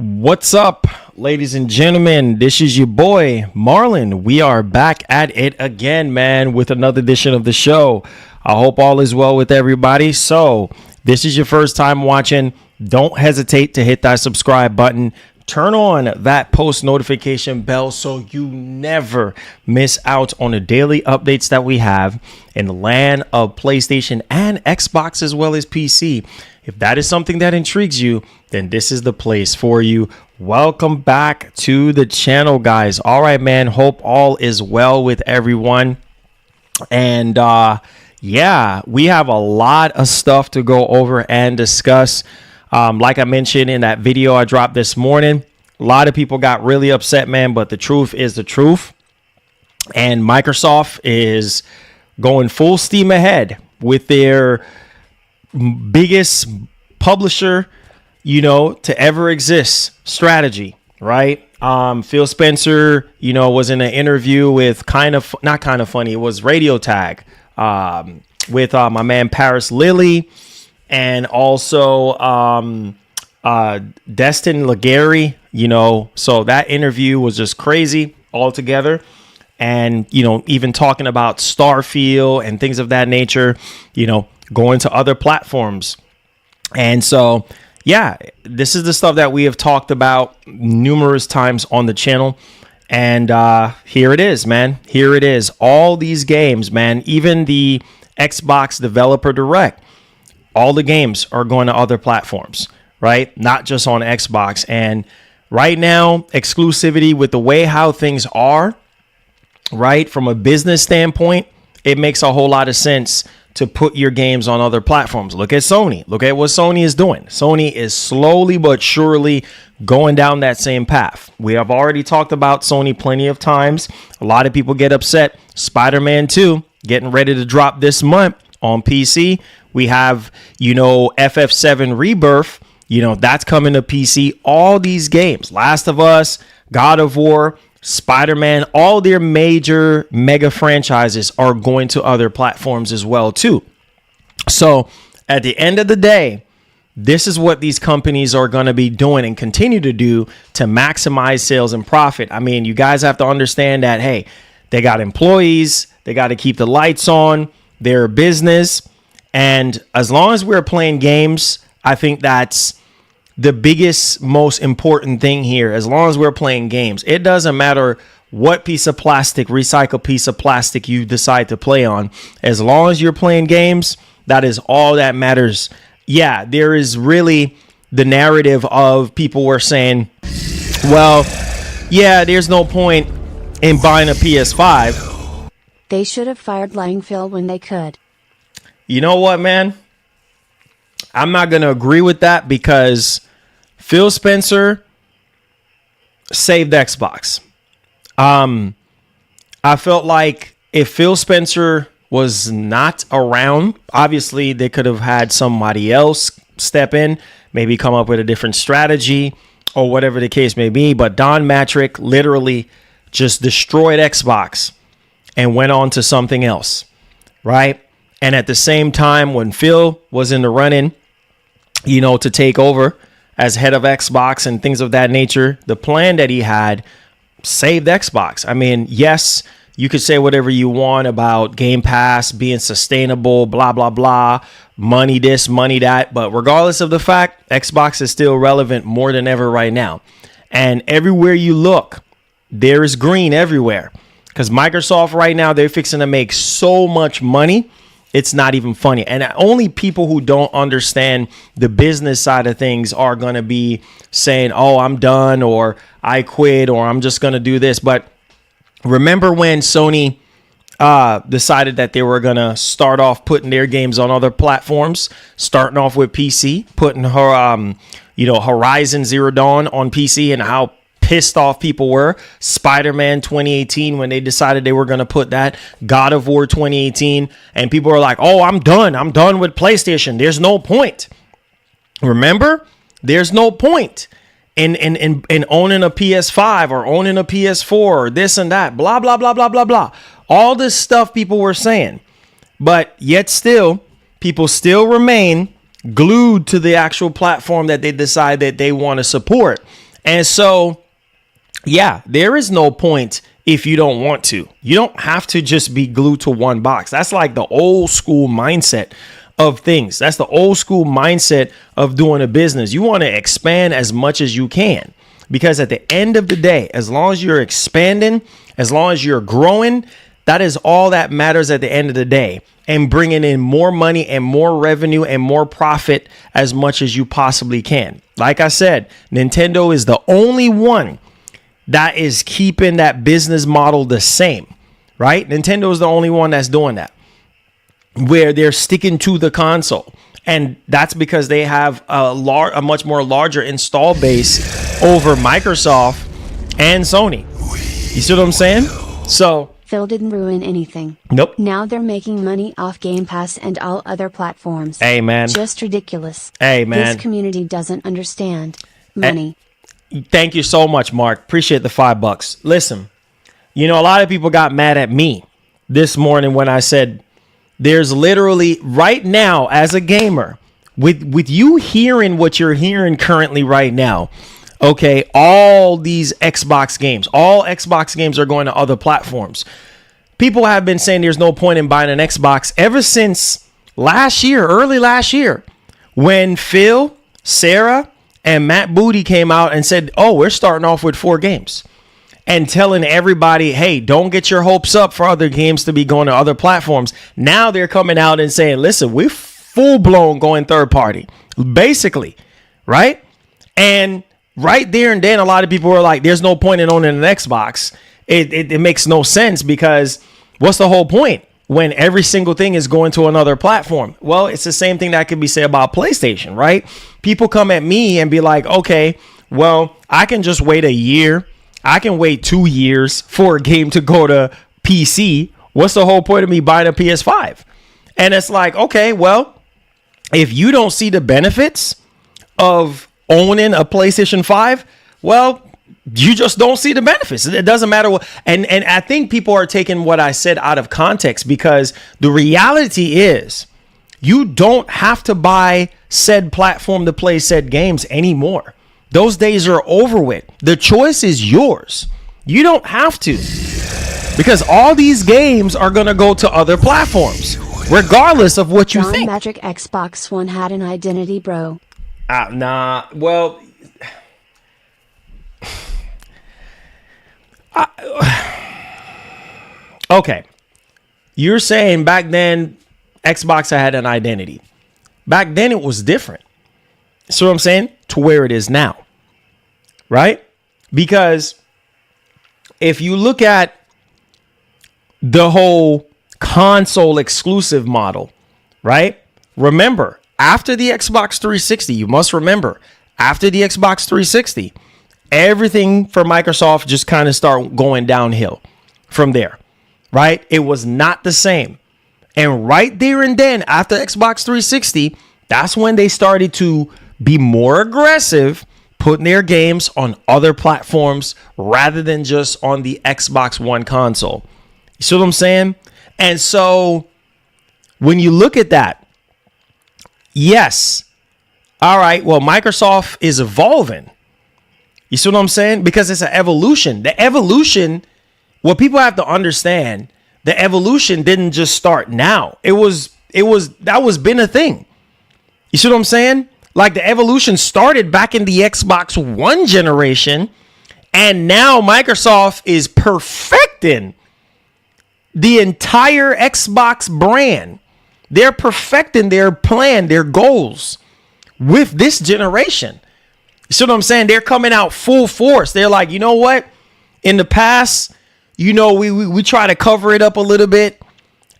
What's up, ladies and gentlemen? This is your boy Marlon. We are back at it again, man, with another edition of the show. I hope all is well with everybody. So, this is your first time watching. Don't hesitate to hit that subscribe button. Turn on that post notification bell so you never miss out on the daily updates that we have in the land of PlayStation and Xbox as well as PC. If that is something that intrigues you, then this is the place for you. Welcome back to the channel, guys. All right, man. Hope all is well with everyone. And yeah, we have a lot of stuff to go over and discuss. Like I mentioned in that video I dropped this morning, a lot of people got really upset, man, but the truth is the truth. And Microsoft is going full steam ahead with their biggest publisher, to ever exist strategy, right? Phil Spencer, was in an interview with not kind of funny. It was Radio Tag with my man Paris Lilly and also Destin Legary, so that interview was just crazy altogether. And, even talking about Starfield and things of that nature, going to other platforms. And so, yeah, this is the stuff that we have talked about numerous times on the channel. And here it is, man. Here it is. All these games, man, even the Xbox Developer Direct, all the games are going to other platforms, right? Not just on Xbox. And right now, exclusivity with the way how things are, right? From a business standpoint, it makes a whole lot of sense to put your games on other platforms. Look at Sony. Look at what Sony is doing. Sony is slowly but surely going down that same path. We have already talked about Sony plenty of times. A lot of people get upset. Spider-Man 2 getting ready to drop this month on PC. We have, FF7 Rebirth, that's coming to PC. All these games, Last of Us, God of War, Spider-Man, all their major mega franchises are going to other platforms as well, too. So at the end of the day, this is what these companies are going to be doing and continue to do to maximize sales and profit. I mean, you guys have to understand that, hey, they got employees. They got to keep the lights on. They're a business. And as long as we're playing games, I think that's the biggest, most important thing here. As long as we're playing games, it doesn't matter what piece of plastic, recycled piece of plastic you decide to play on. As long as you're playing games, that is all that matters. Yeah, there is really the narrative of people were saying, well, yeah, there's no point in buying a PS5. They should have fired Lying Phil when they could. You know what, man? I'm not going to agree with that because Phil Spencer saved Xbox. I felt like if Phil Spencer was not around, obviously they could have had somebody else step in, maybe come up with a different strategy or whatever the case may be. But Don Matrick literally just destroyed Xbox and went on to something else, right? And at the same time, when Phil was in the running, to take over as head of Xbox and things of that nature, the plan that he had saved Xbox. I mean, yes, you could say whatever you want about Game Pass being sustainable, blah, blah, blah, money this, money that. But regardless of the fact, Xbox is still relevant more than ever right now. And everywhere you look, there is green everywhere. Because Microsoft right now, they're fixing to make so much money. It's not even funny. And only people who don't understand the business side of things are going to be saying, oh, I'm done, or I quit, or I'm just going to do this. But remember when Sony decided that they were going to start off putting their games on other platforms, starting off with PC, putting Horizon Zero Dawn on PC, and how pissed off people were. Spider-Man 2018, when they decided they were going to put that, God of War 2018, and people were like, oh, I'm done with PlayStation, there's no point. Remember, there's no point in owning a PS5 or owning a PS4 or this and that, blah, blah, blah, blah, blah, blah. All this stuff people were saying, but yet still, people still remain glued to the actual platform that they decide that they want to support. And so, yeah, there is no point if you don't want to. You don't have to just be glued to one box. That's like the old school mindset of things. That's the old school mindset of doing a business. You want to expand as much as you can, because at the end of the day, as long as you're expanding, as long as you're growing, that is all that matters at the end of the day, and bringing in more money and more revenue and more profit as much as you possibly can. Like I said, Nintendo is the only one that is keeping that business model the same, right? Nintendo is the only one that's doing that, where they're sticking to the console. And that's because they have a much more larger install base over Microsoft and Sony. You see what I'm saying? So Phil didn't ruin anything. nope. Now they're making money off Game Pass and all other platforms. Hey, man. Just ridiculous. Hey, man. This community doesn't understand money. Thank you so much, Mark. Appreciate the $5. Listen, you know, a lot of people got mad at me this morning when I said there's literally right now as a gamer with you hearing what you're hearing currently right now. Okay, all these Xbox games, all Xbox games are going to other platforms. People have been saying there's no point in buying an Xbox ever since last year, early last year, when Phil, Sarah, and Matt Booty came out and said, oh, we're starting off with 4 games. And telling everybody, hey, don't get your hopes up for other games to be going to other platforms. Now they're coming out and saying, listen, we're full blown going third party, basically, right? And right there and then, a lot of people were like, there's no point in owning an Xbox. It makes no sense because what's the whole point when every single thing is going to another platform? Well, it's the same thing that could be said about PlayStation, right? People come at me and be like, okay, well, I can just wait a year. I can wait 2 years for a game to go to PC. What's the whole point of me buying a PS5? And it's like, okay, well, if you don't see the benefits of owning a PlayStation 5, well, you just don't see the benefits. It doesn't matter what. And I think people are taking what I said out of context because the reality is you don't have to buy said platform to play said games anymore. Those days are over with. The choice is yours. You don't have to because all these games are going to go to other platforms, regardless of what you think. Magic Xbox One had an identity, bro. Nah. Well, okay. You're saying back then Xbox had an identity. Back then it was different. See what I'm saying? To where it is now. Right? Because if you look at the whole console exclusive model, right? Remember, after the Xbox 360, you must remember, after the Xbox 360, everything for Microsoft just kind of start going downhill from there, right? It was not the same. And right there and then, after Xbox 360, that's when they started to be more aggressive, putting their games on other platforms rather than just on the Xbox One console. You see what I'm saying? And so when you look at that, yes, all right, well, Microsoft is evolving. You see what I'm saying? Because it's an evolution. The evolution, what people have to understand, the evolution didn't just start now. That was been a thing. You see what I'm saying? Like the evolution started back in the Xbox One generation, and now Microsoft is perfecting the entire Xbox brand. They're perfecting their plan, their goals with this generation. You see what I'm saying? They're coming out full force. They're like, you know what? In the past, you know, we try to cover it up a little bit,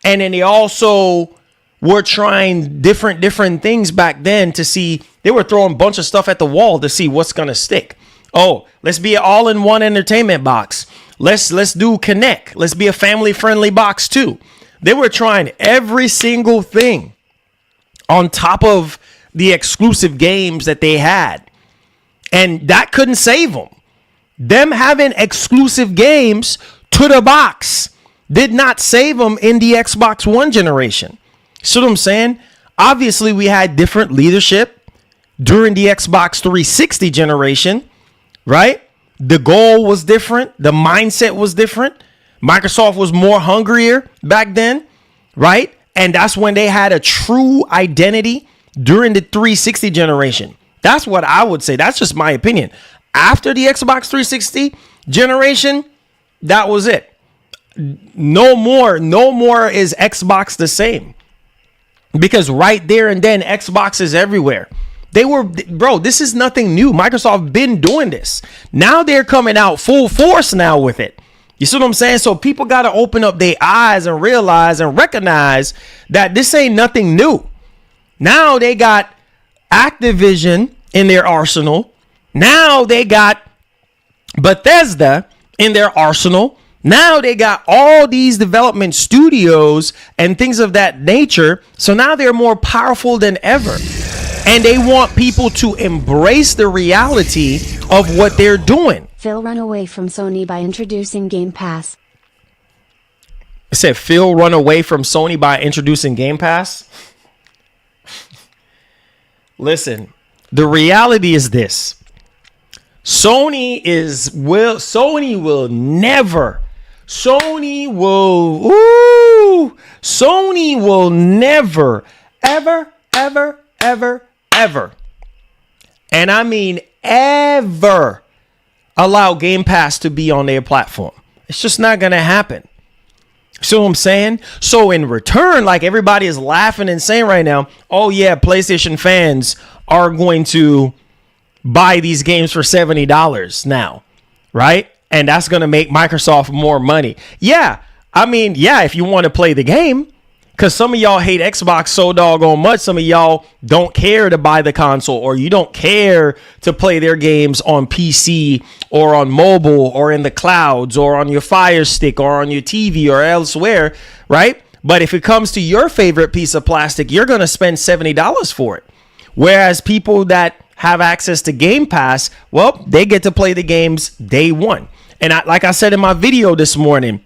and then they also were trying different things back then to see. They were throwing a bunch of stuff at the wall to see what's going to stick. Oh, let's be an all-in-one entertainment box. Let's do Connect. Let's be a family-friendly box too. They were trying every single thing on top of the exclusive games that they had. And that couldn't save them. Them having exclusive games to the box did not save them in the Xbox One generation. See what I'm saying? Obviously, we had different leadership during the Xbox 360 generation, right? The goal was different. The mindset was different. Microsoft was more hungrier back then, right? And that's when they had a true identity during the 360 generation. That's what I would say. That's just my opinion. After the Xbox 360 generation, that was it. No more is Xbox the same. Because right there and then, Xbox is everywhere. This is nothing new. Microsoft been doing this. Now they're coming out full force now with it. You see what I'm saying? So people got to open up their eyes and realize and recognize that this ain't nothing new. Now they got Activision in their arsenal. Now they got Bethesda in their arsenal. Now they got all these development studios and things of that nature. So now they're more powerful than ever. And they want people to embrace the reality of what they're doing. Phil run away from Sony by introducing Game Pass. I said Phil run away from Sony by introducing Game Pass. Listen, the reality is this. Sony will never, ever, and I mean ever, allow Game Pass to be on their platform. It's just not going to happen. See what I'm saying? So in return, like everybody is laughing and saying right now, oh yeah, PlayStation fans are going to buy these games for $70 now, right? And that's going to make Microsoft more money. Yeah, I mean, yeah, if you want to play the game, because some of y'all hate Xbox so doggone much. Some of y'all don't care to buy the console, or you don't care to play their games on PC or on mobile or in the clouds or on your Fire Stick or on your TV or elsewhere, right? But if it comes to your favorite piece of plastic, you're going to spend $70 for it. Whereas people that have access to Game Pass, well, they get to play the games day one. And like I said in my video this morning,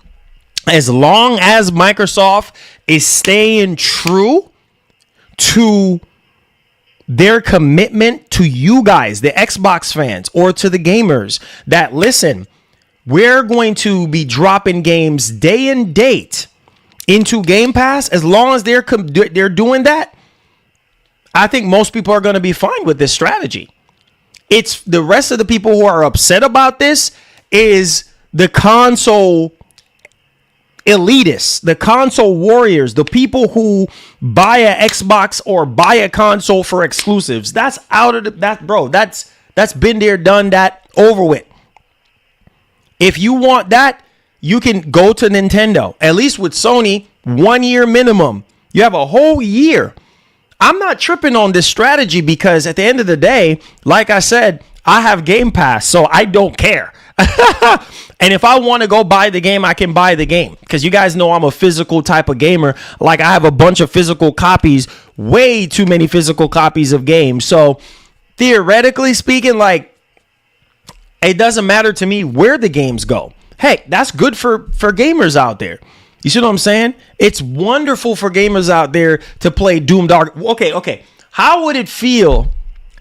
as long as Microsoft is staying true to their commitment to you guys, the Xbox fans, or to the gamers that listen, we're going to be dropping games day and date into Game Pass. As long as they're doing that, I think most people are going to be fine with this strategy. It's the rest of the people who are upset about this is the console elitists, the console warriors, the people who buy an Xbox or buy a console for exclusives. That's out of that's been there, done that, over with. If you want that, you can go to Nintendo. At least with Sony, 1 year minimum. You have a whole year. I'm not tripping on this strategy because at the end of the day, like I said, I have Game Pass, so I don't care. And if I want to go buy the game, I can buy the game, because you guys know I'm a physical type of gamer. Like, I have a bunch of physical copies, way too many physical copies of games. So theoretically speaking, like, it doesn't matter to me where the games go. Hey, that's good for gamers out there. You see what I'm saying? It's wonderful for gamers out there to play Doom Dark. Okay. How would it feel?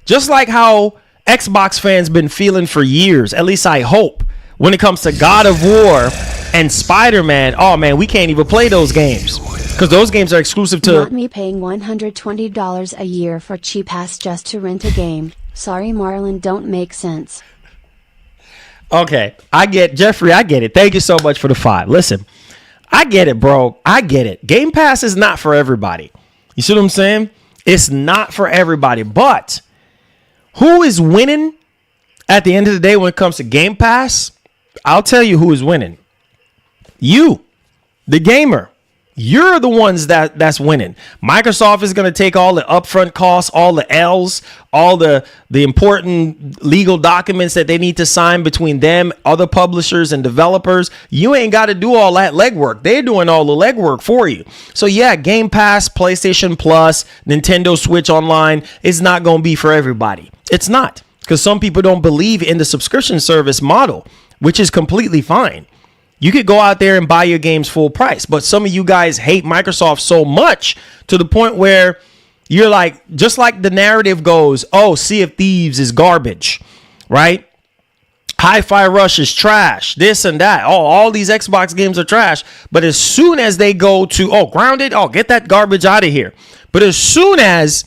Just like how Xbox fans been feeling for years, at least I hope, when it comes to God of War and Spider-Man. Oh man, we can't even play those games because those games are exclusive to... Not me paying $120 a year for cheap ass just to rent a game. Sorry, Marlon, don't make sense. Okay, Jeffrey, I get it. Thank you so much for the 5. Listen, I get it, bro. I get it. Game Pass is not for everybody. You see what I'm saying? It's not for everybody. But who is winning at the end of the day when it comes to Game Pass? I'll tell you who is winning. You, the gamer. You're the ones that's winning. Microsoft is going to take all the upfront costs, all the L's, all the important legal documents that they need to sign between them, other publishers and developers. You ain't got to do all that legwork. They're doing all the legwork for you. So yeah, Game Pass, PlayStation Plus, Nintendo Switch Online is not going to be for everybody. It's not, because some people don't believe in the subscription service model, which is completely fine. You could go out there and buy your games full price, but some of you guys hate Microsoft so much to the point where you're like, just like the narrative goes, oh, Sea of Thieves is garbage, right? Hi-Fi Rush is trash, this and that. Oh, all these Xbox games are trash. But as soon as they go to, Grounded, get that garbage out of here. But as soon as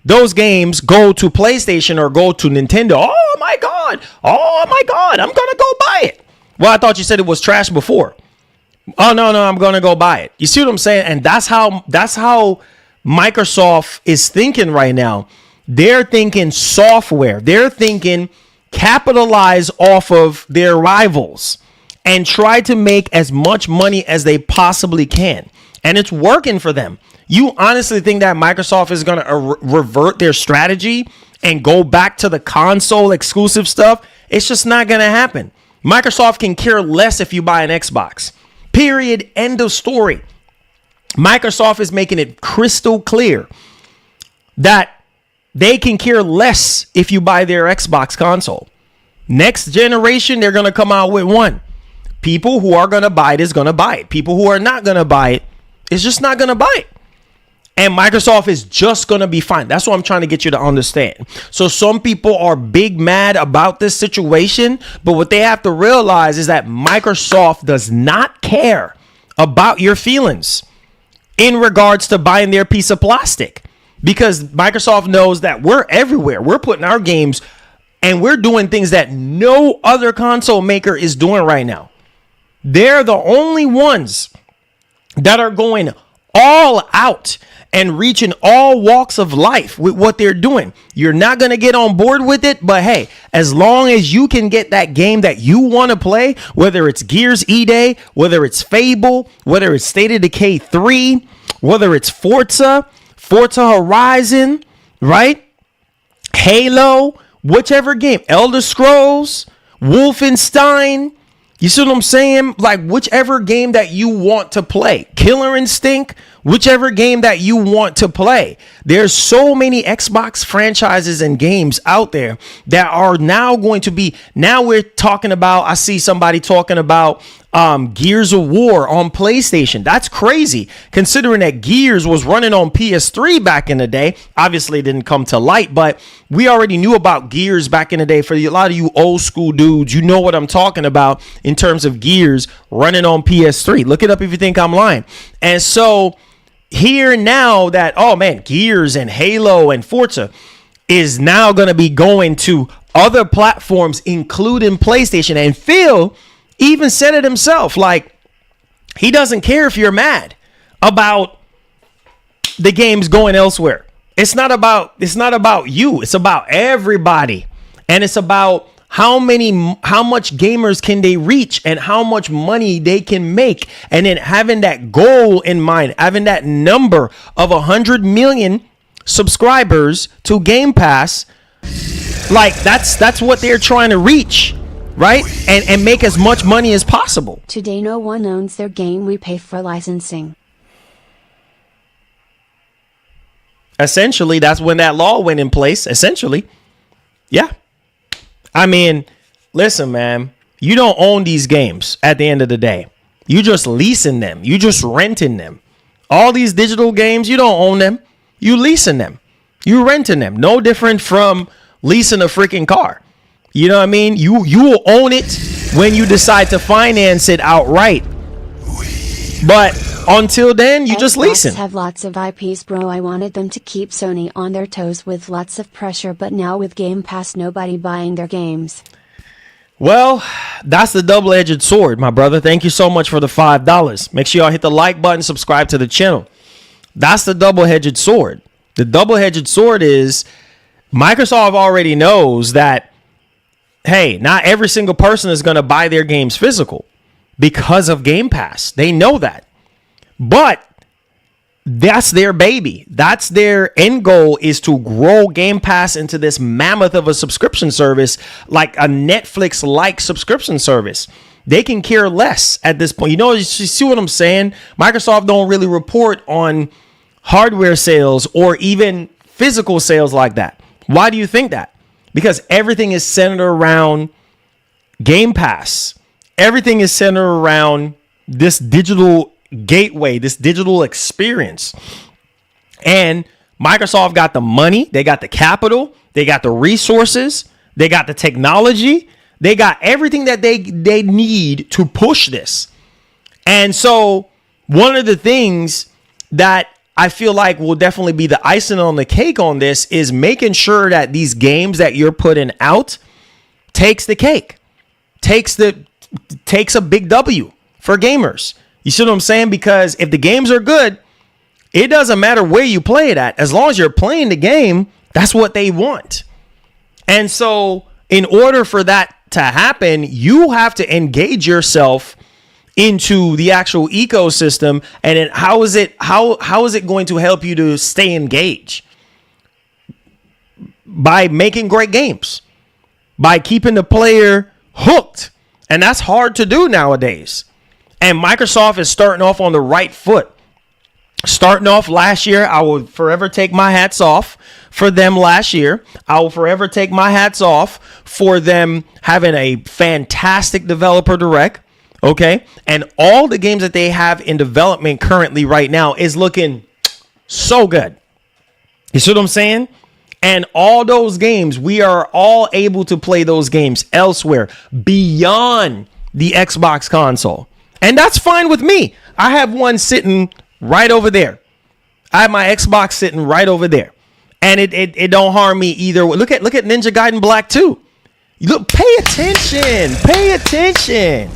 those games go to PlayStation or go to Nintendo, oh my God, I'm going to go buy it. Well, I thought you said it was trash before. Oh, no, I'm going to go buy it. You see what I'm saying? And that's how Microsoft is thinking right now. They're thinking software. They're thinking capitalize off of their rivals and try to make as much money as they possibly can. And it's working for them. You honestly think that Microsoft is going to revert their strategy and go back to the console exclusive stuff? It's just not going to happen. Microsoft can care less if you buy an Xbox. Period. End of story. Microsoft is making it crystal clear that they can care less if you buy their Xbox console. Next generation, they're going to come out with one. People who are going to buy it is going to buy it. People who are not going to buy it is just not going to buy it. And Microsoft is just going to be fine. That's what I'm trying to get you to understand. So some people are big mad about this situation, but what they have to realize is that Microsoft does not care about your feelings in regards to buying their piece of plastic, because Microsoft knows that we're everywhere. We're putting our games and we're doing things that no other console maker is doing right now. They're the only ones that are going all out and reaching all walks of life with what they're doing. You're not going to get on board with it, but hey, as long as you can get that game that you want to play, whether it's Gears E-Day, whether it's Fable, whether it's State of Decay 3, whether it's Forza Horizon, right? Halo, whichever game, Elder Scrolls, Wolfenstein, you see what I'm saying? Like whichever game that you want to play, Killer Instinct, whichever game that you want to play. There's so many Xbox franchises and games out there that are now going to be, now we're talking about, I see somebody talking about Gears of War on PlayStation. That's crazy, considering that Gears was running on PS3 back in the day. Obviously it didn't come to light, but we already knew about Gears back in the day. For a lot of you old school dudes, you know what I'm talking about in terms of Gears running on PS3. Look it up if you think I'm lying. And so here now that, oh man, Gears and Halo and Forza is now going to be going to other platforms, including PlayStation. And Phil even said it himself, like he doesn't care if you're mad about the games going elsewhere. It's not about you. It's about everybody. And it's about how much gamers can they reach and how much money they can make. And then having that goal in mind, having that number of 100 million subscribers to Game Pass, like that's what they're trying to reach, right? And make as much money as possible. Today no one owns their game, we pay for licensing. Essentially, that's when that law went in place. Essentially. Yeah. I mean, listen, man, you don't own these games at the end of the day. You just leasing them. You just renting them. All these digital games, you don't own them. You leasing them. You renting them. No different from leasing a freaking car. You know what I mean? You will own it when you decide to finance it outright. But until then, you just leasing. Have lots of IPs, bro. I wanted them to keep Sony on their toes with lots of pressure, but now with Game Pass, nobody buying their games. Well, that's the double-edged sword, my brother. Thank you so much for the $5. Make sure y'all hit the like button, subscribe to the channel. That's the double-edged sword. The double-edged sword is Microsoft already knows that, hey, not every single person is going to buy their games physical because of Game Pass. They know that. But that's their baby. That's their end goal, is to grow Game Pass into this mammoth of a subscription service, like a Netflix-like subscription service. They can care less at this point. You see what I'm saying? Microsoft don't really report on hardware sales or even physical sales like that. Why do you think that? Because everything is centered around Game Pass. Everything is centered around this digital gateway, this digital experience. And Microsoft got the money, they got the capital, they got the resources, they got the technology, they got everything that they need to push this. And so one of the things that I feel like will definitely be the icing on the cake on this is making sure that these games that you're putting out takes the cake, takes a big W for gamers. You see what I'm saying? Because if the games are good, it doesn't matter where you play it at. As long as you're playing the game, that's what they want. And so in order for that to happen, you have to engage yourself into the actual ecosystem, and then how is it going to help you to stay engaged? By making great games, by keeping the player hooked, and that's hard to do nowadays. And Microsoft is starting off on the right foot. Starting off last year, I will forever take my hats off for them last year. I will forever take my hats off for them having a fantastic developer direct. Okay. And all the games that they have in development currently right now is looking so good. You see what I'm saying? And all those games, we are all able to play those games elsewhere beyond the Xbox console. And that's fine with me. I have one sitting right over there. I have my Xbox sitting right over there. And it don't harm me either. Look at Ninja Gaiden Black 2. Look, pay attention. Pay attention.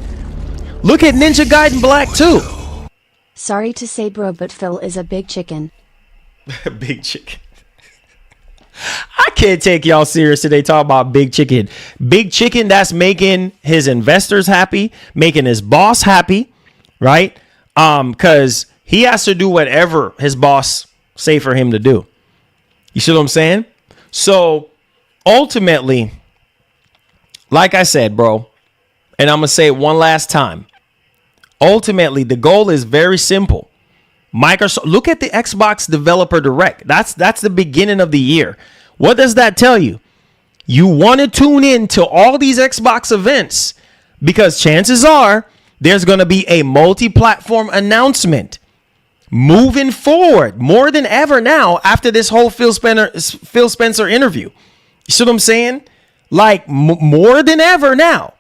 Look at Ninja Gaiden Black 2. Sorry to say, bro, but Phil is a big chicken. Big chicken. I can't take y'all serious today talking about big chicken. Big chicken that's making his investors happy, making his boss happy, right? Because he has to do whatever his boss say for him to do. You see what I'm saying? So ultimately, like I said, bro, and I'm going to say it one last time. Ultimately, the goal is very simple. Microsoft, look at the Xbox Developer Direct. That's the beginning of the year. What does that tell you? You want to tune in to all these Xbox events because chances are there's going to be a multi-platform announcement moving forward more than ever now after this whole Phil Spencer interview. You see what I'm saying? Like more than ever now.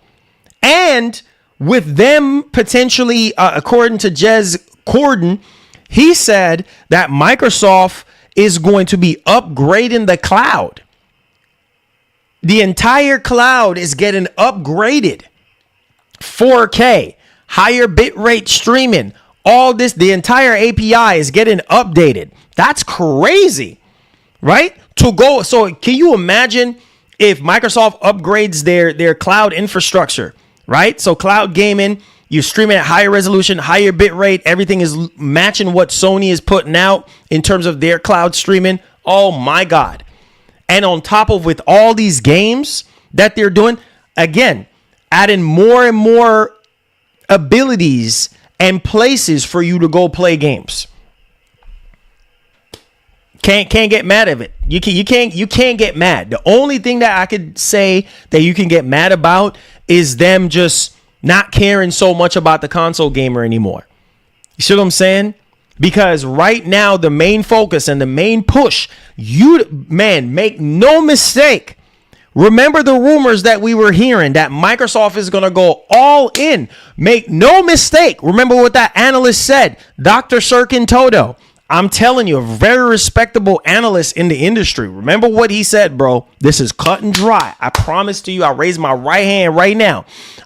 And with them potentially, according to Jez Corden, he said that Microsoft is going to be upgrading the cloud. The entire cloud is getting upgraded. 4K, higher bitrate streaming, all this, the entire API is getting updated. That's crazy, right? So can you imagine if Microsoft upgrades their cloud infrastructure, right? So cloud gaming, you're streaming at higher resolution, higher bit rate. Everything is matching what Sony is putting out in terms of their cloud streaming. Oh my God. And on top of with all these games that they're doing, again, adding more and more abilities and places for you to go play games. Can't get mad at it. You can't get mad. The only thing that I could say that you can get mad about is them just not caring so much about the console gamer anymore. You see what I'm saying? Because right now, the main focus and the main push, make no mistake. Remember the rumors that we were hearing that Microsoft is going to go all in. Make no mistake. Remember what that analyst said, Dr. Sirkin Toto. I'm telling you, a very respectable analyst in the industry. Remember what he said, bro. This is cut and dry. I promise to you, I raise my right hand right now.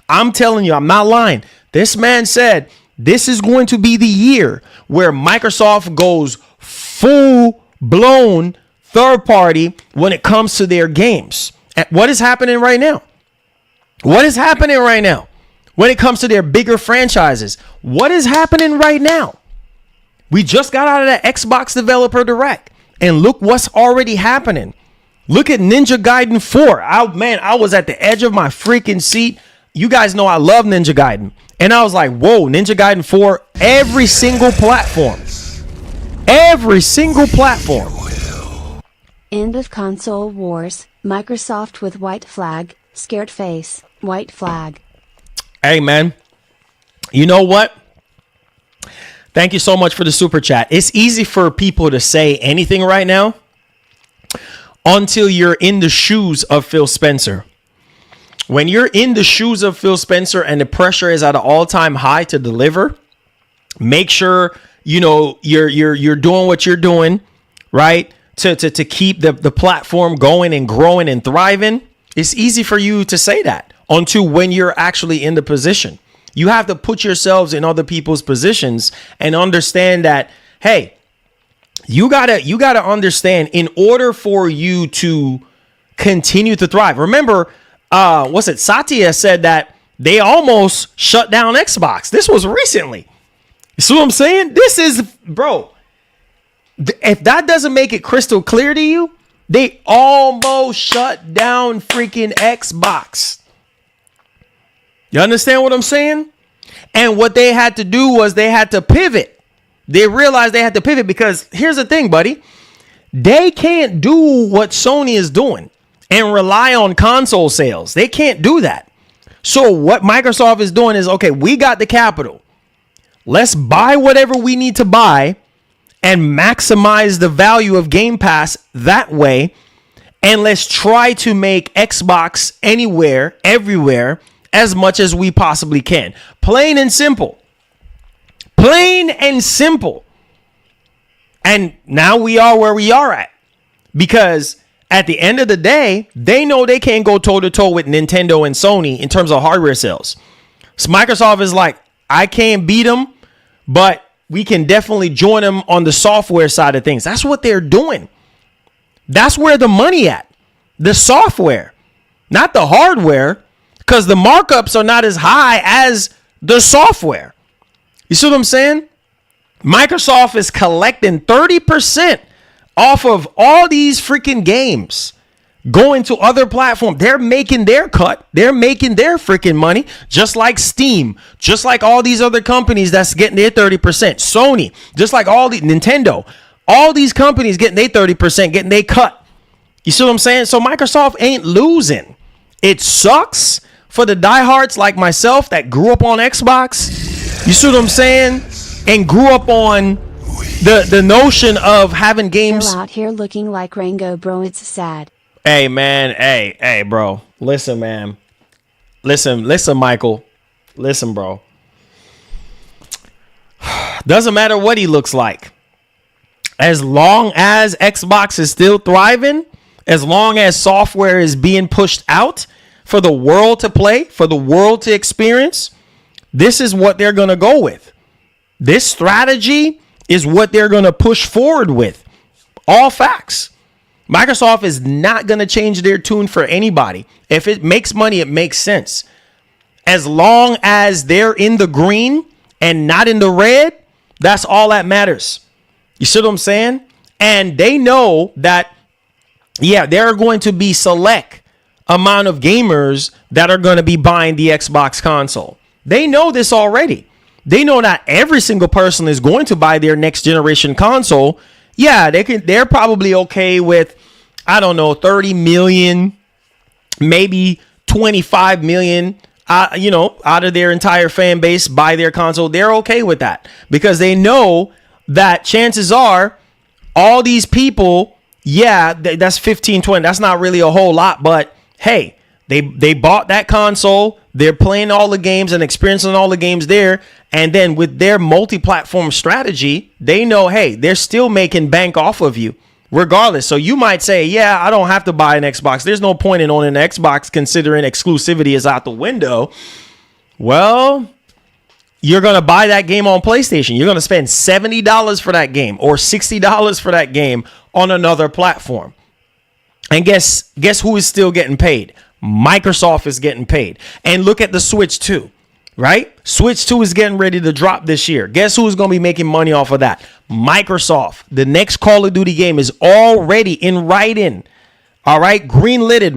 I'm telling you, I'm not lying. This man said this is going to be the year where Microsoft goes full-blown third party when it comes to their games. And what is happening right now? What is happening right now when it comes to their bigger franchises? What is happening right now? We just got out of that Xbox Developer Direct, and look what's already happening. Look at Ninja Gaiden 4. I was at the edge of my freaking seat. You guys know I love Ninja Gaiden. And I was like, whoa, Ninja Gaiden 4, every single platform. Every single platform. End of console wars, Microsoft with white flag, scared face, white flag. Hey, man. You know what? Thank you so much for the super chat. It's easy for people to say anything right now until you're in the shoes of Phil Spencer. When you're in the shoes of Phil Spencer and the pressure is at an all-time high to deliver, make sure you're doing what you're doing, right? To keep the platform going and growing and thriving. It's easy for you to say that until when you're actually in the position. You have to put yourselves in other people's positions and understand that, hey, you gotta understand in order for you to continue to thrive. Remember, Satya said that they almost shut down Xbox. This was recently. You see what I'm saying? This is, bro, if that doesn't make it crystal clear to you, they almost shut down freaking Xbox. You understand what I'm saying? And what they had to do was they had to pivot. They realized they had to pivot because here's the thing, buddy. They can't do what Sony is doing and rely on console sales. They can't do that. So what Microsoft is doing is, okay, we got the capital. Let's buy whatever we need to buy and maximize the value of Game Pass that way. And let's try to make Xbox anywhere, everywhere, as much as we possibly can. Plain and simple. Plain and simple. And now we are where we are at. Because at the end of the day, they know they can't go toe-to-toe with Nintendo and Sony in terms of hardware sales. So Microsoft is like, I can't beat them, but we can definitely join them on the software side of things. That's what they're doing. That's where the money at. The software, not the hardware, because the markups are not as high as the software. You see what I'm saying? Microsoft is collecting 30% off of all these freaking games going to other platforms. They're making their cut. They're making their freaking money, just like Steam, just like all these other companies that's getting their 30%. Sony, just like all the Nintendo, all these companies getting their 30%, getting their cut. You see what I'm saying? So Microsoft ain't losing. It sucks for the diehards like myself that grew up on Xbox. You see what I'm saying? And grew up on the notion of having games. Still out here looking like Rango, bro. It's sad. Hey, man. Hey, bro. Listen, man. Listen, Michael. Listen, bro. Doesn't matter what he looks like. As long as Xbox is still thriving, as long as software is being pushed out for the world to play, for the world to experience, this is what they're going to go with. This strategy is what they're going to push forward with. All facts. Microsoft is not going to change their tune for anybody. If it makes money, it makes sense. As long as they're in the green and not in the red, that's all that matters. You see what I'm saying? And they know that, yeah, there are going to be select amount of gamers that are going to be buying the Xbox console. They know this already. They know not every single person is going to buy their next generation console. Yeah, they're probably okay with, I don't know, 30 million, maybe 25 million, out of their entire fan base buy their console. They're okay with that because they know that chances are all these people, yeah, that's 15, 20. That's not really a whole lot, but hey, they bought that console. They're playing all the games and experiencing all the games there. And then with their multi-platform strategy, they know, hey, they're still making bank off of you regardless. So you might say, yeah, I don't have to buy an Xbox. There's no point in owning an Xbox considering exclusivity is out the window. Well, you're going to buy that game on PlayStation. You're going to spend $70 for that game or $60 for that game on another platform. And guess who is still getting paid? Microsoft is getting paid. And look at the Switch 2, right? Switch 2 is getting ready to drop this year. Guess who's going to be making money off of that? Microsoft. The next Call of Duty game is already in writing. All right. Green-lidded,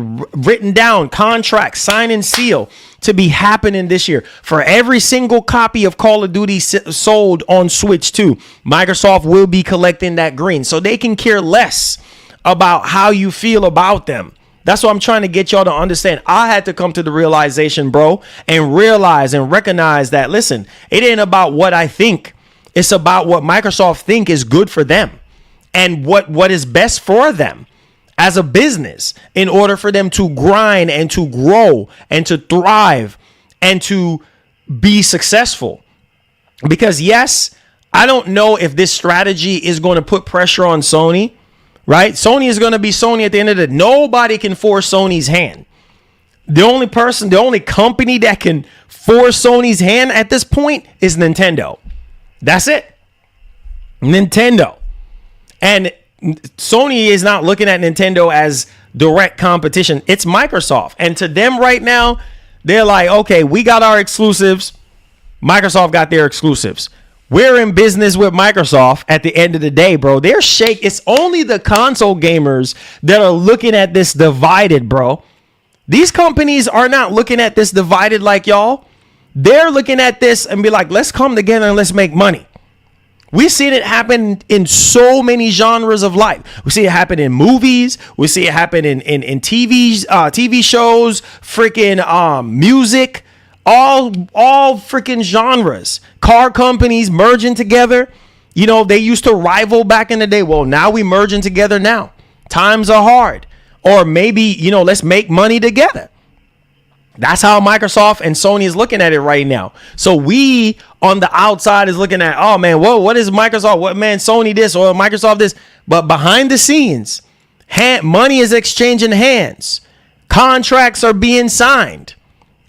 written down, contract, sign and seal to be happening this year. For every single copy of Call of Duty sold on Switch 2, Microsoft will be collecting that green. So they can care less about how you feel about them. That's what I'm trying to get y'all to understand. I had to come to the realization, bro, and realize and recognize that, listen, it ain't about what I think. It's about what Microsoft think is good for them and what is best for them as a business in order for them to grind and to grow and to thrive and to be successful. Because, yes, I don't know if this strategy is going to put pressure on Sony. Right? Sony is going to be Sony at the end of the day. Nobody can force Sony's hand. The only company that can force Sony's hand at this point is Nintendo. That's it. Nintendo. And Sony is not looking at Nintendo as direct competition. It's Microsoft. And to them right now, They're like, okay, we got our exclusives. Microsoft got their exclusives. We're in business with Microsoft at the end of the day, bro. It's only the console gamers that are looking at this divided, bro. These companies are not looking at this divided like y'all. They're looking at this and be like, let's come together and let's make money. We've seen it happen in so many genres of life. We see it happen in movies. We see it happen in TV shows, freaking music, all freaking genres. Car companies merging together. You know, they used to rival back in the day. Well, now we merging together now. Times are hard. Or maybe, you know, let's make money together. That's how Microsoft and Sony is looking at it right now. So we on the outside is looking at, oh man, whoa, what is Microsoft? What, man, Sony this or Microsoft this? But behind the scenes, money is exchanging hands. Contracts are being signed.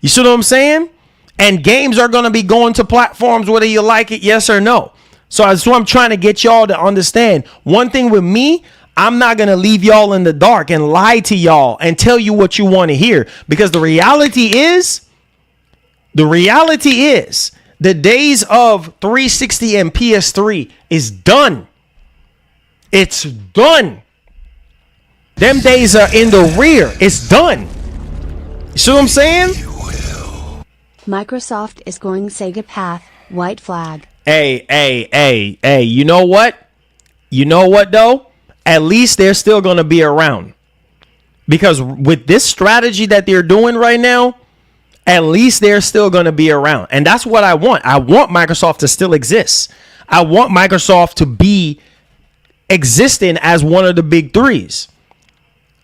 You see what I'm saying? And games are going to be going to platforms whether you like it, yes or no. So that's what I'm trying to get y'all to understand. One thing with me, I'm not going to leave y'all in the dark and lie to y'all and tell you what you want to hear, because the reality is the days of 360 and PS3 is done. It's done. Them days are in the rear. It's done. You see what I'm saying? Microsoft is going Sega path, white flag. Hey, you know what? You know what though? At least they're still going to be around. Because with this strategy that they're doing right now, at least they're still going to be around. And that's what I want. I want Microsoft to still exist. I want Microsoft to be existing as one of the big threes.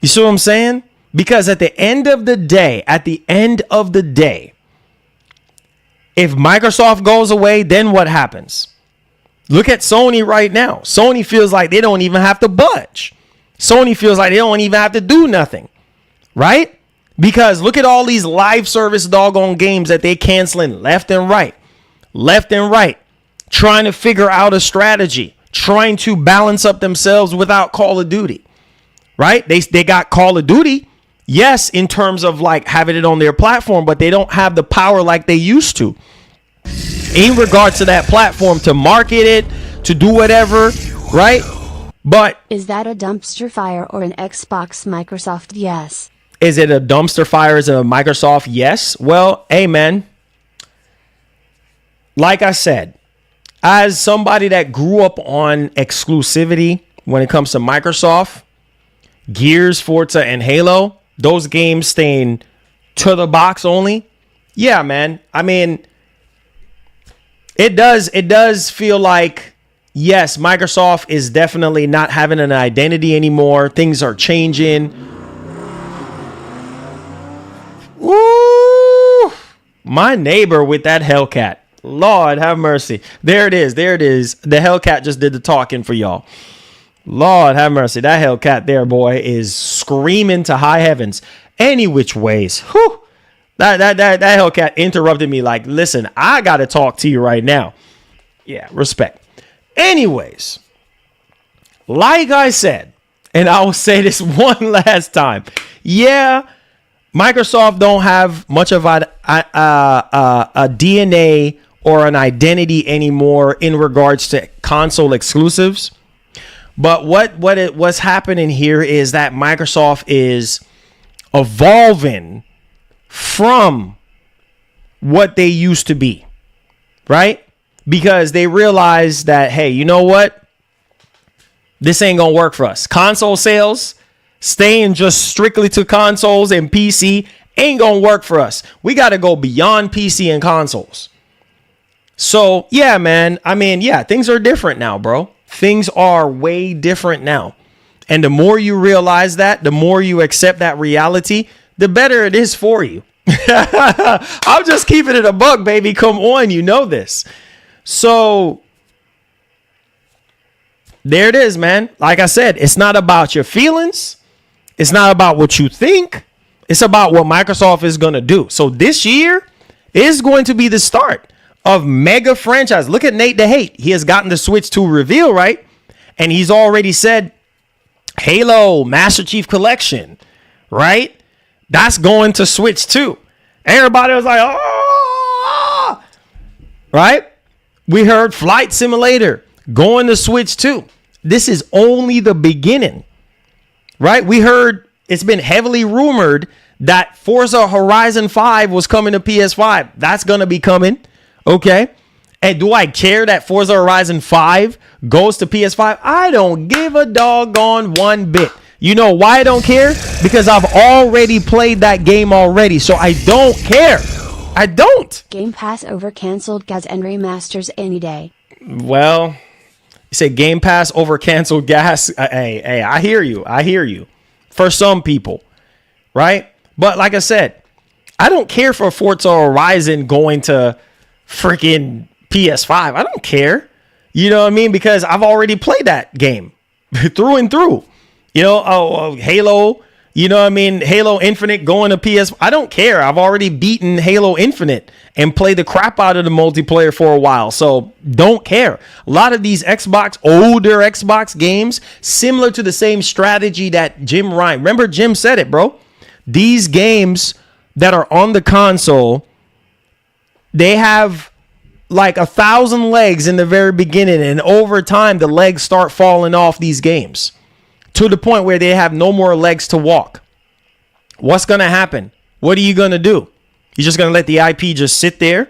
You see what I'm saying? Because at the end of the day, if Microsoft goes away, then what happens? Look at Sony right now. Sony feels like they don't even have to budge. Sony feels like they don't even have to do nothing, right? Because look at all these live service doggone games that they're canceling left and right, trying to figure out a strategy, trying to balance up themselves without Call of Duty, right? They got Call of Duty, yes, in terms of like having it on their platform, but they don't have the power like they used to in regards to that platform to market it, to do whatever, right? But is that a dumpster fire or an Xbox Microsoft? Yes. Is it a dumpster fire? Is it a Microsoft? Yes. Well, hey, man. Like I said, as somebody that grew up on exclusivity when it comes to Microsoft, Gears, Forza, and Halo, those games staying to the box only. Yeah, man. I mean, it does feel like, yes, Microsoft is definitely not having an identity anymore. Things are changing. Ooh, my neighbor with that Hellcat. Lord have mercy. There it is. The Hellcat just did the talking for y'all. Lord have mercy. That Hellcat there, boy, is screaming to high heavens. Any which ways. Whew. That Hellcat interrupted me like, listen, I got to talk to you right now. Yeah, respect. Anyways, like I said, and I will say this one last time. Yeah, Microsoft don't have much of a DNA or an identity anymore in regards to console exclusives. But what's happening here is that Microsoft is evolving from what they used to be, right? Because they realize that, hey, you know what? This ain't gonna work for us. Console sales, staying just strictly to consoles and PC ain't gonna work for us. We got to go beyond PC and consoles. So, yeah, man. I mean, yeah, things are different now, bro. Things are way different now. And the more you realize that, the more you accept that reality, the better it is for you. I'm just keeping it a buck, baby. Come on, you know this. So there it is, man. Like I said, it's not about your feelings. It's not about what you think. It's about what Microsoft is going to do. So this year is going to be the start of mega franchise. Look at Nate the Hate. He has gotten the Switch 2 reveal, right? And he's already said Halo Master Chief Collection, right? That's going to Switch 2. Everybody was like, oh, right? We heard Flight Simulator going to Switch 2. This is only the beginning, right? We heard it's been heavily rumored that Forza Horizon 5 was coming to PS5. That's going to be coming, okay? And do I care that Forza Horizon 5 goes to PS5? I don't give a doggone one bit. You know why I don't care? Because I've already played that game already, so I don't care. I don't. Game Pass over canceled gas and remasters any day. Well, you say Game Pass over canceled gas. Hey, I hear you. I hear you. For some people, right? But like I said, I don't care for Forza Horizon going to freaking PS5. I don't care. You know what I mean? Because I've already played that game through and through. You know, Halo, you know what I mean? Halo Infinite going to PS. I don't care. I've already beaten Halo Infinite and played the crap out of the multiplayer for a while. So don't care. A lot of these older Xbox games, similar to the same strategy that Jim Ryan. Remember, Jim said it, bro. These games that are on the console, they have like 1,000 legs in the very beginning. And over time, the legs start falling off these games, to the point where they have no more legs to walk. What's going to happen? What are you going to do? You're just going to let the IP just sit there?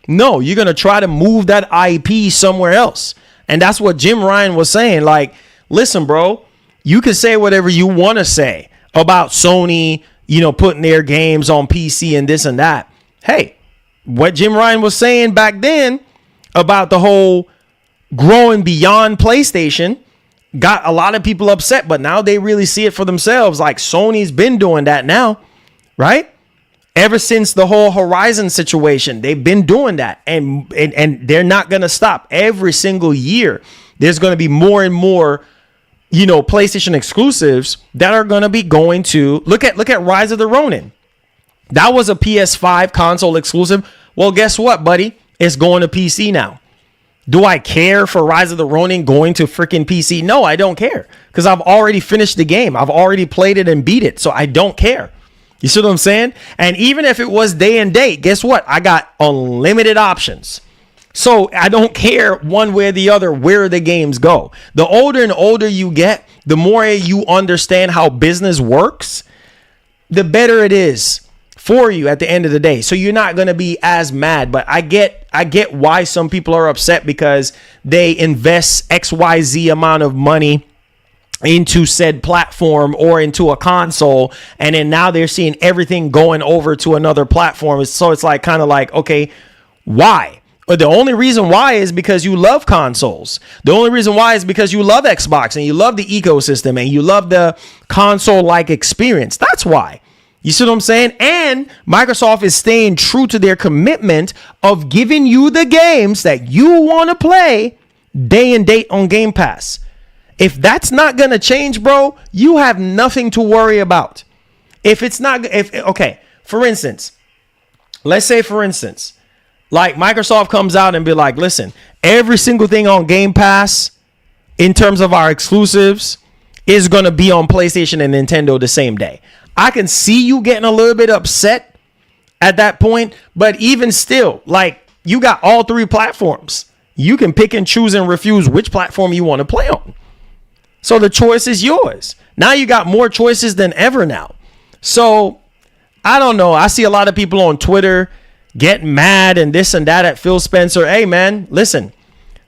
No, you're going to try to move that IP somewhere else. And that's what Jim Ryan was saying. Like, listen, bro, you can say whatever you want to say about Sony, you know, putting their games on PC and this and that. Hey, what Jim Ryan was saying back then about the whole growing beyond PlayStation got a lot of people upset, but now they really see it for themselves. Like, Sony's been doing that now, right? Ever since the whole Horizon situation, they've been doing that, and they're not going to stop. Every single year, there's going to be more and more, you know, PlayStation exclusives that are going to be going to look at Rise of the Ronin. That was a PS5 console exclusive. Well, guess what, buddy? It's going to PC now. Do I care for Rise of the Ronin going to freaking PC? No, I don't care, because I've already finished the game. I've already played it and beat it, so I don't care. You see what I'm saying? And even if it was day and date, guess what? I got unlimited options. So I don't care one way or the other where the games go. The older and older you get, the more you understand how business works, the better it is for you at the end of the day. So you're not going to be as mad. But I get why some people are upset, because they invest XYZ amount of money into said platform or into a console, and then now they're seeing everything going over to another platform. So it's like, kind of like, okay, why? But the only reason why is because you love consoles. The only reason why is because you love Xbox and you love the ecosystem and you love the console-like experience. That's why. You see what I'm saying? And Microsoft is staying true to their commitment of giving you the games that you want to play day and date on Game Pass. If that's not going to change, bro, you have nothing to worry about. Okay, for instance, let's say, for instance, like Microsoft comes out and be like, listen, every single thing on Game Pass in terms of our exclusives is going to be on PlayStation and Nintendo the same day. I can see you getting a little bit upset at that point, but even still, like, you got all three platforms. You can pick and choose and refuse which platform you want to play on. So the choice is yours. Now you got more choices than ever now. So I don't know. I see a lot of people on Twitter getting mad and this and that at Phil Spencer. Hey, man, listen.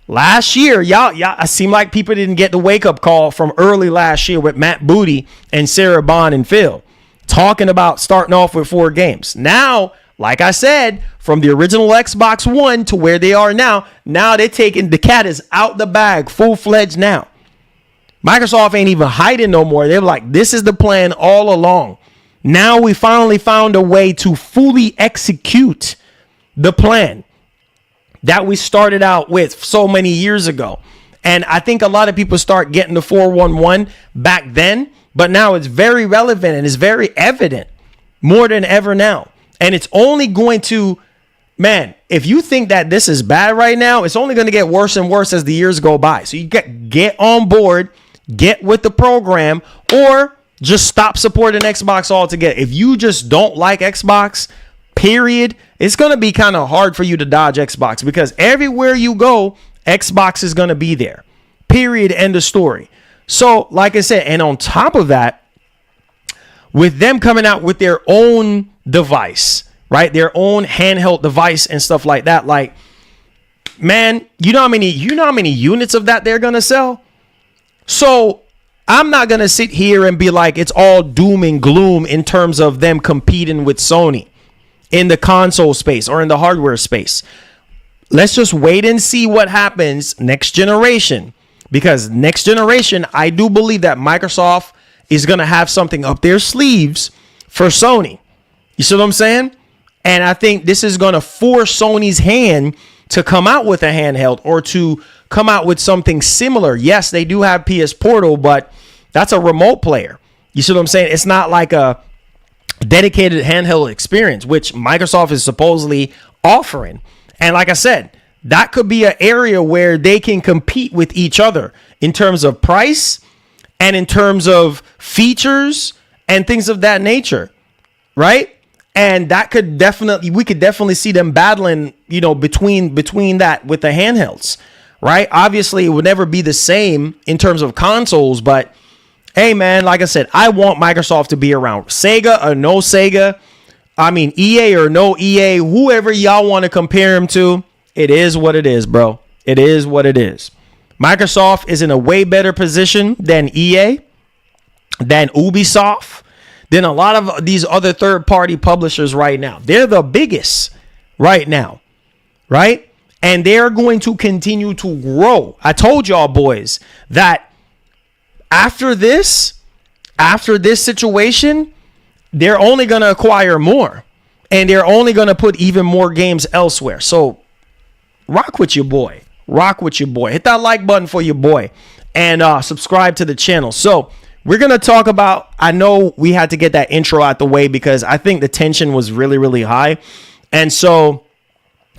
Last year, y'all, I seem like people didn't get the wake-up call from early last year with Matt Booty and Sarah Bond and Phil talking about starting off with 4 games. Now, like I said, from the original Xbox One to where they are now they're taking, the cat is out the bag, full-fledged now. Microsoft ain't even hiding no more. They're like, this is the plan all along. Now we finally found a way to fully execute the plan that we started out with so many years ago. And I think a lot of people start getting the 411 back then, but now it's very relevant and it's very evident more than ever now. And it's only going to, man, if you think that this is bad right now, it's only going to get worse and worse as the years go by. So you get on board, get with the program, or just stop supporting Xbox altogether. If you just don't like Xbox, period, it's going to be kind of hard for you to dodge Xbox, because everywhere you go, Xbox is going to be there. Period. End of story. So, like I said, and on top of that, with them coming out with their own device, right? Their own handheld device and stuff like that. Like, man, you know how many units of that they're going to sell? So I'm not going to sit here and be like, it's all doom and gloom in terms of them competing with Sony in the console space or in the hardware space. Let's just wait and see what happens next generation, because next generation, I do believe that Microsoft is going to have something up their sleeves for Sony. You see what I'm saying? And I think this is going to force Sony's hand to come out with a handheld or to come out with something similar. Yes, they do have PS Portal, but that's a remote player. You see what I'm saying? It's not like a dedicated handheld experience, which Microsoft is supposedly offering. And like I said, that could be an area where they can compete with each other in terms of price and in terms of features and things of that nature, right? And that could we could definitely see them battling, you know, between that with the handhelds, right? Obviously, it would never be the same in terms of consoles, but hey, man, like I said, I want Microsoft to be around. Sega or no Sega, I mean, EA or no EA, whoever y'all want to compare them to, it is what it is, bro. It is what it is. Microsoft is in a way better position than EA, than Ubisoft, than a lot of these other third-party publishers right now. They're the biggest right now, right? And they're going to continue to grow. I told y'all boys that after this situation, they're only going to acquire more, and they're only going to put even more games elsewhere. So rock with your boy. Rock with your boy. Hit that like button for your boy and subscribe to the channel. So we're going to talk about, I know we had to get that intro out the way because I think the tension was really, really high. And so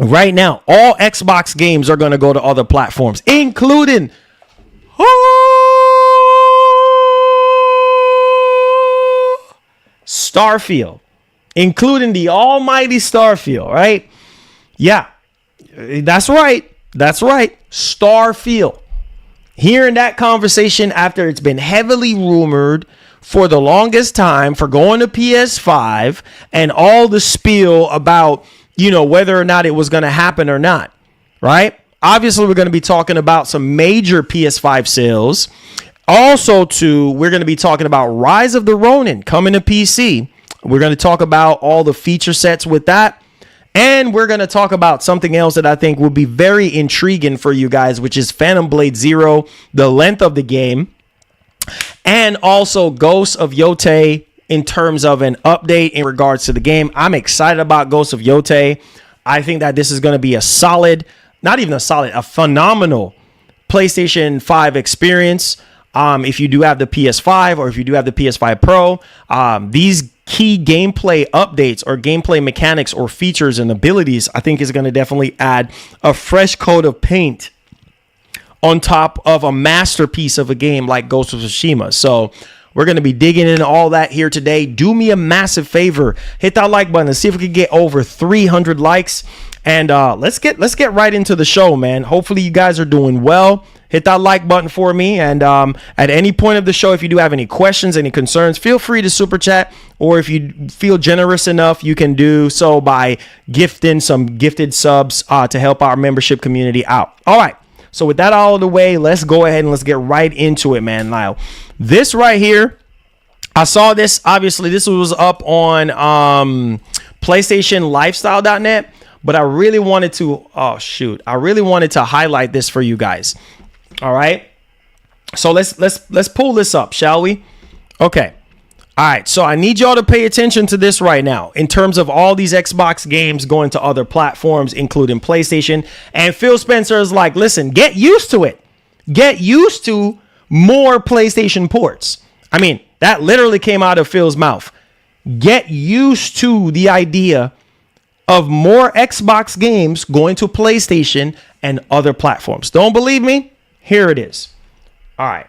right now, all Xbox games are going to go to other platforms, including Starfield, including the almighty Starfield, right? Yeah, that's right. That's right. Starfield. Hearing that conversation after it's been heavily rumored for the longest time for going to PS5 and all the spiel about, you know, whether or not it was going to happen or not, right? Obviously, we're going to be talking about some major PS5 sales. Also, too, we're going to be talking about Rise of the Ronin coming to PC. We're going to talk about all the feature sets with that. And we're going to talk about something else that I think will be very intriguing for you guys, which is Phantom Blade Zero, the length of the game, and also Ghost of Yotei in terms of an update in regards to the game. I'm excited about Ghost of Yotei. I think that this is going to be a phenomenal PlayStation 5 experience. If you do have the PS5 or if you do have the PS5 Pro, these key gameplay updates or gameplay mechanics or features and abilities, I think is going to definitely add a fresh coat of paint on top of a masterpiece of a game like Ghost of Tsushima. So we're going to be digging into all that here today. Do me a massive favor. Hit that like button and see if we can get over 300 likes. And let's get right into the show, man. Hopefully you guys are doing well. Hit that like button for me. And at any point of the show, if you do have any questions, any concerns, feel free to super chat. Or if you feel generous enough, you can do so by gifting some gifted subs to help our membership community out. All right. So with that all of the way, let's go ahead and let's get right into it, man. Now, this right here, I saw this. Obviously, this was up on PlayStationLifestyle.net. But I really wanted to, highlight this for you guys. All right. So let's pull this up, shall we? Okay. All right. So I need y'all to pay attention to this right now in terms of all these Xbox games going to other platforms, including PlayStation. And Phil Spencer is like, listen, get used to it. Get used to more PlayStation ports. I mean, that literally came out of Phil's mouth. Get used to the idea of more Xbox games going to PlayStation and other platforms. Don't believe me? Here it is. All right.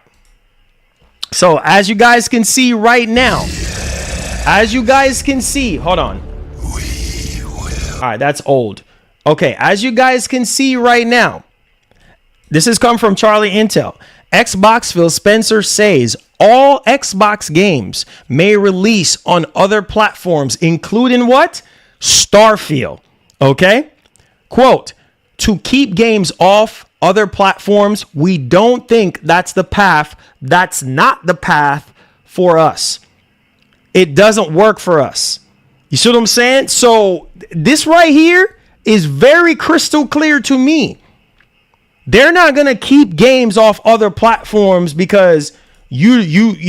So as you guys can see right now, hold on. All right, that's old. Okay, as you guys can see right now, this has come from Charlie Intel. Xbox Phil Spencer says all Xbox games may release on other platforms, including what? Starfield. Okay? Quote, to keep games off other platforms, we don't think that's the path. That's not the path for us. It doesn't work for us. You see what I'm saying? So this right here is very crystal clear to me. They're not going to keep games off other platforms because you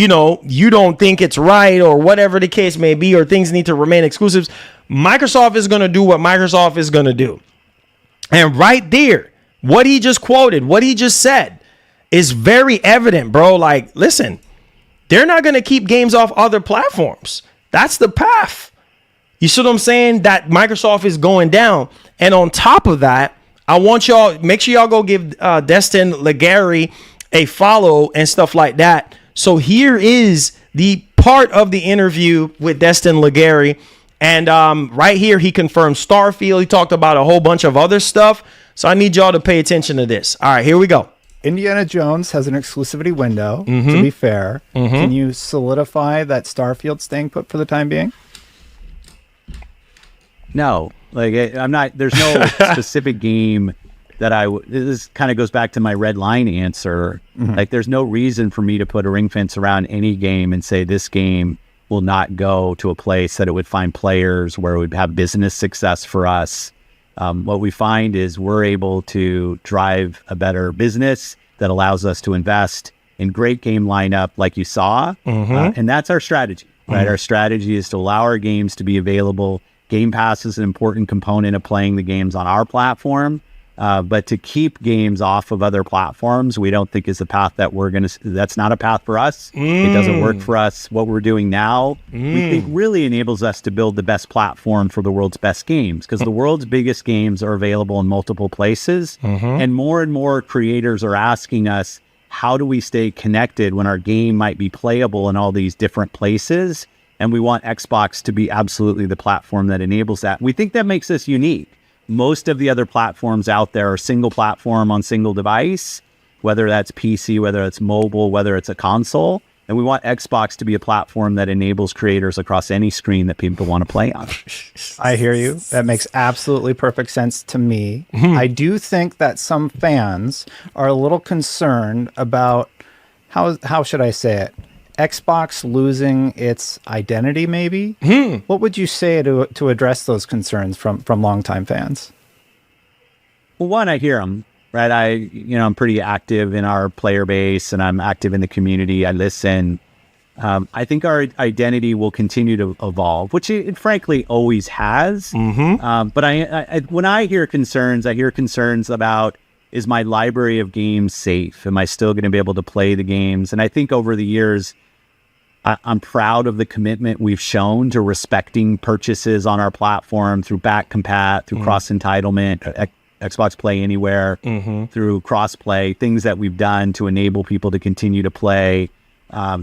don't think it's right or whatever the case may be, or things need to remain exclusives. Microsoft is going to do what Microsoft is going to do. And right there, what he just quoted, what he just said is very evident, bro. Like, listen, they're not going to keep games off other platforms. That's the path. You see what I'm saying? That Microsoft is going down. And on top of that, I want y'all, make sure y'all go give Destin Legary a follow and stuff like that. So here is the part of the interview with Destin Legary. And right here, he confirmed Starfield. He talked about a whole bunch of other stuff. So I need y'all to pay attention to this. All right, here we go. Indiana Jones has an exclusivity window, to be fair. Can you solidify that Starfield staying put for the time being? No, like I'm not, there's no specific game that this kind of goes back to my red line answer. Like there's no reason for me to put a ring fence around any game and say this game will not go to a place that it would find players, where it would have business success for us. What we find is we're able to drive a better business that allows us to invest in great game lineup like you saw. And that's our strategy, right? Our strategy is to allow our games to be available. Game Pass is an important component of playing the games on our platform. But to keep games off of other platforms, we don't think is a path that that's not a path for us. It doesn't work for us. What we're doing now, we think really enables us to build the best platform for the world's best games, because the world's biggest games are available in multiple places. And more creators are asking us, how do we stay connected when our game might be playable in all these different places? And we want Xbox to be absolutely the platform that enables that. We think that makes us unique. Most of the other platforms out there are single platform on single device, whether that's PC, whether it's mobile, whether it's a console. And we want Xbox to be a platform that enables creators across any screen that people want to play on. I hear you. That makes absolutely perfect sense to me. I do think that some fans are a little concerned about, how should I say it? Xbox losing its identity, maybe? What would you say to address those concerns from longtime fans? Well, one, I hear them, right? I'm pretty active in our player base, and I'm active in the community. I listen. I think our identity will continue to evolve, which it frankly always has. But when I hear concerns about, is my library of games safe? Am I still going to be able to play the games? And I think over the years, I'm proud of the commitment we've shown to respecting purchases on our platform through back compat, through cross entitlement, Xbox Play Anywhere, through cross play, things that we've done to enable people to continue to play.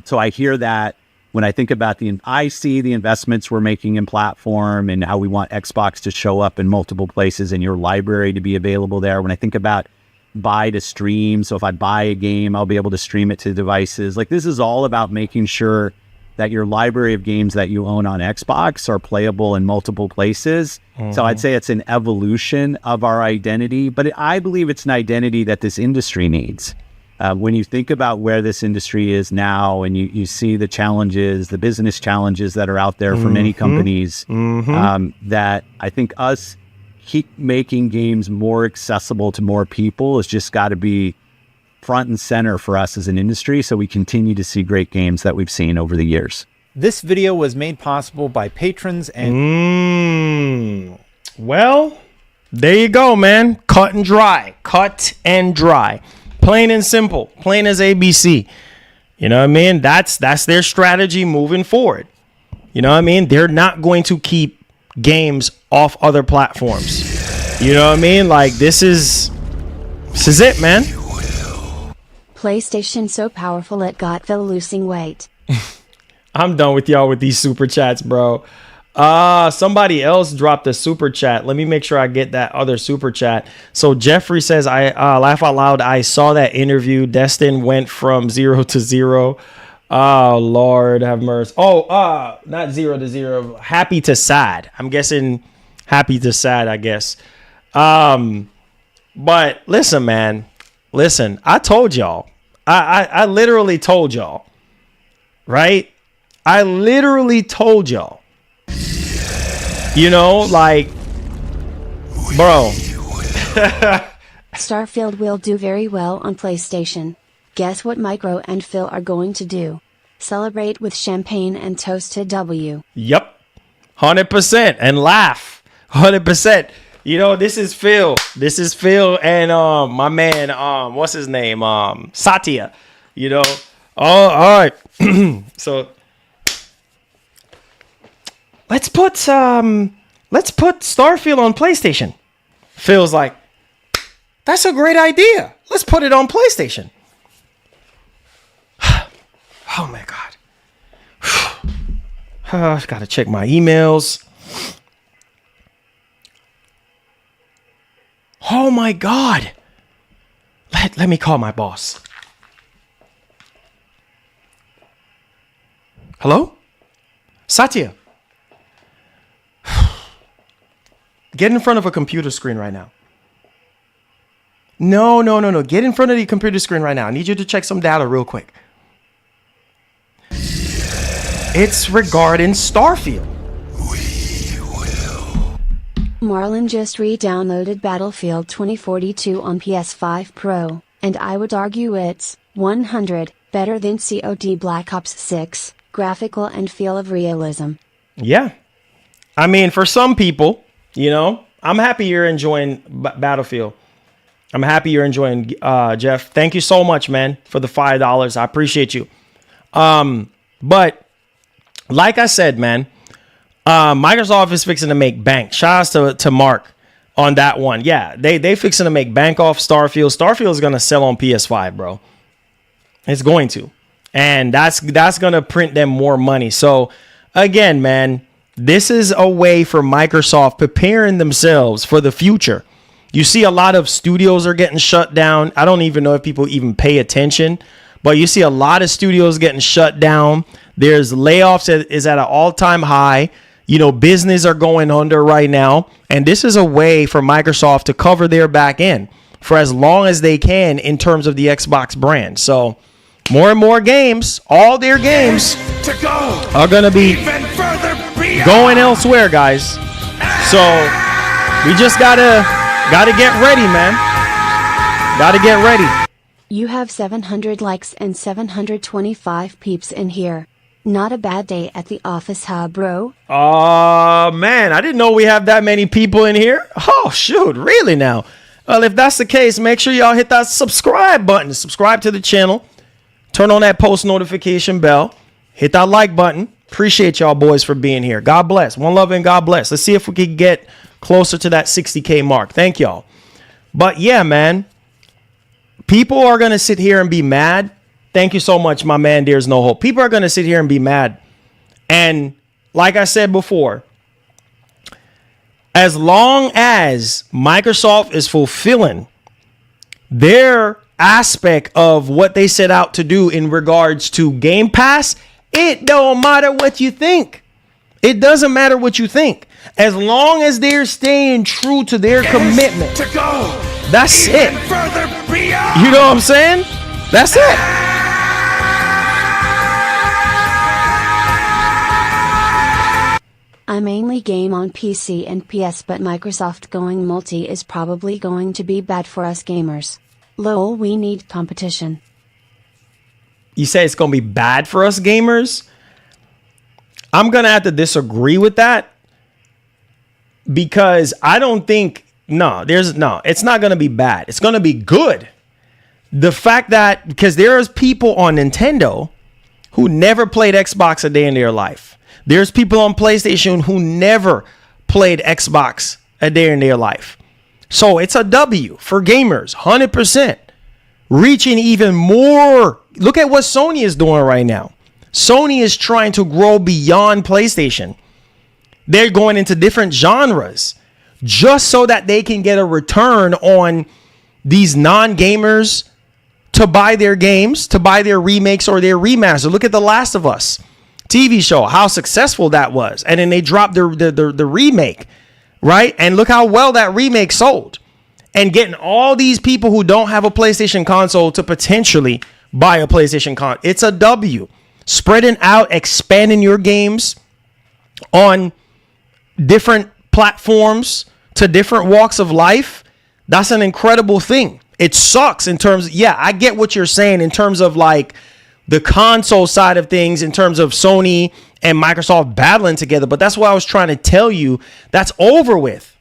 So I hear that when I think about I see the investments we're making in platform and how we want Xbox to show up in multiple places and your library to be available there. When I think about buy to stream, so if I buy a game, I'll be able to stream it to devices. Like, this is all about making sure that your library of games that you own on Xbox are playable in multiple places. So I'd say it's an evolution of our identity, but I believe it's an identity that this industry needs. When you think about where this industry is now, and you see the challenges, the business challenges that are out there for many companies, that I think us keep making games more accessible to more people has just got to be front and center for us as an industry, so we continue to see great games that we've seen over the years. This video was made possible by patrons and... Well, there you go, man. Cut and dry. Cut and dry. Plain and simple. Plain as ABC. You know what I mean? That's their strategy moving forward. You know what I mean? They're not going to keep games off other platforms. You know what I mean? Like, this is it, man. PlayStation so powerful it got Phil losing weight. I'm done with y'all with these super chats, bro. Somebody else dropped a super chat. Let me make sure I get that other super chat. So Jeffrey says, I laugh out loud. I saw that interview. Destin went from 0 to 0. Oh, Lord have mercy. Oh, not 0 to 0. Happy to sad. I'm guessing happy to sad, I guess. But listen, man. Listen, I told y'all. I literally told y'all. Right? I literally told y'all. You know, like, bro. Starfield will do very well on PlayStation. Guess what Micro and Phil are going to do? Celebrate with champagne and toast to W. Yep. 100%. And laugh. 100%. You know, this is Phil. This is Phil and my man, what's his name? Satya. You know. Oh, all right. So let's put Starfield on PlayStation. Phil's like, that's a great idea. Let's put it on PlayStation. Oh my God. I gotta check my emails. Oh my God. Let me call my boss. Hello? Satya. Get in front of a computer screen right now. No. Get in front of the computer screen right now. I need you to check some data real quick. It's regarding Starfield. Marlon just re-downloaded Battlefield 2042 on PS5 Pro, and I would argue it's 100 better than COD Black Ops 6, graphical and feel of realism. Yeah. I mean, for some people, you know, I'm happy you're enjoying Battlefield. I'm happy you're enjoying, Jeff. Thank you so much, man, for the $5. I appreciate you. But like I said, man, Microsoft is fixing to make bank. Shout out to Mark on that one. Yeah, they fixing to make bank off Starfield. Starfield is going to sell on PS5, bro. It's going to. And that's going to print them more money. So, again, man, this is a way for Microsoft preparing themselves for the future. You see a lot of studios are getting shut down. I don't even know if people even pay attention, but you see a lot of studios getting shut down. There's layoffs that is at an all-time high. You know, business are going under right now. And this is a way for Microsoft to cover their back end for as long as they can in terms of the Xbox brand. So more and more games, all their games are going to be going elsewhere, guys. So we just gotta get ready, man. Gotta get ready. You have 700 likes and 725 peeps in here. Not a bad day at the office, huh, bro? Man, I didn't know we have that many people in here. Oh, shoot, really now? Well, if that's the case, make sure y'all hit that subscribe button. Subscribe to the channel. Turn on that post notification bell. Hit that like button. Appreciate y'all boys for being here. God bless. One love and God bless. Let's see if we can get closer to that 60K mark. Thank y'all. But yeah, man, people are going to sit here and be mad. Thank you so much, my man. There's no hope. People are going to sit here and be mad. And like I said before, as long as Microsoft is fulfilling their aspect of what they set out to do in regards to Game Pass, it don't matter what you think. It doesn't matter what you think. As long as they're staying true to their commitment. That's it. You know what I'm saying? That's it. I mainly game on PC and PS, but Microsoft going multi is probably going to be bad for us gamers. Lol, we need competition. You say it's going to be bad for us gamers? I'm going to have to disagree with that because I don't think, it's not going to be bad. It's going to be good. The fact that, because there's people on Nintendo who never played Xbox a day in their life. There's people on PlayStation who never played Xbox a day in their life. So it's a W for gamers, 100%. Reaching even more. Look at what Sony is doing right now. Sony is trying to grow beyond PlayStation. They're going into different genres just so that they can get a return on these non-gamers to buy their games, to buy their remakes or their remaster. Look at The Last of Us TV show, how successful that was. And then they dropped the remake, right? And look how well that remake sold. And getting all these people who don't have a PlayStation console to potentially buy a PlayStation console. It's a W. Spreading out, expanding your games on different platforms to different walks of life. That's an incredible thing. It sucks in terms of, yeah, I get what you're saying in terms of like the console side of things, in terms of Sony and Microsoft battling together. But that's what I was trying to tell you. That's over with.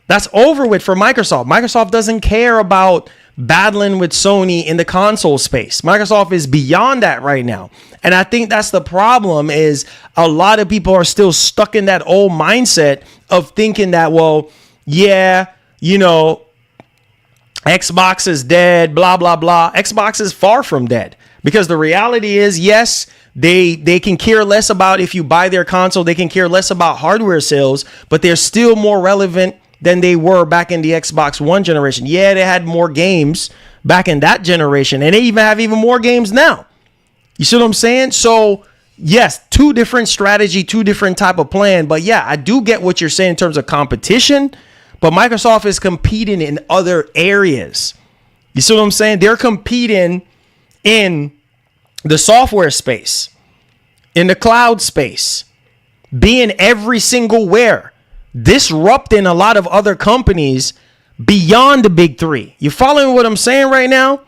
That's over with for Microsoft. Microsoft doesn't care about battling with Sony in the console space. Microsoft is beyond that right now. And I think that's the problem, is a lot of people are still stuck in that old mindset of thinking that, well, yeah, you know, Xbox is dead, blah, blah, blah. Xbox is far from dead, because the reality is, yes, they can care less about if you buy their console. They can care less about hardware sales, but they're still more relevant than they were back in the Xbox One generation. Yeah, they had more games back in that generation, and they even have even more games now. You see what I'm saying? So yes, two different strategy, two different type of plan. But yeah, I do get what you're saying in terms of competition, but Microsoft is competing in other areas. You see what I'm saying? They're competing in the software space, in the cloud space, being every single where, disrupting a lot of other companies beyond the big three. You following what I'm saying right now?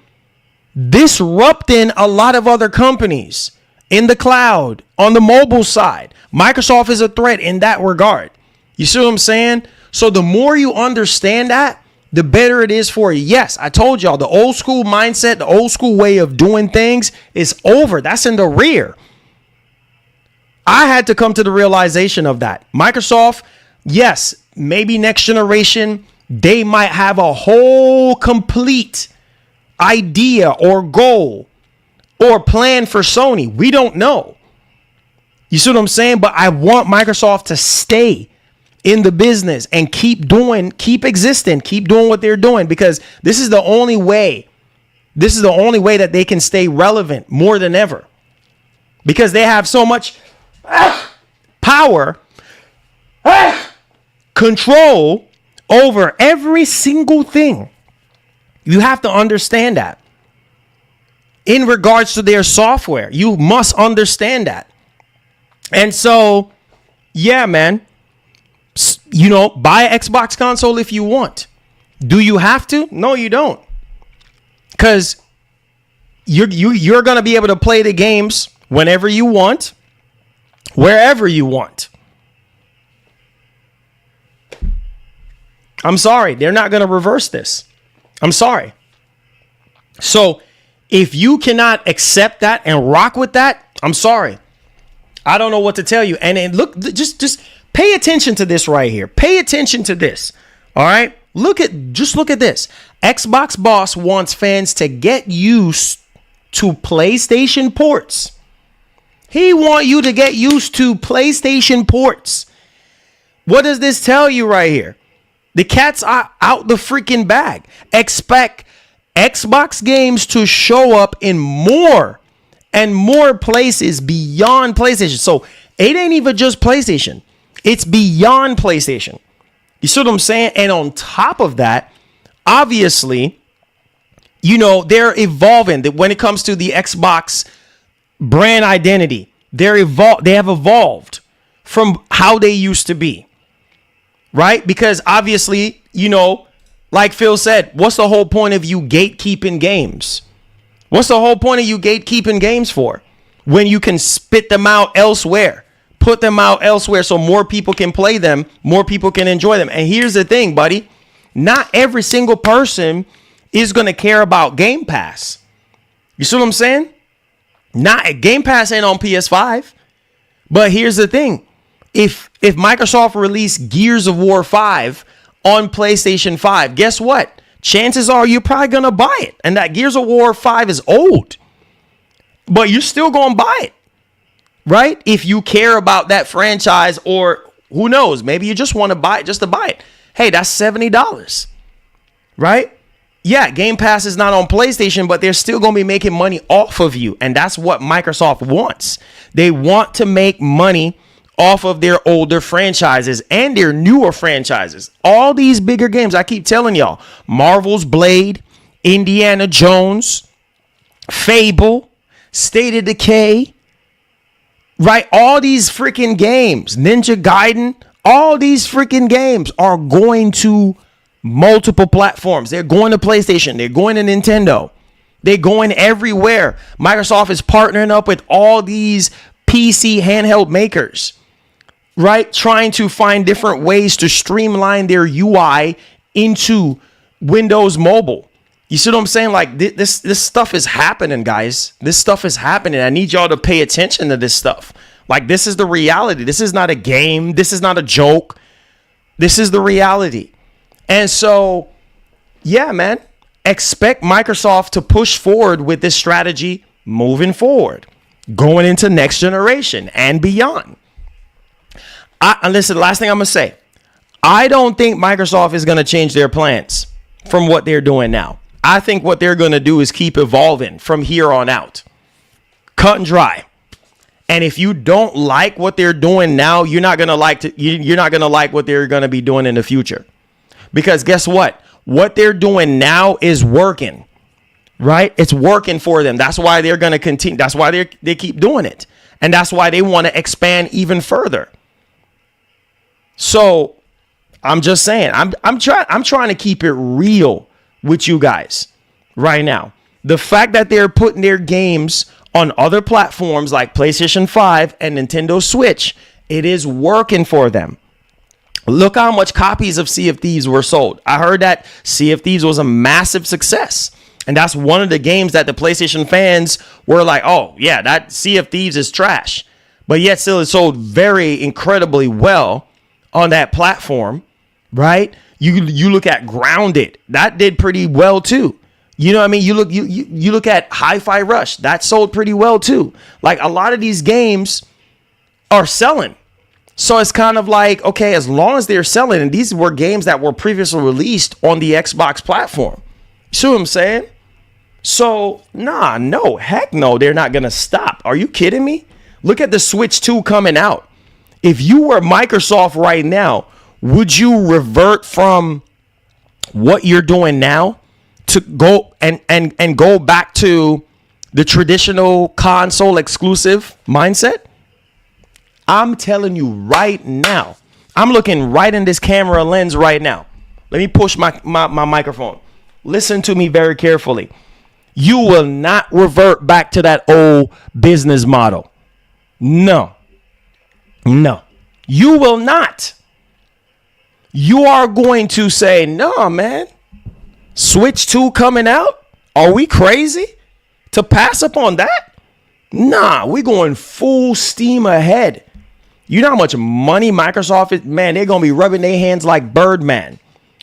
Disrupting a lot of other companies in the cloud, on the mobile side. Microsoft is a threat in that regard. You see what I'm saying? So the more you understand that, the better it is for you. Yes, I told y'all, the old school mindset, the old school way of doing things is over. That's in the rear. I had to come to the realization of that. Microsoft, yes, maybe next generation, they might have a whole complete idea or goal or plan for Sony. We don't know. You see what I'm saying? But I want Microsoft to stay in the business and keep existing, keep doing what they're doing, because this is the only way. This is the only way that they can stay relevant more than ever, because they have so much power, control over every single thing. You have to understand that. In regards to their software, you must understand that. And so, yeah, man, you know, buy an Xbox console if you want. Do you have to? No, you don't. Because you're going to be able to play the games whenever you want, wherever you want. I'm sorry, they're not going to reverse this. I'm sorry. So if you cannot accept that and rock with that, I'm sorry. I don't know what to tell you. And look, just pay attention to this right here. Pay attention to this. All right. Look at this. Xbox boss wants fans to get used to PlayStation ports. He wants you to get used to PlayStation ports. What does this tell you right here? The cat's out the freaking bag. Expect Xbox games to show up in more and more places beyond PlayStation. So it ain't even just PlayStation. It's beyond PlayStation. You see what I'm saying? And on top of that, obviously, you know, they're evolving. When it comes to the Xbox brand identity, they have evolved from how they used to be. Right? Because obviously, you know, like Phil said, what's the whole point of you gatekeeping games? What's the whole point of you gatekeeping games for? When you can spit them out elsewhere, put them out elsewhere so more people can play them, more people can enjoy them. And here's the thing, buddy. Not every single person is going to care about Game Pass. You see what I'm saying? Not Game Pass ain't on PS5. But here's the thing. If Microsoft released Gears of War 5 on PlayStation 5, guess what? Chances are you're probably going to buy it. And that Gears of War 5 is old. But you're still going to buy it. Right? If you care about that franchise or Who knows? Maybe you just want to buy it just to buy it. Hey, that's $70, right? Yeah, Game Pass is not on PlayStation, but they're still going to be making money off of you. And that's what Microsoft wants. They want to make money off of their older franchises and their newer franchises. All these bigger games, I keep telling y'all, Marvel's Blade, Indiana Jones, Fable, State of Decay, right? All these freaking games, Ninja Gaiden, all these freaking games are going to multiple platforms. They're going to PlayStation. They're going to Nintendo. They're going everywhere. Microsoft is partnering up with all these PC handheld makers, right? Trying to find different ways to streamline their UI into Windows Mobile. You see what I'm saying? Like this stuff is happening, guys. This stuff is happening. I need y'all to pay attention to this stuff. Like, this is the reality. This is not a game. This is not a joke. This is the reality. And so, yeah, man, expect Microsoft to push forward with this strategy moving forward, going into next generation and beyond. And listen, the last thing I'm going to say, I don't think Microsoft is going to change their plans from what they're doing now. I think what they're going to do is keep evolving from here on out. Cut and dry. And if you don't like what they're doing now, you're not going to like what they're going to be doing in the future. Because guess what? What they're doing now is working, right? It's working for them. That's why they're going to continue. That's why they keep doing it. And that's why they want to expand even further. So I'm just saying, I'm trying to keep it real with you guys right now. The fact that they're putting their games on other platforms like PlayStation 5 and Nintendo Switch, it is working for them. Look how much copies of Sea of Thieves were sold. I heard that Sea of Thieves was a massive success. And that's one of the games that the PlayStation fans were like, oh, yeah, that Sea of Thieves is trash. But yet still it sold very incredibly well on that platform, right? You look at Grounded. That did pretty well, too. You know what I mean? You look at Hi-Fi Rush. That sold pretty well, too. Like, a lot of these games are selling. So it's kind of like, okay, as long as they're selling, and these were games that were previously released on the Xbox platform. You see what I'm saying? So, heck no, they're not going to stop. Are you kidding me? Look at the Switch 2 coming out. If you were Microsoft right now, would you revert from what you're doing now to go and go back to the traditional console exclusive mindset? I'm telling you right now. I'm looking right in this camera lens right now. Let me push my microphone. Listen to me very carefully. You will not revert back to that old business model. No. You will not. You are going to say, no, man. Switch 2 coming out? Are we crazy to pass up on that? Nah, we're going full steam ahead. You know how much money Microsoft is? Man, they're going to be rubbing their hands like Birdman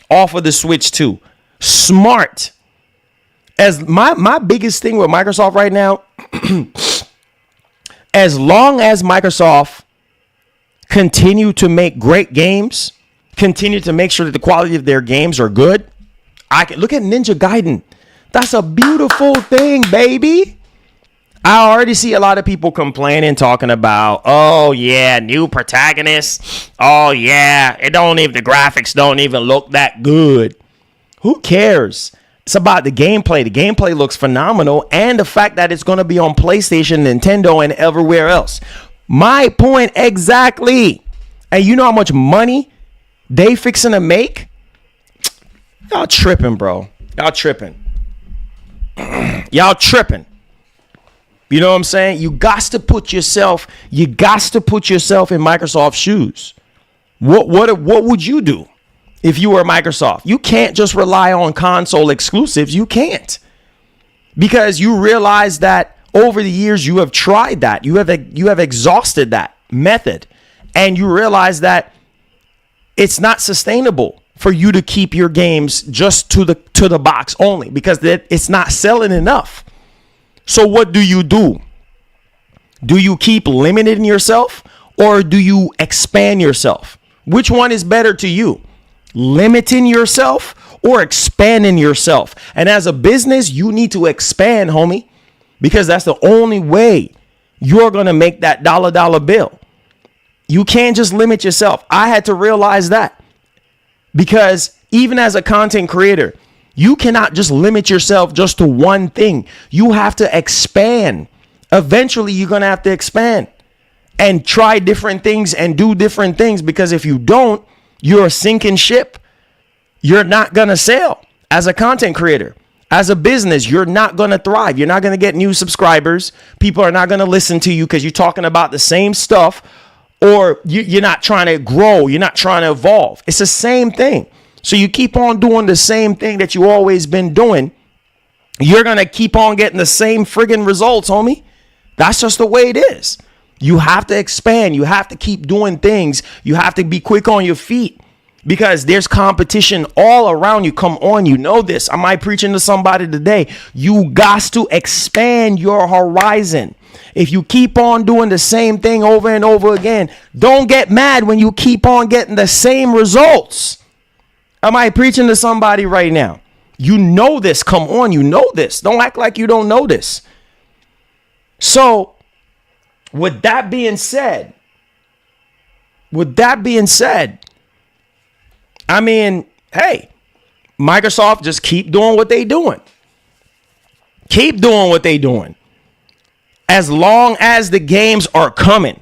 off of the Switch 2. Smart. As my biggest thing with Microsoft right now, as long as Microsoft continue to make great games, continue to make sure that the quality of their games are good, I can look at Ninja Gaiden. That's a beautiful thing, baby. I already see a lot of people complaining, talking about, oh yeah, new protagonists. Oh yeah, the graphics don't even look that good. Who cares? It's about the gameplay. The gameplay looks phenomenal, and the fact that it's going to be on PlayStation, Nintendo, and everywhere else. My point exactly. And you know how much money they fixing to make? Y'all tripping, bro. Y'all tripping. Y'all tripping. You know what I'm saying? You got to put yourself in Microsoft's shoes. What would you do if you were Microsoft? You can't just rely on console exclusives. You can't. Because you realize that over the years you have tried that. You have exhausted that method. And you realize that it's not sustainable for you to keep your games just to the box only, because it's not selling enough. So what do? Do you keep limiting yourself, or do you expand yourself? Which one is better to you? Limiting yourself or expanding yourself? And as a business, you need to expand, homie, because that's the only way you're going to make that dollar bill. You can't just limit yourself. I had to realize that, because even as a content creator, you cannot just limit yourself just to one thing. You have to expand. Eventually, you're going to have to expand and try different things and do different things, because if you don't, you're a sinking ship. You're not going to sell as a content creator. As a business, you're not going to thrive. You're not going to get new subscribers. People are not going to listen to you because you're talking about the same stuff, or you're not trying to grow. You're not trying to evolve. It's the same thing. So you keep on doing the same thing that you always been doing. You're going to keep on getting the same friggin' results, homie. That's just the way it is. You have to expand. You have to keep doing things. You have to be quick on your feet, because there's competition all around you. Come on, you know this. I might preaching to somebody today. You got to expand your horizon. If you keep on doing the same thing over and over again, don't get mad when you keep on getting the same results. Am I preaching to somebody right now? You know this. Come on, you know this. Don't act like you don't know this. So, with that being said, I mean, hey, Microsoft, just keep doing what they doing. Keep doing what they doing. As long as the games are coming,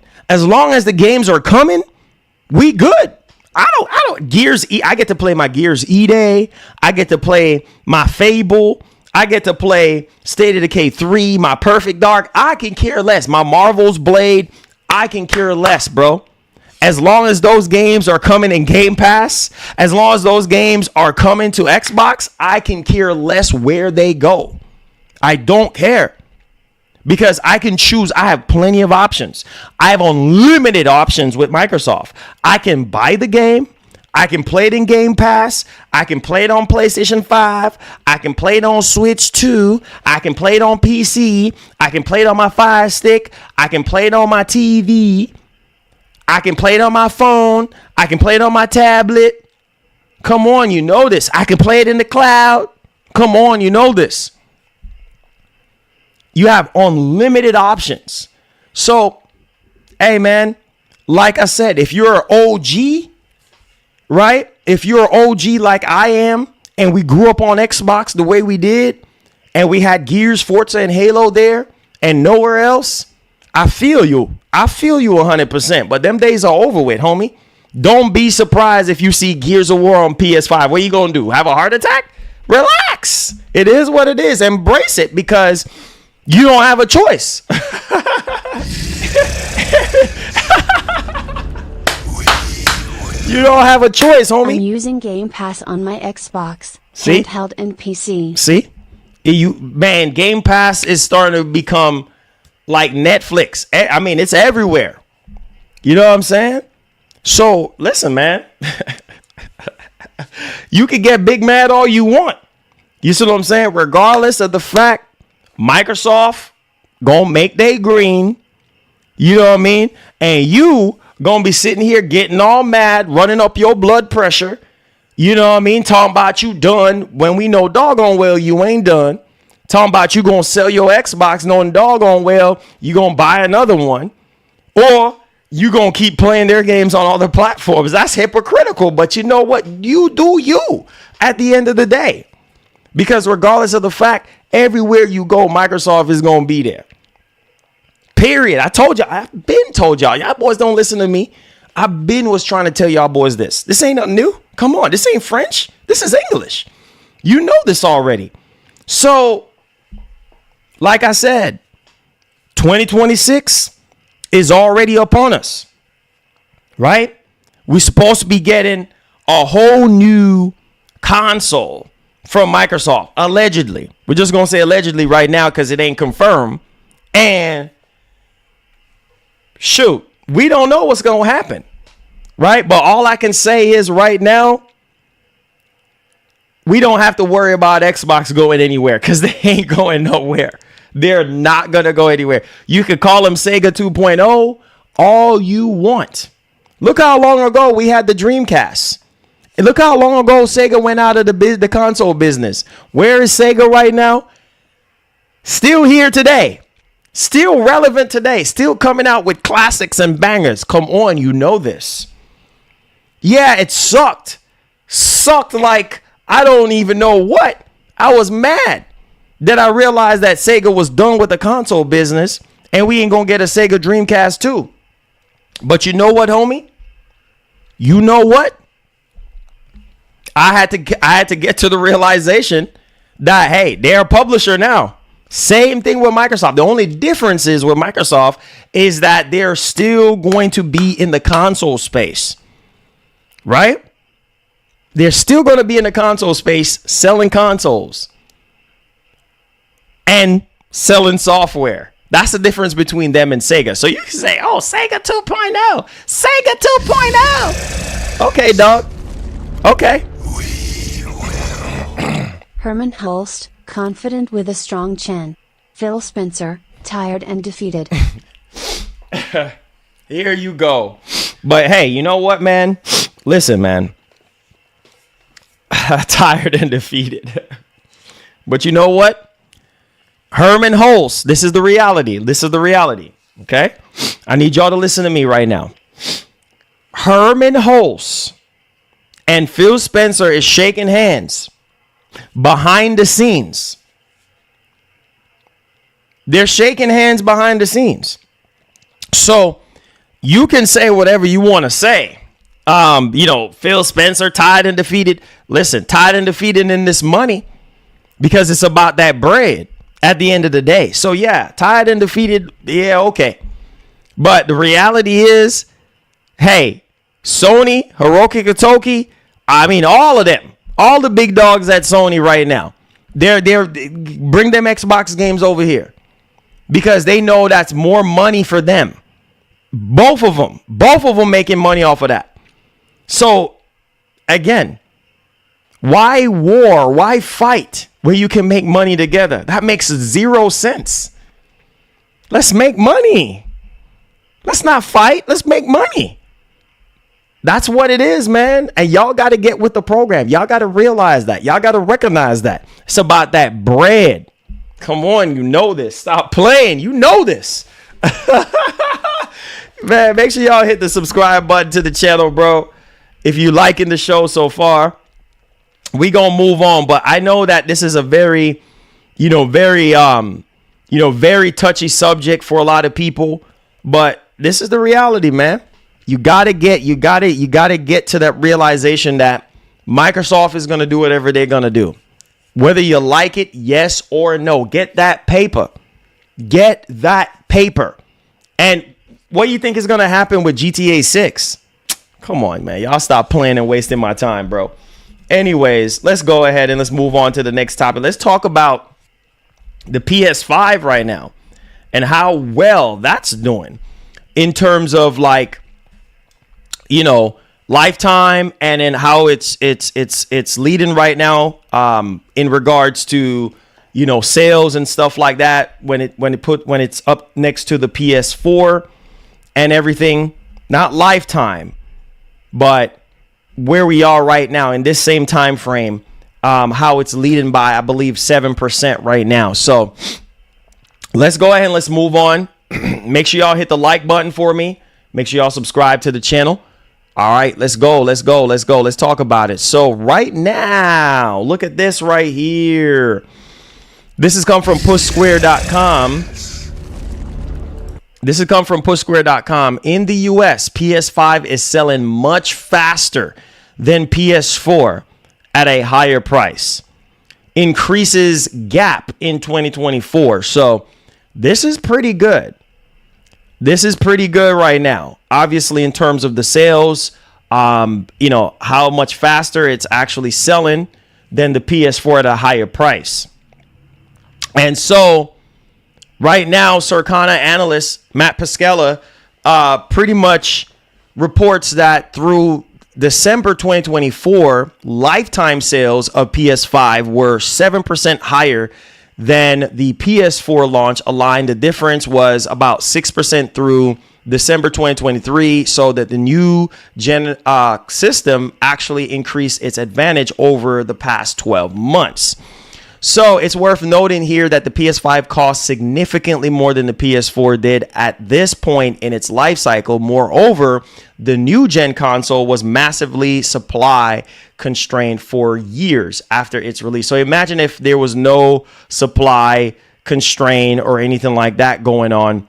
we good. I don't Gears E. I get to play my Gears E-Day. I get to play my Fable. I get to play State of Decay 3, my Perfect Dark. I can care less. My Marvel's Blade. I can care less, bro. As long as those games are coming in Game Pass, as long as those games are coming to Xbox, I can care less where they go. I don't care, because I can choose. I have plenty of options. I have unlimited options with Microsoft. I can buy the game. I can play it in Game Pass. I can play it on PlayStation 5. I can play it on Switch 2. I can play it on PC. I can play it on my Fire Stick. I can play it on my TV. I can play it on my phone. I can play it on my tablet. Come on, you know this. I can play it in the cloud. Come on, you know this. You have unlimited options. So, hey, man, like I said, if you're an OG, right? If you're an OG like I am, and we grew up on Xbox the way we did, and we had Gears, Forza, and Halo there, and nowhere else, I feel you. I feel you 100%, but them days are over with, homie. Don't be surprised if you see Gears of War on PS5. What are you going to do? Have a heart attack? Relax. It is what it is. Embrace it, because you don't have a choice. You don't have a choice, homie. I'm using Game Pass on my Xbox, See? handheld and PC. See? Game Pass is starting to become like Netflix. I mean, it's everywhere. You know what I'm saying? So, listen, man. You can get big mad all you want. You see what I'm saying? Regardless of the fact, Microsoft gonna make they green. You know what I mean? And you gonna be sitting here getting all mad, running up your blood pressure. You know what I mean? Talking about you done when we know doggone well you ain't done. Talking about you gonna sell your Xbox knowing doggone well you gonna buy another one. Or you gonna keep playing their games on other platforms. That's hypocritical. But you know what? You do you at the end of the day. Because regardless of the fact, everywhere you go, Microsoft is gonna be there. Period. I told y'all. I've been told y'all. Y'all boys don't listen to me. I've been was trying to tell y'all boys this. This ain't nothing new. Come on. This ain't French. This is English. You know this already. So, like I said, 2026 is already upon us. Right? We're supposed to be getting a whole new console from Microsoft. Allegedly. We're just going to say allegedly right now because it ain't confirmed. And shoot, we don't know what's going to happen, right? But all I can say is right now, we don't have to worry about Xbox going anywhere because they ain't going nowhere. They're not going to go anywhere. You could call them Sega 2.0 all you want. Look how long ago we had the Dreamcast. And look how long ago Sega went out of the console business. Where is Sega right now? Still here today. Still relevant today. Still coming out with classics and bangers. Come on, you know this. Yeah, it sucked. Sucked like I don't even know what. I was mad that I realized that Sega was done with the console business and we ain't gonna get a Sega Dreamcast 2. But you know what, homie? You know what? I had to get to the realization that, hey, they're a publisher now. Same thing with Microsoft. The only difference is with Microsoft is that they're still going to be in the console space, right? They're still going to be in the console space selling consoles and selling software. That's the difference between them and Sega. So you can say, oh, Sega 2.0. Sega 2.0. Okay, dog. Okay. Herman Hulst, confident with a strong chin. Phil Spencer, tired and defeated. Here you go. But hey, you know what, man? Listen, man. Tired and defeated. But you know what? Herman Hulst, this is the reality. This is the reality. Okay? I need y'all to listen to me right now. Herman Hulst and Phil Spencer is shaking hands behind the scenes. They're shaking hands behind the scenes. So you can say whatever you want to say. Phil Spencer tied and defeated. Listen, tied and defeated in this money because it's about that bread at the end of the day. So yeah, tied and defeated. Yeah, okay. But the reality is, hey, Sony, Hiroki Kotoki, I mean, all of them, all the big dogs at Sony right now, they're bring them Xbox games over here because they know that's more money for them. Both of them making money off of that. So again, why war? Why fight where you can make money together? That makes zero sense. Let's make money. Let's not fight. Let's make money. That's what it is, man. And y'all got to get with the program. Y'all got to realize that. Y'all got to recognize that. It's about that bread. Come on, you know this. Stop playing. You know this. Man, make sure y'all hit the subscribe button to the channel, bro. If you liking the show so far, we gonna move on. But I know that this is a very touchy subject for a lot of people. But this is the reality, man. You gotta get to that realization that Microsoft is gonna do whatever they're gonna do, whether you like it, yes or no. Get that paper. Get that paper. And what do you think is gonna happen with GTA 6? Come on, man. Y'all stop playing and wasting my time, bro. Anyways, let's go ahead and let's move on to the next topic. Let's talk about the PS5 right now and how well that's doing in terms of lifetime and in how it's leading right now in regards to sales and stuff like that when it's up next to the PS4 and everything. Not lifetime, but where we are right now in this same time frame, how it's leading by, I believe, 7% right now. So let's go ahead and let's move on. Make sure y'all hit the like button for me. Make sure y'all subscribe to the channel. All right, let's go. Let's talk about it. So right now, look at this right here. This has come from pushsquare.com. This has come from pushsquare.com. In the US, PS5 is selling much faster than PS4 at a higher price. Increases gap in 2024. So this is pretty good. This is pretty good right now. Obviously, in terms of the sales, how much faster it's actually selling than the PS4 at a higher price. And so right now, Circana analyst Matt Pascella pretty much reports that through December 2024, lifetime sales of PS5 were 7% higher than the PS4 launch aligned. The difference was about 6% through December 2023, so that the new gen system actually increased its advantage over the past 12 months. So it's worth noting here that the PS5 costs significantly more than the PS4 did at this point in its life cycle. Moreover, the new gen console was massively supply constrained for years after its release. So imagine if there was no supply constraint or anything like that going on.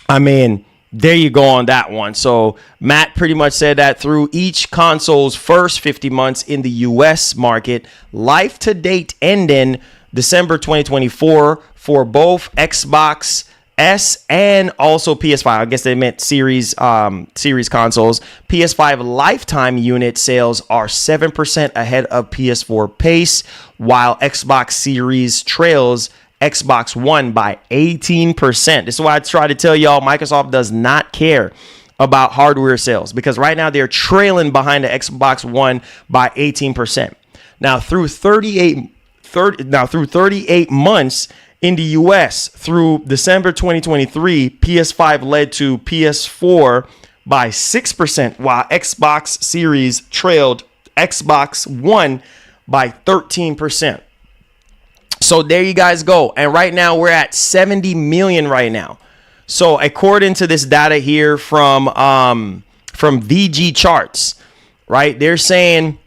I mean, there you go on that one. So Matt pretty much said that through each console's first 50 months in the US market, life to date ending December 2024 for both Xbox S and also PS5. I guess they meant series consoles. PS5 lifetime unit sales are 7% ahead of PS4 pace, while Xbox Series trails Xbox One by 18%. This is why I try to tell y'all Microsoft does not care about hardware sales, because right now they're trailing behind the Xbox One by 18%. Now through 38 months in the US through December 2023, PS5 led to PS4 by 6%, while Xbox Series trailed Xbox One by 13%. So there you guys go. And right now we're at 70 million right now. So according to this data here from VG Charts, right, they're saying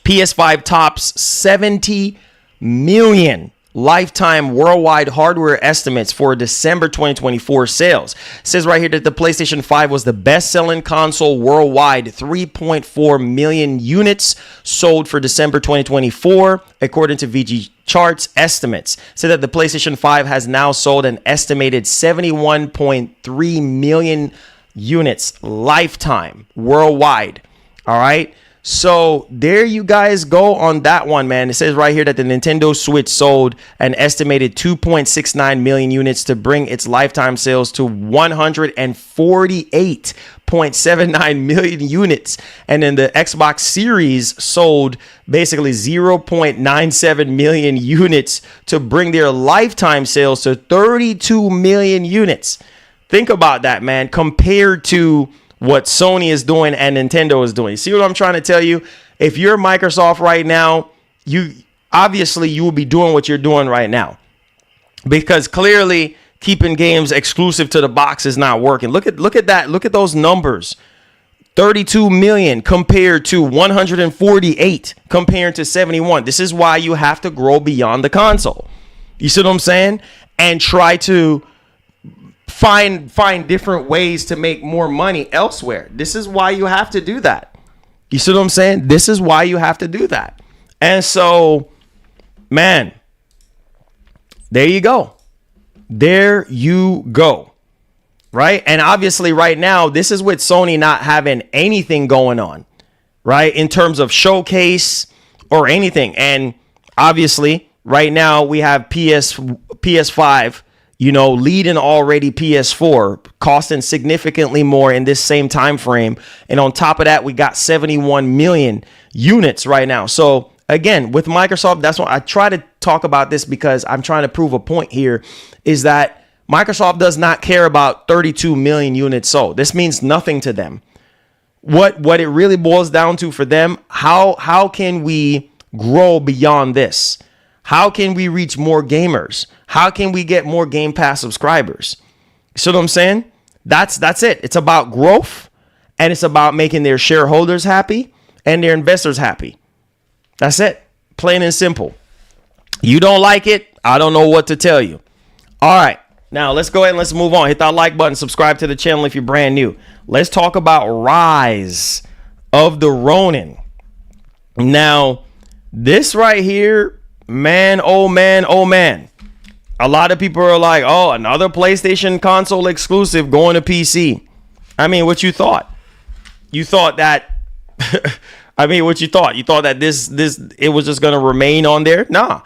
PS5 tops 70 million lifetime worldwide hardware estimates for December 2024 sales. It says right here that the PlayStation 5 was the best-selling console worldwide, 3.4 million units sold for December 2024, according to VG Charts estimates. Say that the PlayStation 5 has now sold an estimated 71.3 million units lifetime worldwide. All right. So there you guys go on that one, man. It says right here that the Nintendo Switch sold an estimated 2.69 million units to bring its lifetime sales to 148.79 million units. And then the Xbox Series sold basically 0.97 million units to bring their lifetime sales to 32 million units. Think about that, man, compared to what Sony is doing and Nintendo is doing. See what I'm trying to tell you? If you're Microsoft right now, you will be doing what you're doing right now, because clearly keeping games exclusive to the box is not working. Look at that. Look at those numbers. 32 million compared to 148 compared to 71. This is why you have to grow beyond the console. You see what I'm saying? And try to find different ways to make more money elsewhere. This is why you have to do that. You see what I'm saying? This is why you have to do that. And so, man, there you go. There you go. Right? And obviously right now, this is with Sony not having anything going on, right? In terms of showcase or anything. And obviously right now we have PS5, leading already PS4, costing significantly more in this same time frame. And on top of that, we got 71 million units right now. So again, with Microsoft, that's why I try to talk about this, because I'm trying to prove a point here, is that Microsoft does not care about 32 million units sold. This means nothing to them. What it really boils down to for them, how can we grow beyond this? How can we reach more gamers? How can we get more Game Pass subscribers? See what I'm saying? That's it. It's about growth, and it's about making their shareholders happy and their investors happy. That's it. Plain and simple. You don't like it, I don't know what to tell you. All right. Now let's go ahead and let's move on. Hit that like button, subscribe to the channel if you're brand new. Let's talk about Rise of the Ronin. Now, this right here, man, oh man, oh man. A lot of people are like, oh, another PlayStation console exclusive going to PC. I mean, what you thought? You thought that, what you thought? You thought that this it was just going to remain on there? Nah,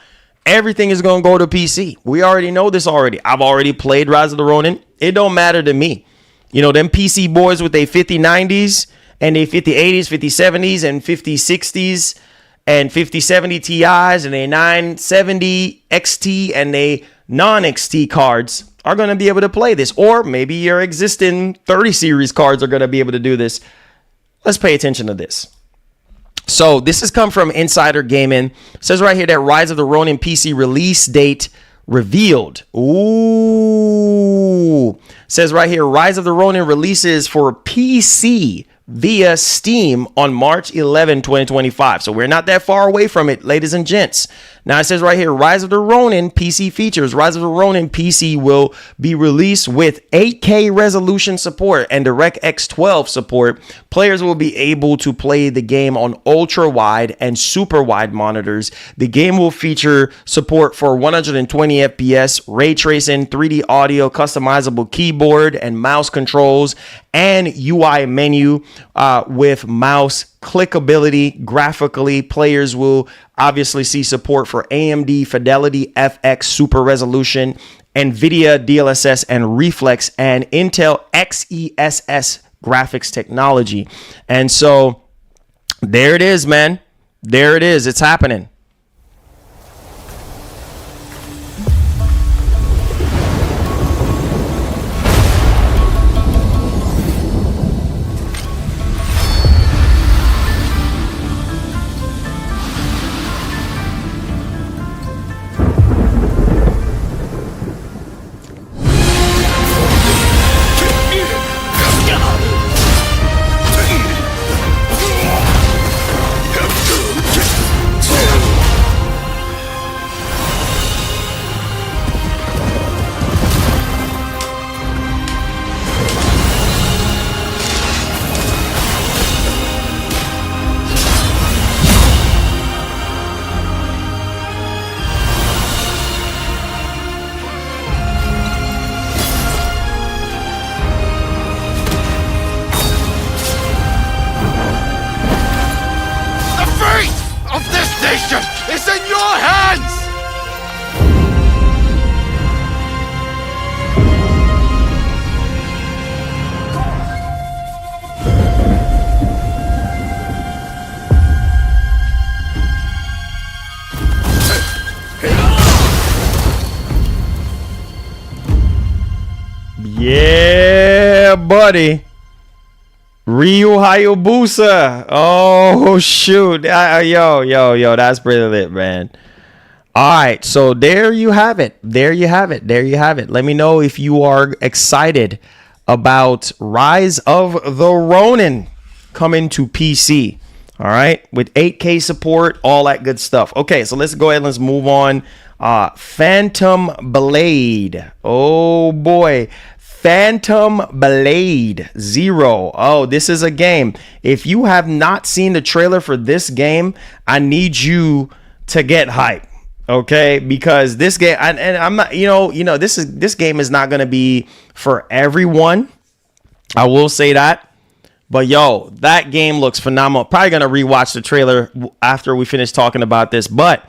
everything is going to go to PC. We already know this already. I've already played Rise of the Ronin. It don't matter to me. Them PC boys with their 5090s and their 5080s, 5070s and 5060s and 5070 Ti's and a 970 XT and a non-XT cards are going to be able to play this, or maybe your existing 30 series cards are going to be able to do this. Let's pay attention to this. So this has come from Insider Gaming. It says right here that Rise of the Ronin PC release date revealed. Ooh. Says right here, Rise of the Ronin releases for PC via Steam on March 11, 2025. So we're not that far away from it, ladies and gents. Now it says right here, Rise of the Ronin PC features. Rise of the Ronin PC will be released with 8K resolution support and DirectX 12 support. Players will be able to play the game on ultra wide and super wide monitors. The game will feature support for 120 FPS, ray tracing, 3D audio, customizable keyboard and mouse controls, and UI menu with mouse clickability. Graphically, players will obviously see support for AMD Fidelity FX Super Resolution, NVIDIA DLSS and Reflex, and Intel XESS graphics technology. And so there it is, man. There it is. It's happening. It's in your hands! Yeah, buddy. Ryu Hayabusa. Oh, shoot. Yo, that's pretty lit, man. All right, so there you have it. There you have it. Let me know if you are excited about Rise of the Ronin coming to PC. All right, with 8K support, all that good stuff. Okay, so let's go ahead and let's move on. Phantom Blade. Oh, boy. Phantom Blade Zero. Oh, this is a game. If you have not seen the trailer for this game, I need you to get hype. Okay, because this game, and I'm not, this game is not going to be for everyone. I will say that. But yo, that game looks phenomenal. Probably going to rewatch the trailer after we finish talking about this. But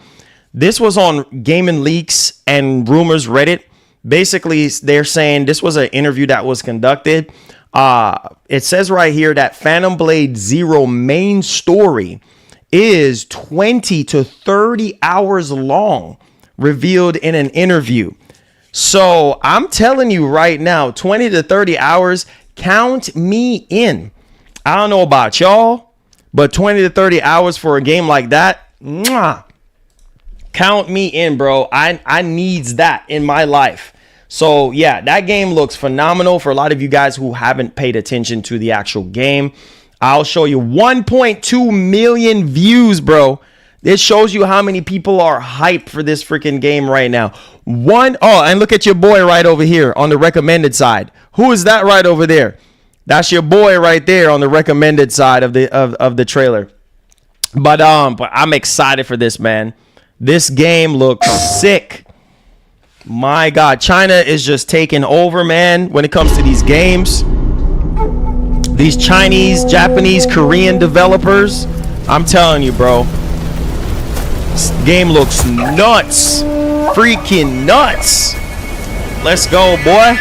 this was on Gaming Leaks and Rumors Reddit. Basically, they're saying this was an interview that was conducted. It says right here that Phantom Blade Zero main story is 20 to 30 hours long, revealed in an interview. So I'm telling you right now, 20 to 30 hours, count me in. I don't know about y'all, but 20 to 30 hours for a game like that, count me in, bro. I needs that in my life. So yeah, that game looks phenomenal. For a lot of you guys who haven't paid attention to the actual game, I'll show you 1.2 million views, bro. It shows you how many people are hyped for this freaking game right now. And look at your boy right over here on the recommended side. Who is that right over there? That's your boy right there on the recommended side of the trailer. But I'm excited for this, man. This game looks sick. My God, China is just taking over, man, when it comes to these games. These Chinese, Japanese, Korean developers. I'm telling you, bro. This game looks nuts. Freaking nuts. Let's go, boy.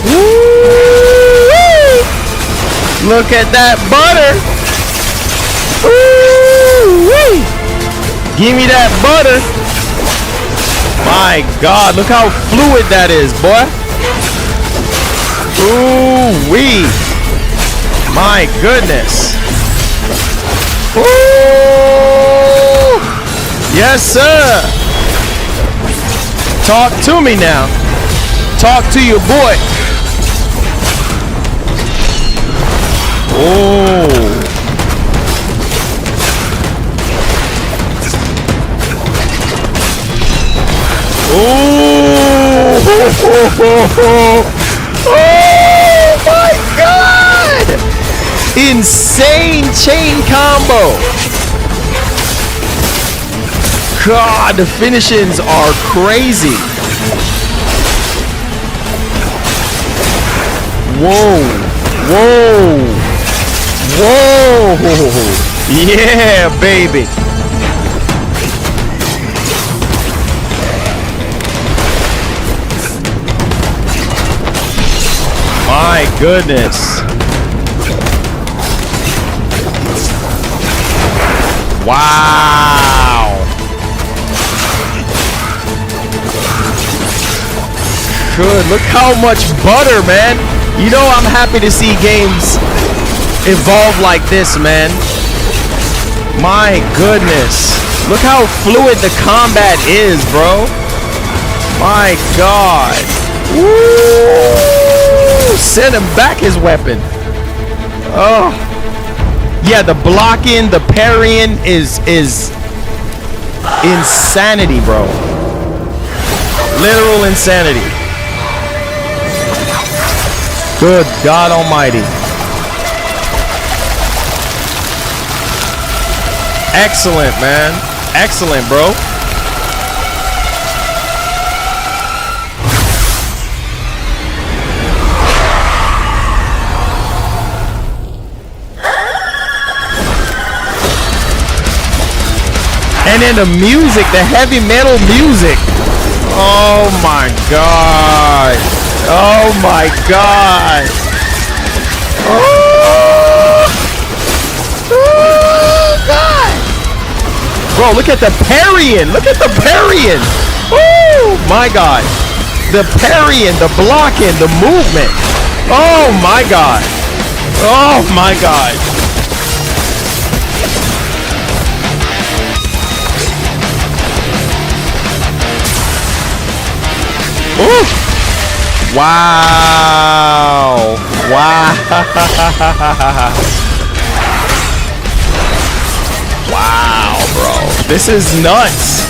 Woo-wee. Look at that butter. Woo-wee. Give me that butter. My God, look how fluid that is, boy. Ooh-wee. My goodness. Ooh. Yes, sir. Talk to me now. Talk to your boy. Oh. Oh. Oh my God. Insane chain combo. God, the finishings are crazy. Whoa, whoa, whoa. Yeah, baby. My goodness. Wow. Good. Look how much butter, man. You know I'm happy to see games evolve like this, man. My goodness. Look how fluid the combat is, bro. My God. Woo! Send him back his weapon. Oh. Yeah, the blocking, the parrying is insanity, bro. Literal insanity. Good God Almighty. Excellent, man. Excellent, bro. And then the music, the heavy metal music. Oh my God. Oh my God. Oh, oh God. Bro, look at the parrying. Look at the parrying. Oh my God. The parrying, the blocking, the movement. Oh my God. Oh my God. Ooh. Wow. Wow. Wow, bro. This is nuts.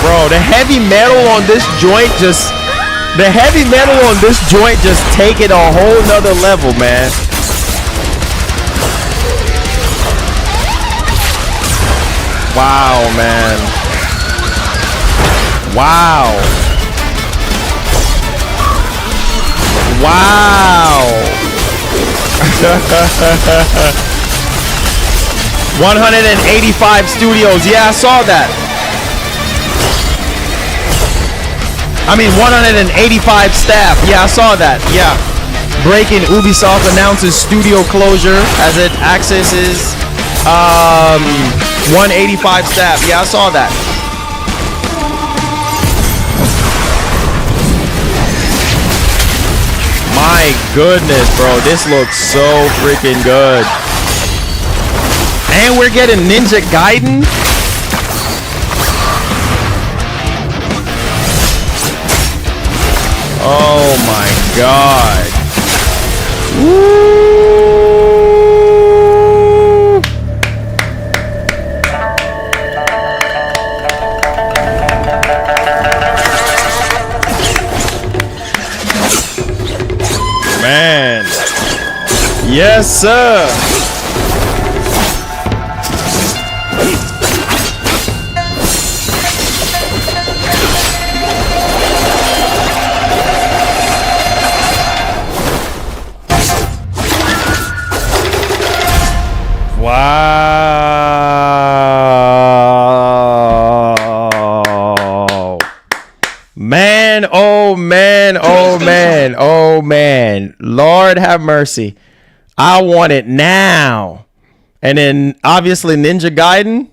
Bro, the heavy metal on this joint just take it a whole nother level, man. Wow, man. Wow. Wow. 185 studios. Yeah, I saw that. I mean, 185 staff. Yeah, I saw that. Yeah. Breaking Ubisoft announces studio closure as it accesses 185 staff. Yeah, I saw that. My goodness, bro. This looks so freaking good. And we're getting Ninja Gaiden. Oh my God. Woo! Man. Yes, sir. Wow. Man, oh man, oh man, oh man. Lord have mercy. I want it now. And then obviously Ninja Gaiden.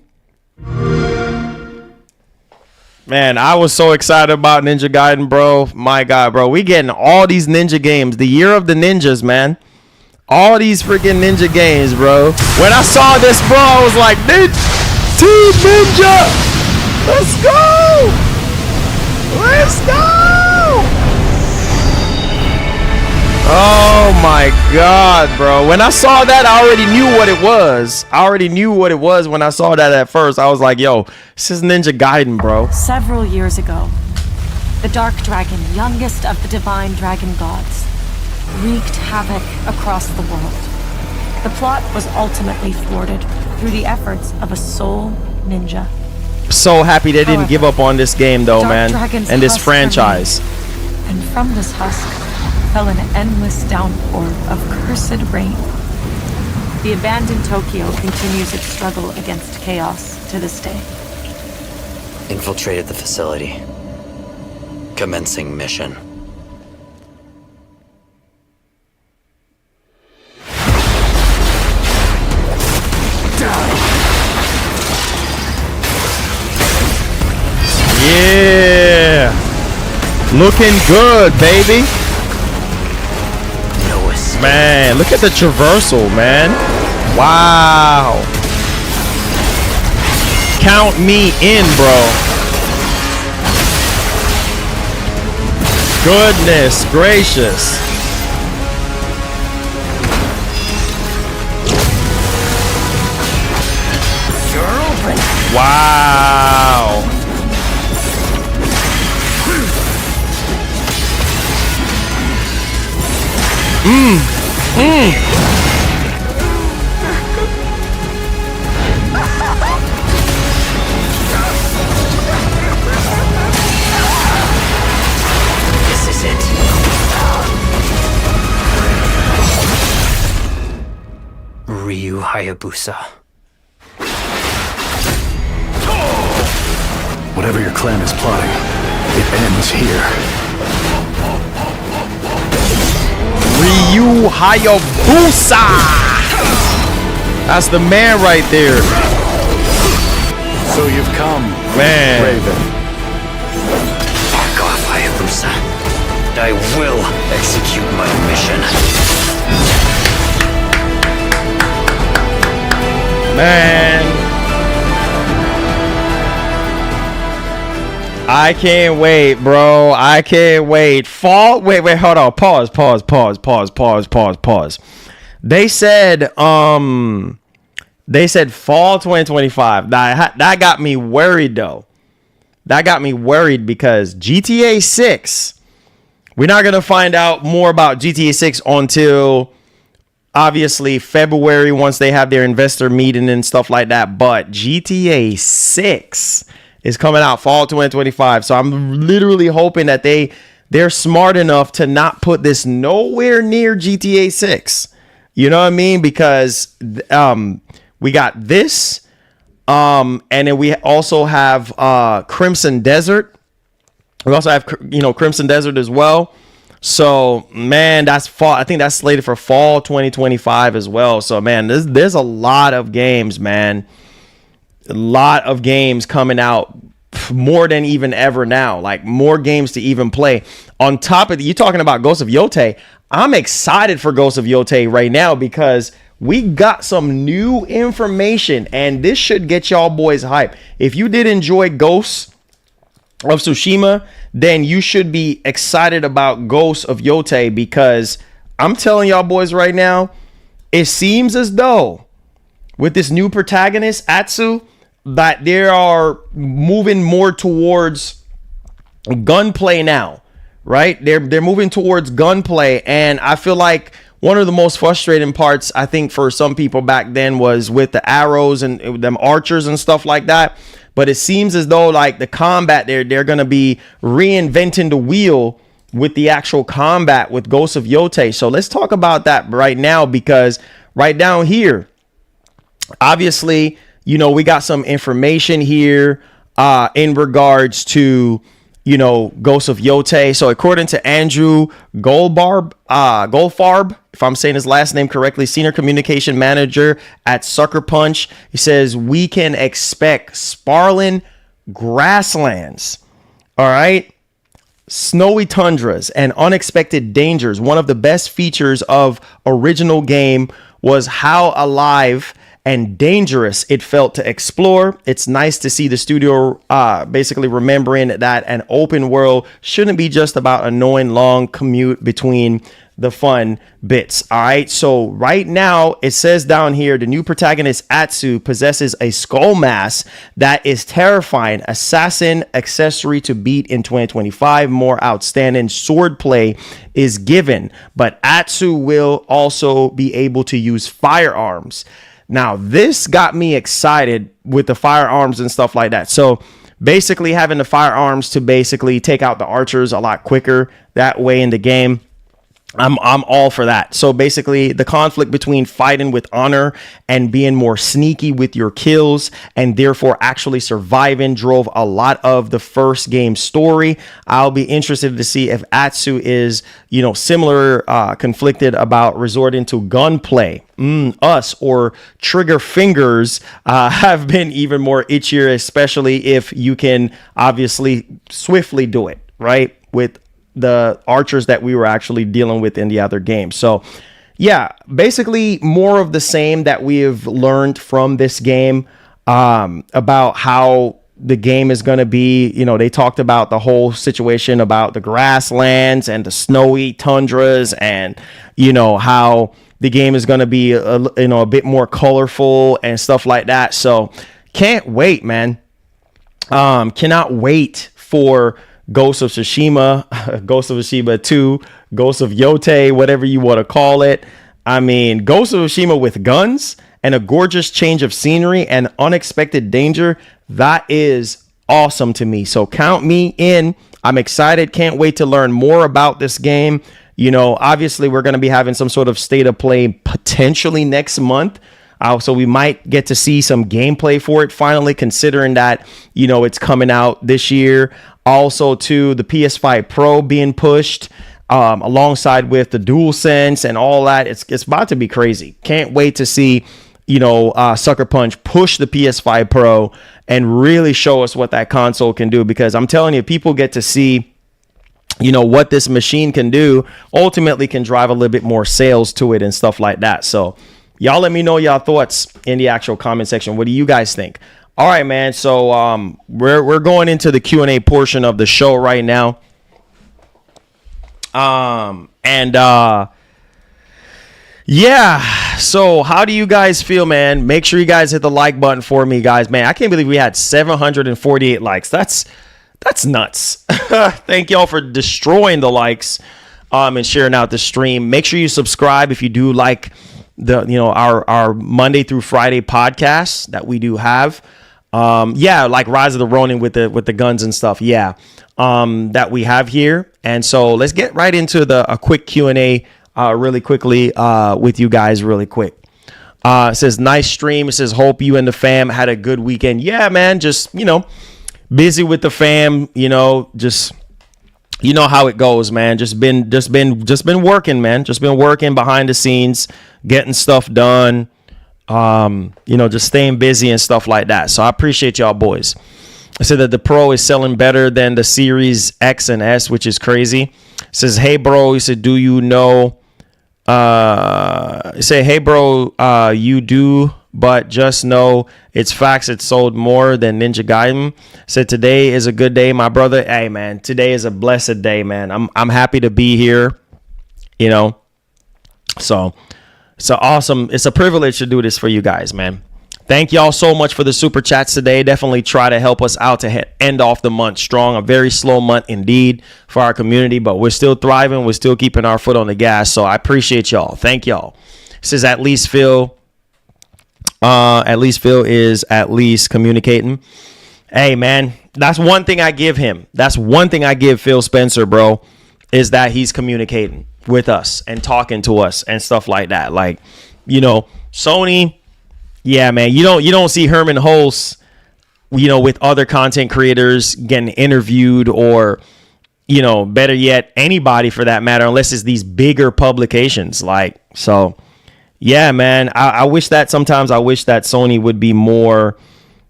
Man, I was so excited about Ninja Gaiden, bro. My God, bro. We getting all these ninja games. The year of the ninjas, man. All these freaking ninja games, bro. When I saw this, bro, I was like, Team Ninja! Let's go! Let's go! Oh my God, bro. When I saw that, I already knew what it was. I already knew what it was when I saw that at first. I was like, yo, this is Ninja Gaiden, bro. Several years ago, the Dark Dragon, youngest of the divine dragon gods, wreaked havoc across the world. The plot was ultimately thwarted through the efforts of a sole ninja. So happy they didn't give up on this game, though, Dark man. Dragon's And this husk franchise. remained, and from this husk fell an endless downpour of cursed rain. The abandoned Tokyo continues its struggle against chaos to this day. Infiltrated the facility. Commencing mission. Yeah. Looking good, baby. No escape. Man, look at the traversal, man. Wow. Count me in, bro. Goodness gracious. You're open. Wow. This is it. Ryu Hayabusa. Whatever your clan is plotting, it ends here. Ryu Hayabusa. That's the man right there. So you've come, Man. Raven. Fuck off, Hayabusa. I will execute my mission. Man. I can't wait, bro. I can't wait. Fall. Wait, hold on. Pause. They said fall 2025. That got me worried though. That got me worried because GTA 6, we're not going to find out more about GTA 6 until obviously February once they have their investor meeting and stuff like that. But GTA 6 is coming out fall 2025. So I'm literally hoping that they're smart enough to not put this nowhere near GTA 6. You know what I mean? Because we got this. And then we also have Crimson Desert. We also have, Crimson Desert as well. So, man, that's fall. I think that's slated for fall 2025 as well. So, man, there's a lot of games, man. A lot of games coming out, more than even ever now. Like, more games to even play. On top of you talking about Ghost of Yotei, I'm excited for Ghost of Yotei right now because we got some new information, and this should get y'all boys hype. If you did enjoy Ghost of Tsushima, then you should be excited about Ghost of Yotei, because I'm telling y'all boys right now, it seems as though with this new protagonist, Atsu, that they are moving more towards gunplay now, right? They're moving towards gunplay, and I feel like one of the most frustrating parts, I think, for some people back then was with the arrows and them archers and stuff like that. But it seems as though like the combat, they're going to be reinventing the wheel with the actual combat with Ghost of Yotei. So let's talk about that right now, because right down here, obviously, we got some information here in regards to Ghost of Yotei. So according to Andrew Goldfarb, if I'm saying his last name correctly, senior communication manager at Sucker Punch, he says we can expect sprawling grasslands. All right. Snowy tundras and unexpected dangers. One of the best features of original game was how alive and dangerous it felt to explore. It's nice to see the studio basically remembering that an open world shouldn't be just about annoying long commute between the fun bits. All right, so right now it says down here the new protagonist Atsu possesses a skull mask that is terrifying assassin accessory to beat in 2025. More outstanding swordplay is given, but Atsu will also be able to use firearms. Now, this got me excited with the firearms and stuff like that. So basically having the firearms to basically take out the archers a lot quicker that way in the game. I'm all for that. So basically the conflict between fighting with honor and being more sneaky with your kills and therefore actually surviving drove a lot of the first game story. I'll be interested to see if Atsu is, similar, conflicted about resorting to gunplay. Us or trigger fingers have been even more itchier, especially if you can obviously swiftly do it, right? With the archers that we were actually dealing with in the other game. So yeah, basically more of the same that we have learned from this game about how the game is going to be. They talked about the whole situation about the grasslands and the snowy tundras and how the game is going to be a bit more colorful and stuff like that. So can't wait, man. Cannot wait for Ghost of Tsushima, Ghost of Tsushima 2, Ghost of Yotei, whatever you want to call it. I mean, Ghost of Tsushima with guns and a gorgeous change of scenery and unexpected danger. That is awesome to me. So count me in. I'm excited. Can't wait to learn more about this game. Obviously we're going to be having some sort of state of play potentially next month. So we might get to see some gameplay for it finally, considering that, it's coming out this year. Also, too, the PS5 Pro being pushed alongside with the DualSense and all that. It's about to be crazy. Can't wait to see, Sucker Punch push the PS5 Pro and really show us what that console can do. Because I'm telling you, people get to see, what this machine can do, ultimately can drive a little bit more sales to it and stuff like that. So y'all let me know y'all thoughts in the actual comment section. What do you guys think? All right, man. So we're going into the Q&A portion of the show right now. Yeah. So how do you guys feel, man? Make sure you guys hit the like button for me, guys. Man, I can't believe we had 748 likes. That's nuts. Thank y'all for destroying the likes and sharing out the stream. Make sure you subscribe if you do like our Monday through Friday podcasts that we do have. Like Rise of the Ronin with the guns and stuff. Yeah. That we have here. And so let's get right into a quick Q&A really quickly with you guys really quick. It says nice stream. It says hope you and the fam had a good weekend. Yeah, man, just busy with the fam, just how it goes, man. Just been working, man. Just been working behind the scenes, getting stuff done. Just staying busy and stuff like that. So I appreciate y'all boys. I said that the Pro is selling better than the Series X and S, which is crazy. It says, hey, bro. He said, do you know? Say, hey, bro, you do, but just know it's facts. It sold more than Ninja Gaiden. Said, today is a good day, my brother. Hey, man, today is a blessed day, man. I'm happy to be here, So it's awesome. It's a privilege to do this for you guys, man. Thank y'all so much for the super chats today. Definitely try to help us out to end off the month strong. A very slow month indeed for our community, but we're still thriving. We're still keeping our foot on the gas. So I appreciate y'all. Thank y'all. It says at least Phil is at least communicating. Hey, man, that's one thing I give him. That's one thing I give Phil Spencer, bro, is that he's communicating with us and talking to us and stuff like that. Like, Sony, yeah, man, you don't see Herman Hulse with other content creators getting interviewed, or better yet, anybody for that matter, unless it's these bigger publications. Like, so yeah, man, I wish that Sony would be more,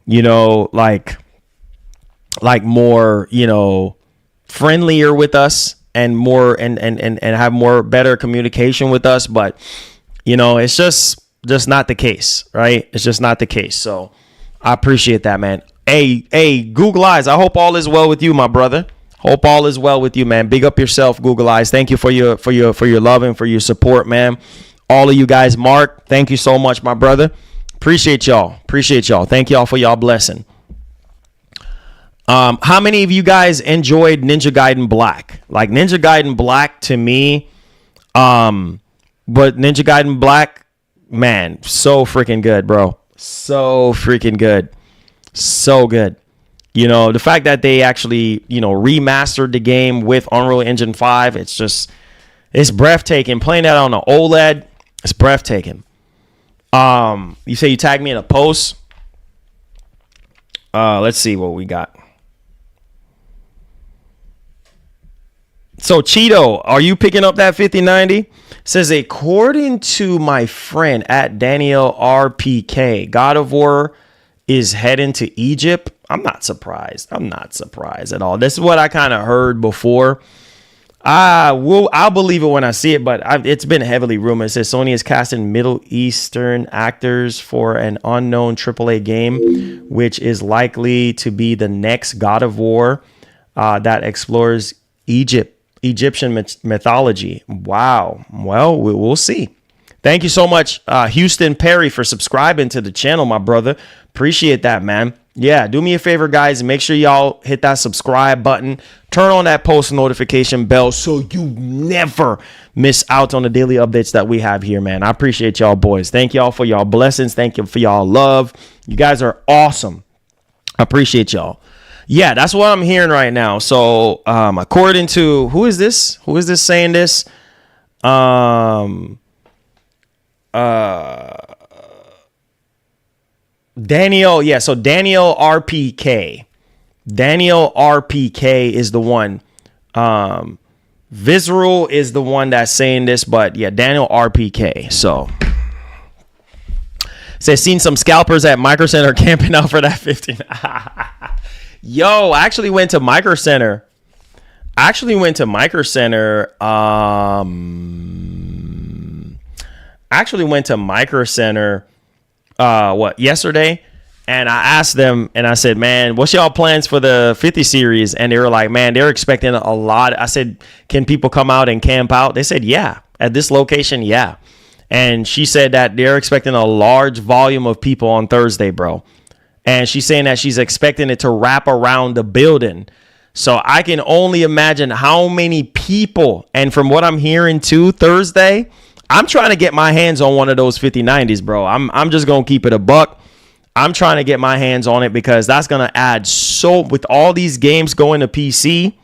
like more, friendlier with us, and more and have more better communication with us. But it's just not the case, right? It's just not the case. So I appreciate that, man. Hey, Google Eyes, I hope all is well with you, my brother. Hope all is well with you, man. Big up yourself, Google Eyes. Thank you for your love and for your support, man. All of you guys, Mark, thank you so much, my brother. Appreciate y'all. Thank y'all for y'all blessing. How many of you guys enjoyed Ninja Gaiden Black? Like, Ninja Gaiden Black to me, but Ninja Gaiden Black, man, so freaking good, bro. So freaking good. So good. The fact that they actually, remastered the game with Unreal Engine 5, it's breathtaking. Playing that on an OLED, it's breathtaking. You say you tagged me in a post. Let's see what we got. So Cheeto, are you picking up that 5090? Says, according to my friend at Daniel RPK, God of War is heading to Egypt. I'm not surprised at all. This is what I kind of heard before. I'll believe it when I see it, but it's been heavily rumored. It says Sony is casting Middle Eastern actors for an unknown AAA game, which is likely to be the next God of War that explores Egyptian mythology. Wow. Well, we'll see. Thank you so much, Houston Perry, for subscribing to the channel, my brother. Appreciate that, man. Yeah, do me a favor, guys. Make sure y'all hit that subscribe button. Turn on that post notification bell so you never miss out on the daily updates that we have here, man. I appreciate y'all, boys. Thank y'all for y'all blessings. Thank you for y'all love. You guys are awesome. I appreciate y'all. Yeah, that's what I'm hearing right now. So, according to who is this saying this? Daniel, yeah, so Daniel RPK. Daniel RPK is the one. Visceral is the one that's saying this, but yeah, Daniel RPK. So says, seen some scalpers at Micro Center camping out for that 15. Yo, I actually went to Micro Center. Yesterday, and I asked them, and I said, man, what's y'all plans for the 50 series? And they were like, man, they're expecting a lot. I said, can people come out and camp out? They said, yeah, at this location, yeah. And she said that they're expecting a large volume of people on Thursday, bro. And she's saying that she's expecting it to wrap around the building. So I can only imagine how many people. And from what I'm hearing too, Thursday, I'm trying to get my hands on one of those 5090s, bro. I'm just going to keep it a buck. I'm trying to get my hands on it because that's going to add with all these games going to PC,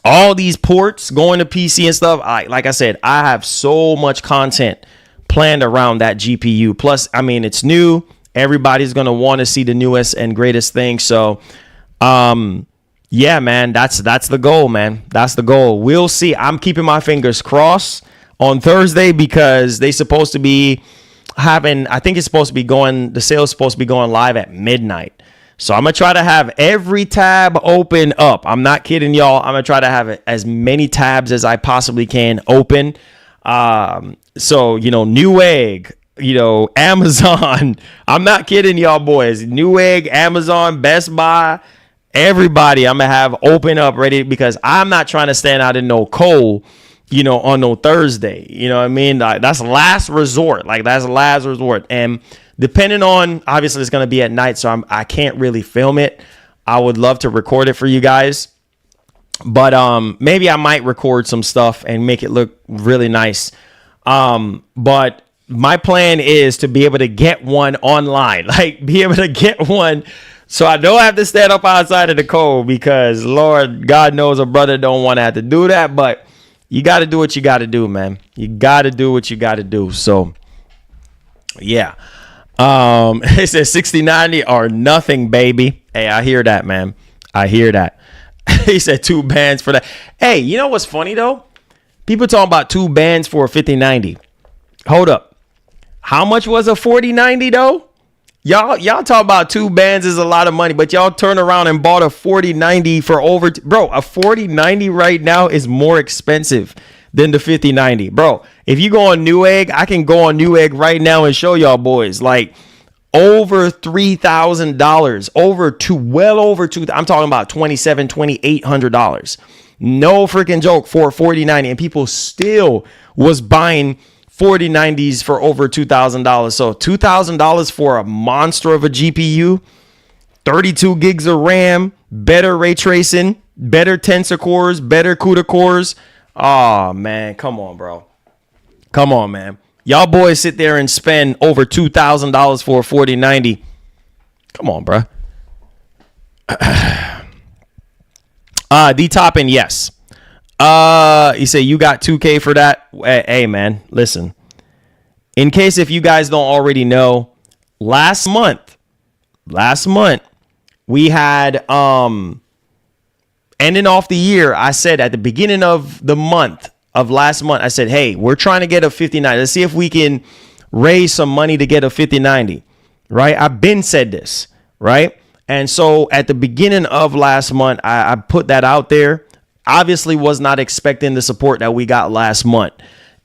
all these ports going to PC and stuff. Like I said, I have so much content planned around that GPU. Plus, I mean, it's new. Everybody's going to want to see the newest and greatest thing. So, yeah, man, that's the goal, man. That's the goal. We'll see. I'm keeping my fingers crossed on Thursday because they supposed to be having, I think it's supposed to be going, the sale is supposed to be going live at midnight. So I'm going to try to have every tab open up. I'm not kidding y'all. I'm going to try to have as many tabs as I possibly can open. So, Newegg, Amazon. I'm not kidding y'all, boys. Newegg, Amazon, Best Buy, everybody I'm going to have open up ready because I'm not trying to stand out in no cold, on no Thursday. You know what I mean? That's last resort. And depending on, obviously it's going to be at night, so I can't really film it. I would love to record it for you guys. But maybe I might record some stuff and make it look really nice. But my plan is to be able to get one online, be able to get one so I don't have to stand up outside of the cold because Lord, God knows a brother don't want to have to do that. But you got to do what you got to do, man. You got to do what you got to do. So, yeah. It says 6090 or nothing, baby. Hey, I hear that, man. I hear that. He said 2 bands for that. Hey, you know what's funny though? People talking about 2 bands for a 5090. Hold up. How much was a 4090 though? Y'all talk about 2 bands is a lot of money, but y'all turn around and bought a 4090 for over bro, a 4090 right now is more expensive than the 5090. Bro, if you go on Newegg, I can go on Newegg right now and show y'all boys like over $3,000, well over two. I'm talking about $2,800. No freaking joke for a 4090, and people still was buying 4090s for over $2,000. So $2,000 for a monster of a GPU, 32 gigs of RAM, better ray tracing, better tensor cores, better CUDA cores. Oh man, come on, bro. Come on, man. Y'all boys sit there and spend over $2,000 for a 4090. Come on, bro. D Toppin, yes. You say you got 2K for that. Hey, man, listen. In case if you guys don't already know, last month we had ending off the year. I said at the beginning of the month of last month, I said, hey, we're trying to get a 5090. Let's see if we can raise some money to get a 5090. Right? I've been said this, right? And so at the beginning of last month, I put that out there. Obviously was not expecting the support that we got last month.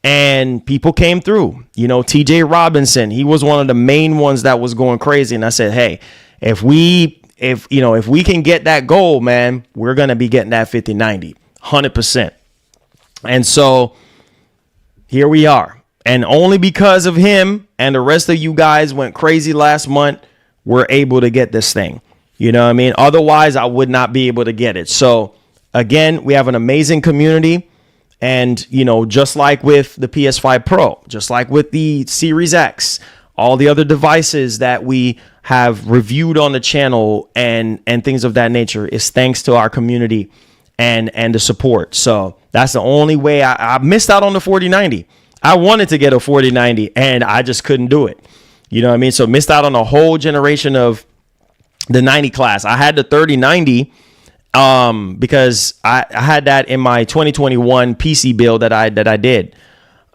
And people came through. You know, TJ Robinson, he was one of the main ones that was going crazy. And I said, hey, if we can get that goal, man, we're going to be getting that 5090, 100%. And so here we are. And only because of him and the rest of you guys went crazy last month, we're able to get this thing. You know what I mean? Otherwise, I would not be able to get it. So again, we have an amazing community. And, you know, just like with the PS5 Pro, just like with the Series X, all the other devices that we have reviewed on the channel and things of that nature is thanks to our community and the support. So that's the only way I missed out on the 4090. I wanted to get a 4090 and I just couldn't do it. You know what I mean? So missed out on a whole generation of the 90 class. I had the 3090 because I had that in my 2021 PC build that I did.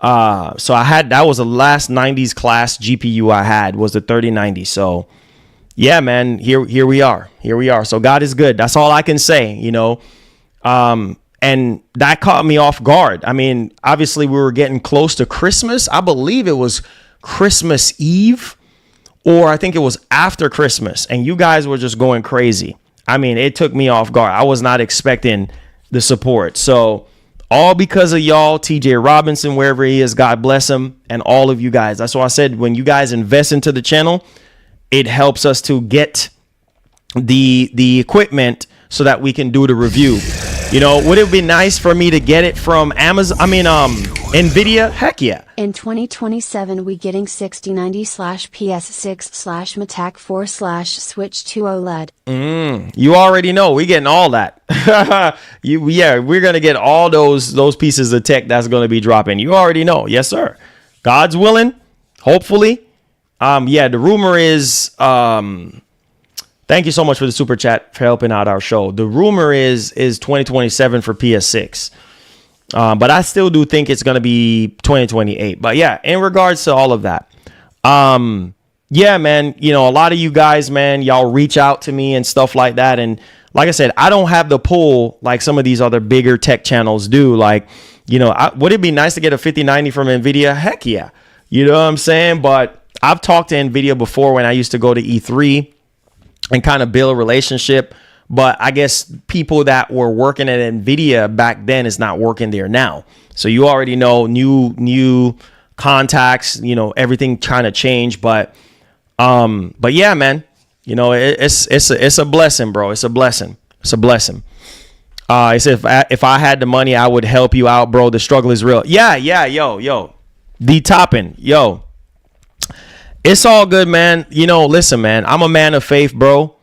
So that was the last 90s class GPU I had was the 3090. So yeah, man, here we are. So God is good. That's all I can say, you know. And that caught me off guard. I mean, obviously we were getting close to Christmas. I believe it was Christmas Eve, or I think it was after Christmas, and you guys were just going crazy. I mean, it took me off guard. I was not expecting the support. So all because of y'all, TJ Robinson, wherever he is, God bless him, and all of you guys. That's why I said when you guys invest into the channel, it helps us to get the equipment so that we can do the review. You know, would it be nice for me to get it from Amazon? I mean, Nvidia? Heck yeah. In 2027, we getting 6090/PS6/Metac 4/Switch 2 OLED. You already know we getting all that. We're gonna get all those pieces of tech that's gonna be dropping. You already know, yes sir. God's willing, hopefully. The rumor is thank you so much for the super chat for helping out our show. The rumor is 2027 for PS6. But I still do think it's going to be 2028. But yeah, in regards to all of that, yeah, man, you know, a lot of you guys, man, y'all reach out to me and stuff like that. And like I said, I don't have the pull like some of these other bigger tech channels do. Like, you know, would it be nice to get a 5090 from Nvidia? Heck yeah. You know what I'm saying? But I've talked to Nvidia before when I used to go to E3 and kind of build a relationship. But I guess people that were working at Nvidia back then is not working there now. So you already know new contacts, you know, everything trying to change. But yeah, man, you know, it's a blessing, bro. It's a blessing. It's a blessing. He said, if I had the money, I would help you out, bro. The struggle is real. Yeah, yo. D Toppin, yo. It's all good, man. You know, listen, man, I'm a man of faith, bro.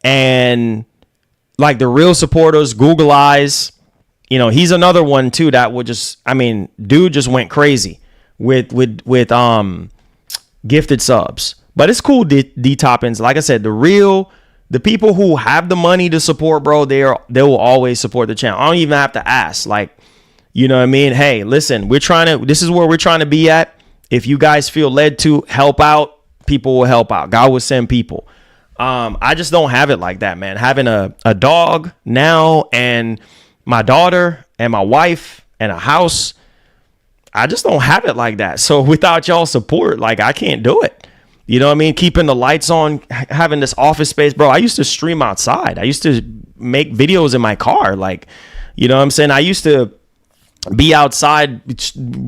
And like the real supporters, Google Eyes, you know, he's another one too that would just, I mean, dude just went crazy with gifted subs. But it's cool, D Toppins. Like I said, the people who have the money to support, bro, they will always support the channel. I don't even have to ask. Like, you know what I mean? Hey, listen, this is where we're trying to be at. If you guys feel led to help out, people will help out. God will send people. I just don't have it like that, man. Having a dog now and my daughter and my wife and a house, I just don't have it like that. So without y'all support, like, I can't do it. You know what I mean? Keeping the lights on, having this office space, bro. I used to stream outside. I used to make videos in my car. Like, you know what I'm saying? I used to be outside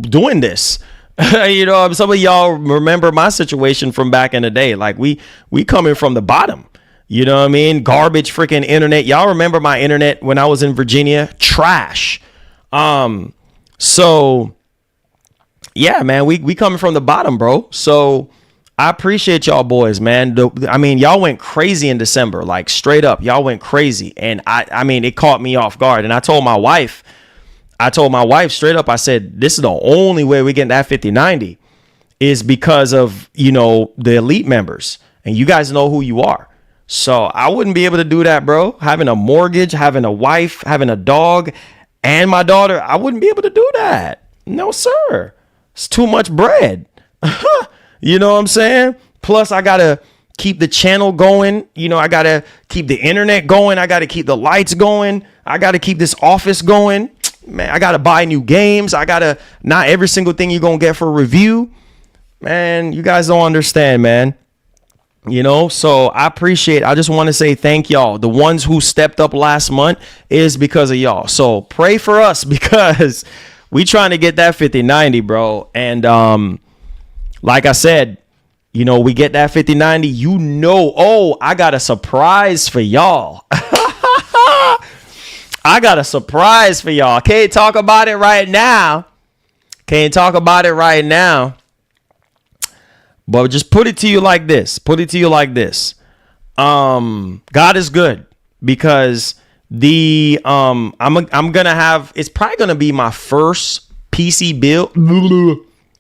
doing this. You know, some of y'all remember my situation from back in the day. Like, we coming from the bottom. You know what I mean? Garbage freaking internet. Y'all remember my internet when I was in Virginia? Trash. So yeah, man, we coming from the bottom, bro. So I appreciate y'all boys, man. I mean, y'all went crazy in December, like straight up. Y'all went crazy. And I mean, it caught me off guard. And I told my wife straight up, I said, this is the only way we get that 5090 is because of, you know, the elite members. And you guys know who you are. So I wouldn't be able to do that, bro. Having a mortgage, having a wife, having a dog, and my daughter, I wouldn't be able to do that. No, sir. It's too much bread. You know what I'm saying? Plus, I got to keep the channel going. You know, I got to keep the internet going. I got to keep the lights going. I got to keep this office going. Man, I got to buy new games. Not every single thing you're going to get for a review. Man, you guys don't understand, man. You know, so I just want to say thank y'all. The ones who stepped up last month is because of y'all. So pray for us because we trying to get that 5090, bro. And like I said, you know, we get that 5090, you know, I got a surprise for y'all. I got a surprise for y'all. Can't talk about it right now. But just put it to you like this. God is good because I'm gonna have, it's probably gonna be my first PC build.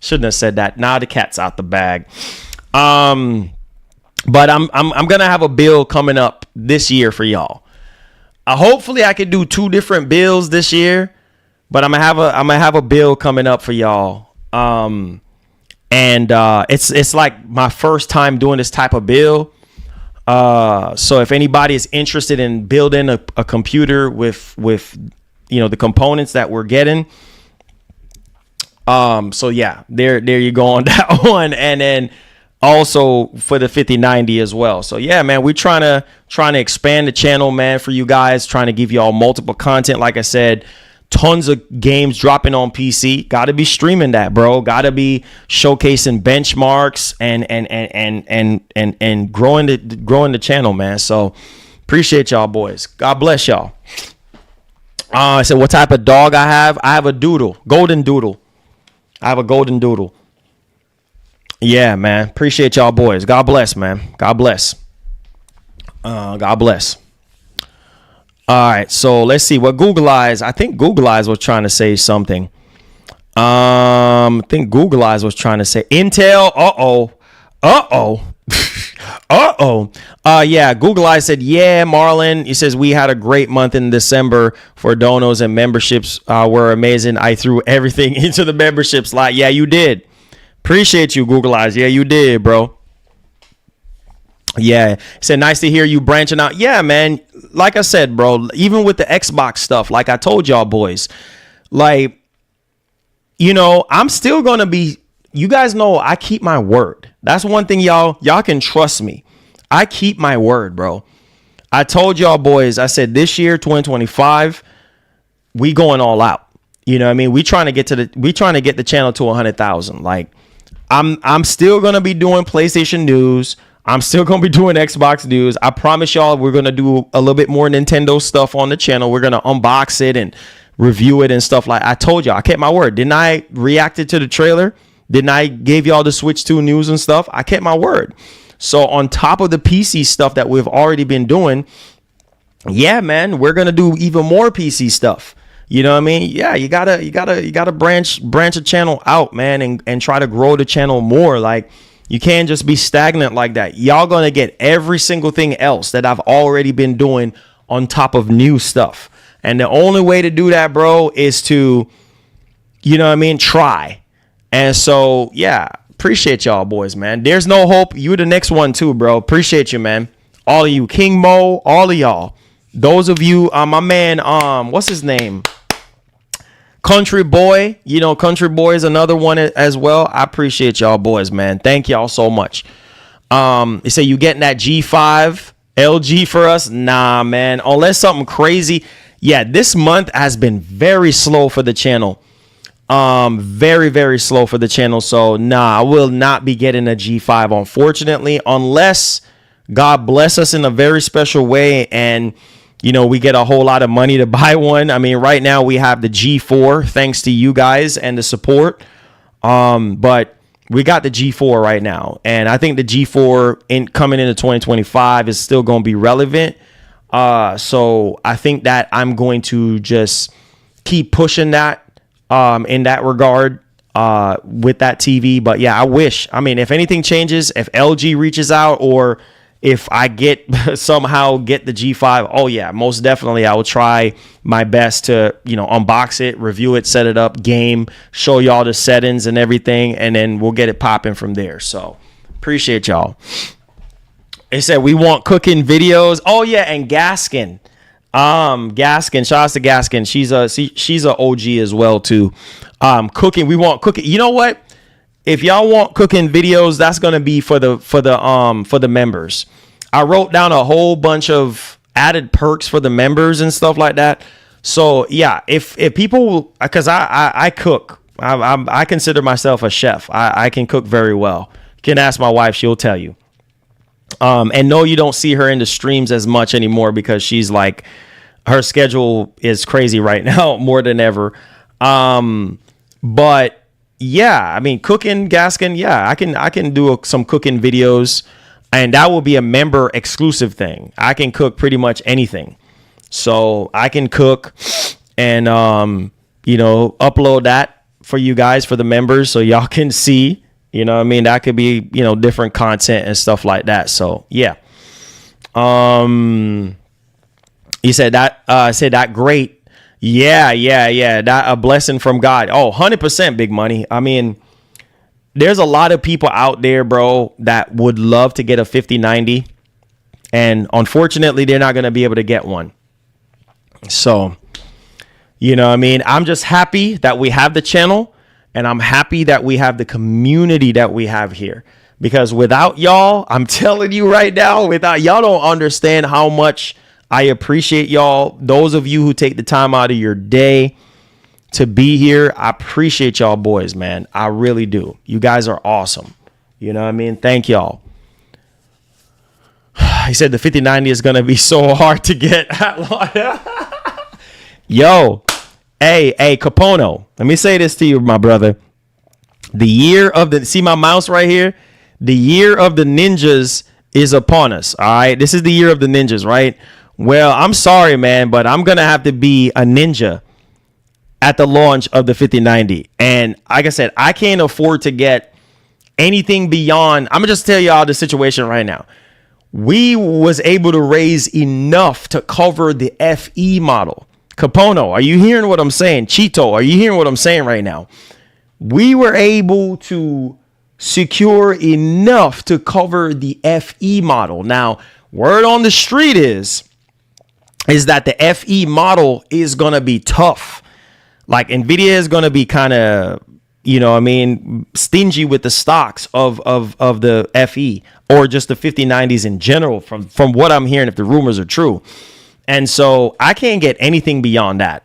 Shouldn't have said that. Now the cat's out the bag. But I'm gonna have a build coming up this year for y'all. Hopefully I can do 2 different builds this year, but I'm gonna have a build coming up for y'all. And it's like my first time doing this type of build. So if anybody is interested in building a computer with you know the components that we're getting, so yeah, there you go on that one, and then also for the 5090 as well. So yeah, man, we're trying to expand the channel, man, for you guys, trying to give y'all multiple content. Like I said, tons of games dropping on PC. Got to be streaming that, bro. Got to be showcasing benchmarks and growing the channel, man. So appreciate y'all boys. God bless y'all. I said, what type of dog I have? I have a golden doodle. I have a golden doodle. Yeah, man. Appreciate y'all boys. God bless, man. God bless. God bless. All right, so let's see what Google Eyes. I think Google Eyes was trying to say something. I think Google Eyes was trying to say Intel. Yeah, Google Eyes said, yeah, Marlon. He says we had a great month in December for donos and memberships were amazing. I threw everything into the membership slot. Yeah, you did. Appreciate you, Google Eyes. Yeah, you did, bro. Yeah, he said, nice to hear you branching out. Yeah, man. Like I said, bro, even with the Xbox stuff, like I told y'all boys, like, you know, I'm still going to be, you guys know I keep my word. That's one thing y'all can trust me. I keep my word, bro. I told y'all boys, I said this year, 2025, we going all out. You know what I mean? We trying to get the channel to 100,000. Like, I'm still going to be doing PlayStation news. I'm still going to be doing Xbox news. I promise y'all we're going to do a little bit more Nintendo stuff on the channel. We're going to unbox it and review it and stuff like I told y'all. I kept my word. Didn't I react to the trailer? Didn't I give y'all the Switch 2 news and stuff? I kept my word. So on top of the PC stuff that we've already been doing, yeah, man, we're going to do even more PC stuff. You know what I mean? Yeah, you gotta branch a channel out, man, and try to grow the channel more. Like, You can't just be stagnant like that. Y'all gonna get every single thing else that I've already been doing on top of new stuff. And the only way to do that, bro, is to, you know what I mean, try. And so, yeah, appreciate y'all boys, man. There's no hope. You the next one too, bro. Appreciate you, man. All of you, King Mo, all of y'all. Those of you, my man, what's his name? Country Boy. You know, Country Boy is another one as well. I appreciate y'all boys, man. Thank y'all so much. They say you getting that G5 LG for us? Nah, man. Unless something crazy. Yeah, this month has been very slow for the channel. Very, very slow for the channel. So nah, I will not be getting a G5, unfortunately, unless God bless us in a very special way and, you know, we get a whole lot of money to buy one. I mean, right now we have the G4 thanks to you guys and the support. But we got the G4 right now. And I think the G4 coming into 2025 is still going to be relevant. So I think that I'm going to just keep pushing that in that regard with that TV. But yeah, I wish. I mean, if anything changes, if LG reaches out or if I get somehow get the G5, oh yeah, most definitely I will try my best to, you know, unbox it, review it, set it up, game, show y'all the settings and everything, and then we'll get it popping from there. So appreciate y'all. They said we want cooking videos. Oh yeah, and Gaskin. Gaskin, shout out to Gaskin. She's a OG as well too. Cooking, we want cooking. You know what? If y'all want cooking videos, that's gonna be for the members. I wrote down a whole bunch of added perks for the members and stuff like that. So yeah, if people, because I cook, I consider myself a chef. I can cook very well. You can ask my wife; she'll tell you. And no, you don't see her in the streams as much anymore because she's like, her schedule is crazy right now more than ever. But yeah, I mean, cooking, Gaskin, yeah, I can do some cooking videos, and that will be a member exclusive thing. I can cook pretty much anything. So I can cook and, you know, upload that for you guys, for the members, so y'all can see, you know what I mean? That could be, you know, different content and stuff like that. So yeah. He said that great. Yeah. That a blessing from God. Oh, 100% Big Money. I mean, there's a lot of people out there, bro, that would love to get a 5090. And unfortunately, they're not going to be able to get one. So, you know what I mean? I'm just happy that we have the channel. And I'm happy that we have the community that we have here. Because without y'all, I'm telling you right now, without y'all don't understand how much I appreciate y'all. Those of you who take the time out of your day to be here, I appreciate y'all boys, man. I really do. You guys are awesome. You know what I mean? Thank y'all. He said the 5090 is going to be so hard to get. Yo, hey, Capono, let me say this to you, my brother. See my mouse right here? The year of the ninjas is upon us. All right. This is the year of the ninjas, right? Well, I'm sorry, man, but I'm going to have to be a ninja at the launch of the 5090. And like I said, I can't afford to get anything beyond. I'm going to just tell y'all the situation right now. We was able to raise enough to cover the FE model. Capono, are you hearing what I'm saying? Cheeto, are you hearing what I'm saying right now? We were able to secure enough to cover the FE model. Now, word on the street is that the FE model is going to be tough. Like Nvidia is going to be kind of, you know what I mean, stingy with the stocks of the FE or just the 5090s in general from what I'm hearing, if the rumors are true. And so I can't get anything beyond that.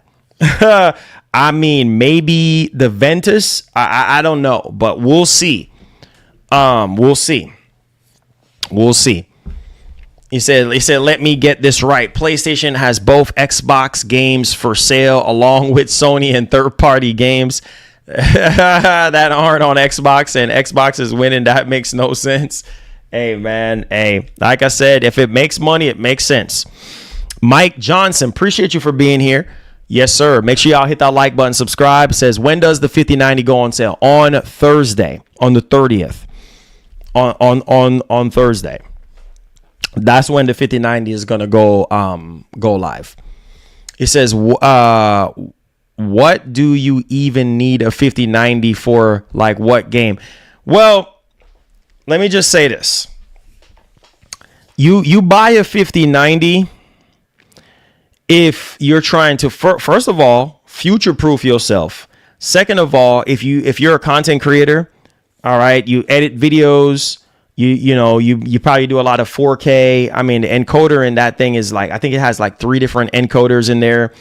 I mean, maybe the Ventus, I don't know, but we'll see. We'll see. He said, let me get this right. PlayStation has both Xbox games for sale along with Sony and third-party games that aren't on Xbox, and Xbox is winning. That makes no sense. Hey, man. Hey, like I said, if it makes money, it makes sense. Mike Johnson, appreciate you for being here. Yes, sir. Make sure y'all hit that like button, subscribe. It says, when does the 5090 go on sale? On Thursday, on the 30th. on Thursday. That's when the 5090 is gonna go live. It says, what do you even need a 5090 for? Like what game? Well, let me just say this. You buy a 5090 if you're trying to first of all future proof yourself. Second of all, if you're a content creator, all right, you edit videos, you probably do a lot of 4K. I mean, the encoder in that thing is like, I think it has like 3 different encoders in there.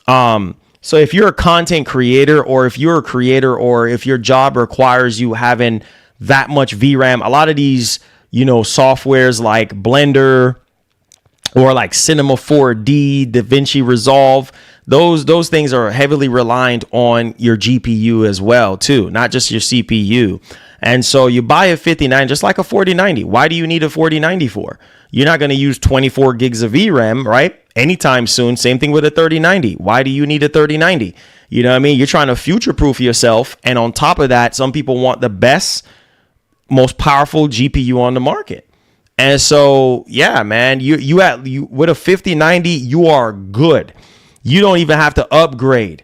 So if you're a content creator, or if you're a creator, or if your job requires you having that much VRAM, a lot of these, softwares like Blender or like Cinema 4D, DaVinci Resolve, those things are heavily reliant on your GPU as well too, not just your CPU. And so you buy a 59 just like a 4090. Why do you need a 4090 for? You're not going to use 24 gigs of VRAM, right? Anytime soon. Same thing with a 3090. Why do you need a 3090? You know what I mean? You're trying to future proof yourself. And on top of that, some people want the best, most powerful GPU on the market. And so, yeah, man, you with a 5090, you are good. You don't even have to upgrade.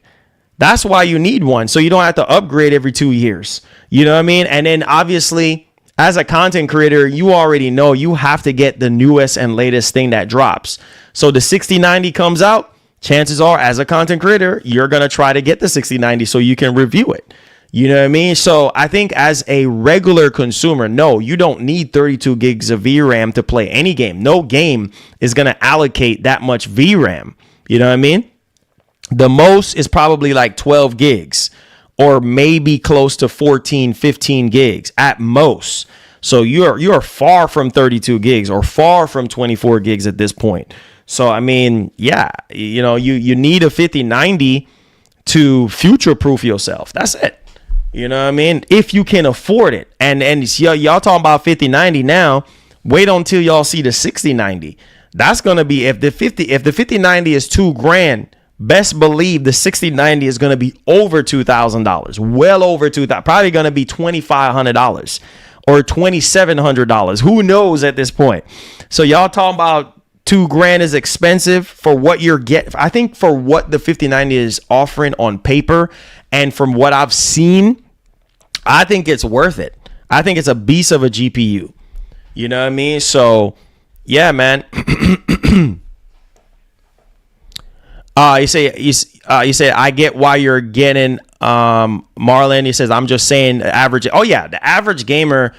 That's why you need one. So you don't have to upgrade every 2 years. You know what I mean? And then obviously, as a content creator, you already know you have to get the newest and latest thing that drops. So the 6090 comes out, chances are, as a content creator, you're going to try to get the 6090 so you can review it. You know what I mean? So I think as a regular consumer, no, you don't need 32 gigs of VRAM to play any game. No game is going to allocate that much VRAM. You know what I mean? The most is probably like 12 gigs or maybe close to 14, 15 gigs at most. So you're far from 32 gigs or far from 24 gigs at this point. So, I mean, yeah, you need a 5090 to future proof yourself. That's it. You know what I mean? If you can afford it. And y'all talking about 5090 now, wait until y'all see the 6090. That's going to be, if the 5090 is $2,000, best believe the 6090 is going to be over $2,000, well over $2,000, probably going to be $2,500 or $2,700. Who knows at this point? So y'all talking about $2,000 is expensive for what you're getting. I think for what the 5090 is offering on paper and from what I've seen, I think it's worth it. I think it's a beast of a GPU. You know what I mean? So yeah, man. You say I get why you're getting Marlon. He says I'm just saying the average. Oh yeah, the average gamer.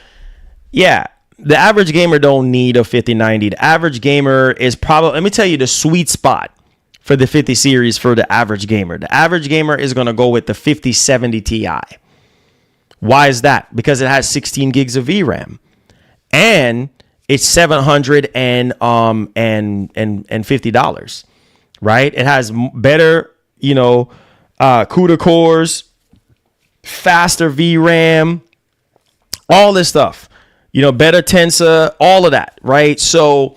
Yeah, the average gamer don't need a 5090. The average gamer is probably, let me tell you the sweet spot for the 50 series for the average gamer. The average gamer is going to go with the 5070 Ti. Why is that? Because it has 16 gigs of VRAM and it's $750, right? It has better, CUDA cores, faster VRAM, all this stuff. Better Tensor, all of that, right? So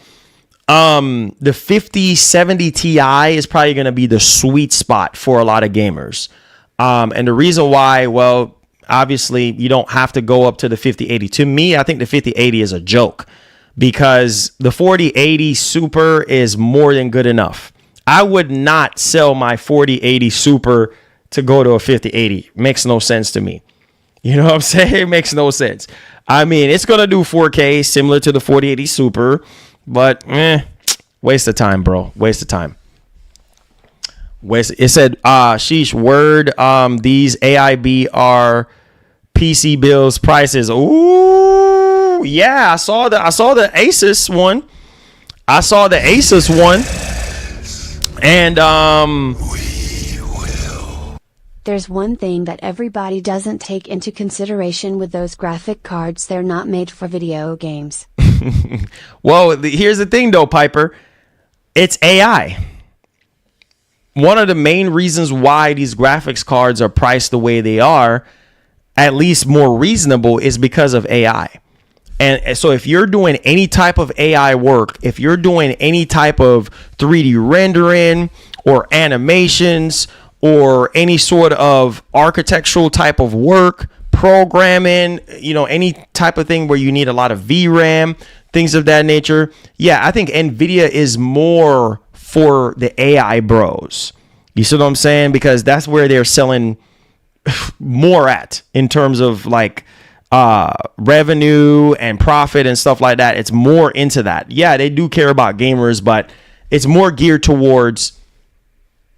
the 5070 Ti is probably going to be the sweet spot for a lot of gamers. And the reason why, well, obviously you don't have to go up to the 5080. To me, I think the 5080 is a joke because the 4080 Super is more than good enough. I would not sell my 4080 Super to go to a 5080. Makes no sense to me. You know what I'm saying? It makes no sense. I mean, it's going to do 4K similar to the 4080 Super, but waste of time, bro. Waste of time. It said, sheesh, word, these AIB are PC bills prices. Ooh, yeah, I saw the Asus one. And There's one thing that everybody doesn't take into consideration with those graphic cards: they're not made for video games. Well, here's the thing though, Piper. It's AI. One of the main reasons why these graphics cards are priced the way they are, at least more reasonable, is because of AI. And so if you're doing any type of AI work, if you're doing any type of 3D rendering or animations or any sort of architectural type of work, programming, any type of thing where you need a lot of VRAM, things of that nature. Yeah, I think NVIDIA is more for the AI bros. You see what I'm saying? Because that's where they're selling more at in terms of like revenue and profit and stuff like that. It's more into that. Yeah, they do care about gamers, but it's more geared towards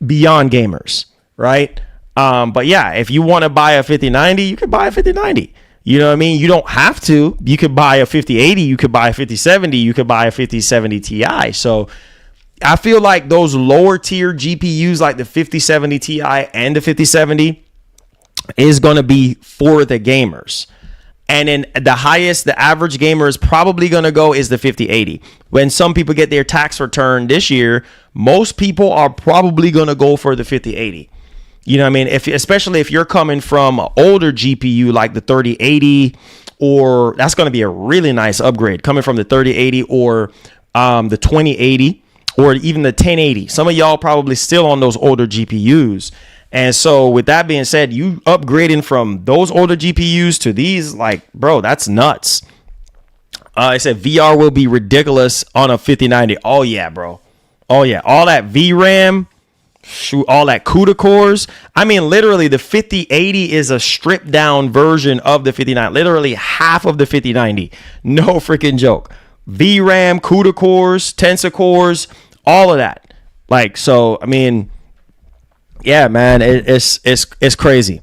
beyond gamers, right? But yeah, if you want to buy a 5090, you can buy a 5090. You know what I mean? You don't have to. You could buy a 5080, you could buy a 5070, you could buy a 5070 Ti. So I feel like those lower tier GPUs like the 5070 Ti and the 5070 is going to be for the gamers. And then the highest the average gamer is probably going to go is the 5080. When some people get their tax return this year, most people are probably going to go for the 5080. You know what I mean? Especially if you're coming from an older GPU like the 3080, or that's going to be a really nice upgrade coming from the 3080 or the 2080 or even the 1080. Some of y'all probably still on those older GPUs. And so with that being said, you upgrading from those older GPUs to these, like, bro, that's nuts. I said VR will be ridiculous on a 5090. Oh, yeah, bro. Oh, yeah. All that VRAM. Shoot, all that CUDA cores. I mean, literally, the 5080 is a stripped down version of the 5090. Literally half of the 5090. No freaking joke. VRAM, CUDA cores, Tensor cores, all of that. Like, so, I mean, yeah, man, it's crazy.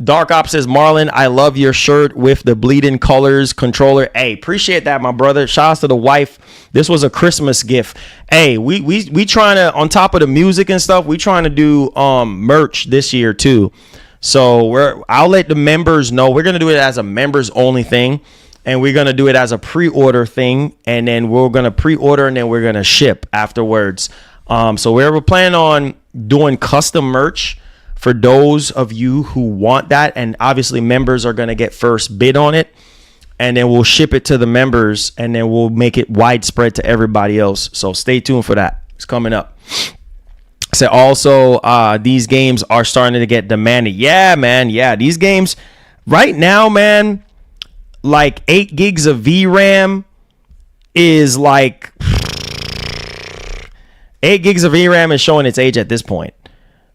Dark Ops says, Marlon, I love your shirt with the bleeding colors controller. Hey, appreciate that, my brother. Shouts to the wife. This was a Christmas gift. Hey, we trying to, on top of the music and stuff, we trying to do merch this year too. So I'll let the members know. We're gonna do it as a members only thing, and we're gonna do it as a pre-order thing, and then we're gonna pre-order and then we're gonna ship afterwards. So we're planning on doing custom merch for those of you who want that, and obviously members are going to get first bid on it, and then we'll ship it to the members, and then we'll make it widespread to everybody else. So stay tuned for that. It's coming up. So also these games are starting to get demanded. Yeah, man. Yeah, these games right now, man, like 8 gigs of VRAM is like 8 gigs of VRAM is showing its age at this point.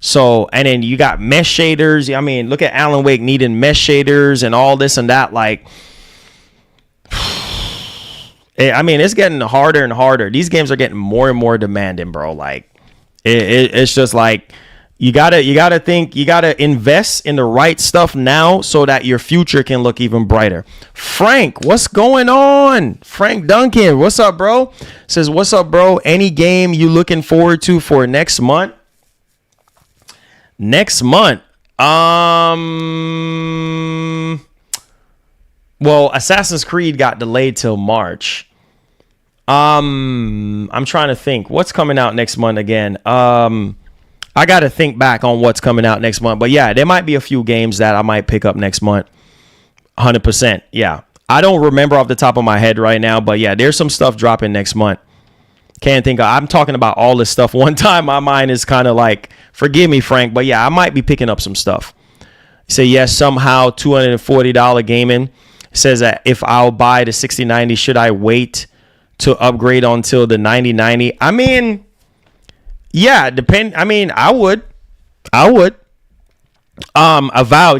So, and then you got mesh shaders. I mean, look at Alan Wake needing mesh shaders and all this and that. Like, I mean, it's getting harder and harder. These games are getting more and more demanding, bro. Like, it's just like you gotta think, you gotta invest in the right stuff now so that your future can look even brighter. Frank, what's going on? Frank Duncan, what's up, bro? Says, what's up, bro? Any game you looking forward to for next month? Next month, well, Assassin's Creed got delayed till March. I'm trying to think what's coming out next month again. I got to think back on what's coming out next month, but yeah, there might be a few games that I might pick up next month. 100%. Yeah. I don't remember off the top of my head right now, but yeah, there's some stuff dropping next month. Can't think of, I'm talking about all this stuff one time. My mind is kind of like, forgive me, Frank, but yeah, I might be picking up some stuff. Say yes, somehow $240 gaming. Says that if I'll buy the 6090, should I wait to upgrade until the 9090? I mean, yeah, I mean, I would. Avowed.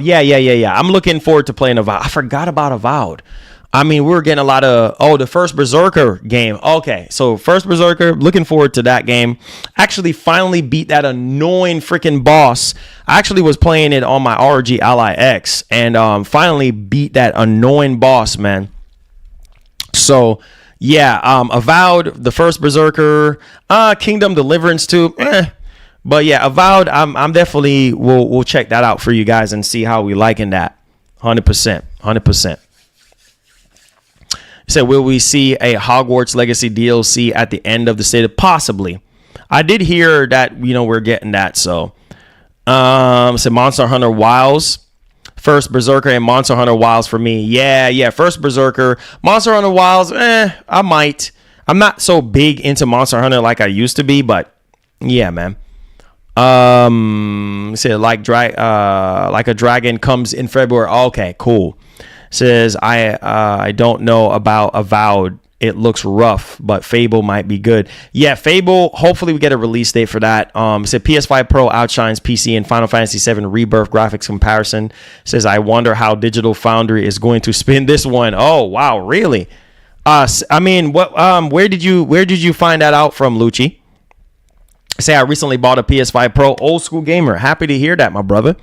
Yeah. I'm looking forward to playing Avowed. I forgot about Avowed. I mean, we're getting a lot of, the first Berserker game. Okay, so first Berserker, looking forward to that game. Actually, finally beat that annoying freaking boss. I actually was playing it on my ROG Ally X, and finally beat that annoying boss, man. So, yeah, Avowed, the first Berserker, Kingdom Deliverance 2, But yeah, Avowed, I'm definitely, we'll check that out for you guys and see how we liking that. 100%. Said, will we see a Hogwarts Legacy DLC at the end of the state? Possibly. I did hear that, we're getting that. So, said Monster Hunter Wilds. First Berserker and Monster Hunter Wilds for me. Yeah. First Berserker. Monster Hunter Wilds, I might. I'm not so big into Monster Hunter like I used to be, but yeah, man. Said like a dragon comes in February. Okay, cool. Says I don't know about Avowed. It looks rough, but Fable might be good. Yeah, Fable. Hopefully, we get a release date for that. Said PS5 Pro outshines PC in Final Fantasy VII Rebirth graphics comparison. Says I wonder how Digital Foundry is going to spin this one. Oh wow, really? I mean, what? Where did you find that out from, Lucci? Say I recently bought a PS5 Pro. Old school gamer. Happy to hear that, my brother.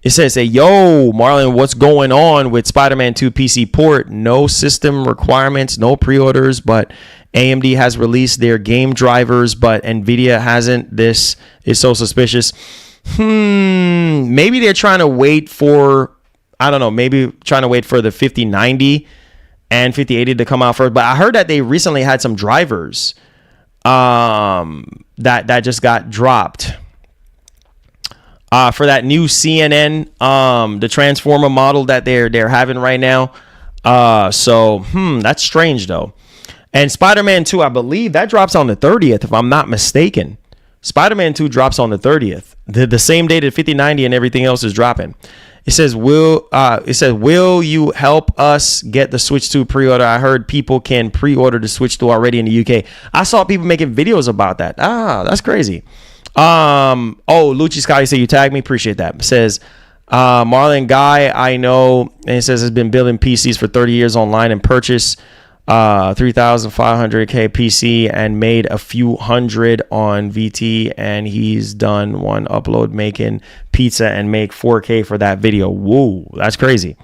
It says, hey, yo, Marlon, what's going on with Spider-Man 2 PC port? No system requirements, no pre-orders, but AMD has released their game drivers, but NVIDIA hasn't. This is so suspicious. Maybe they're trying to wait for, I don't know, maybe trying to wait for the 5090 and 5080 to come out first. But I heard that they recently had some drivers that just got dropped. For that new CNN, the Transformer model that they're having right now. So that's strange though. And Spider-Man 2, I believe that drops on the 30th, if I'm not mistaken. Spider-Man 2 drops on the 30th, the same day that 5090 and everything else is dropping. It says, will you help us get the Switch 2 pre-order? I heard people can pre-order the Switch 2 already in the UK. I saw people making videos about that. That's crazy. Lucci Scotty said you tagged me. Appreciate that. Says, Marlon Guy, I know, and it says has been building PCs for 30 years online and purchased 3,500K PC and made a few hundred on VT, and he's done one upload making pizza and make 4K for that video. Whoa, that's crazy.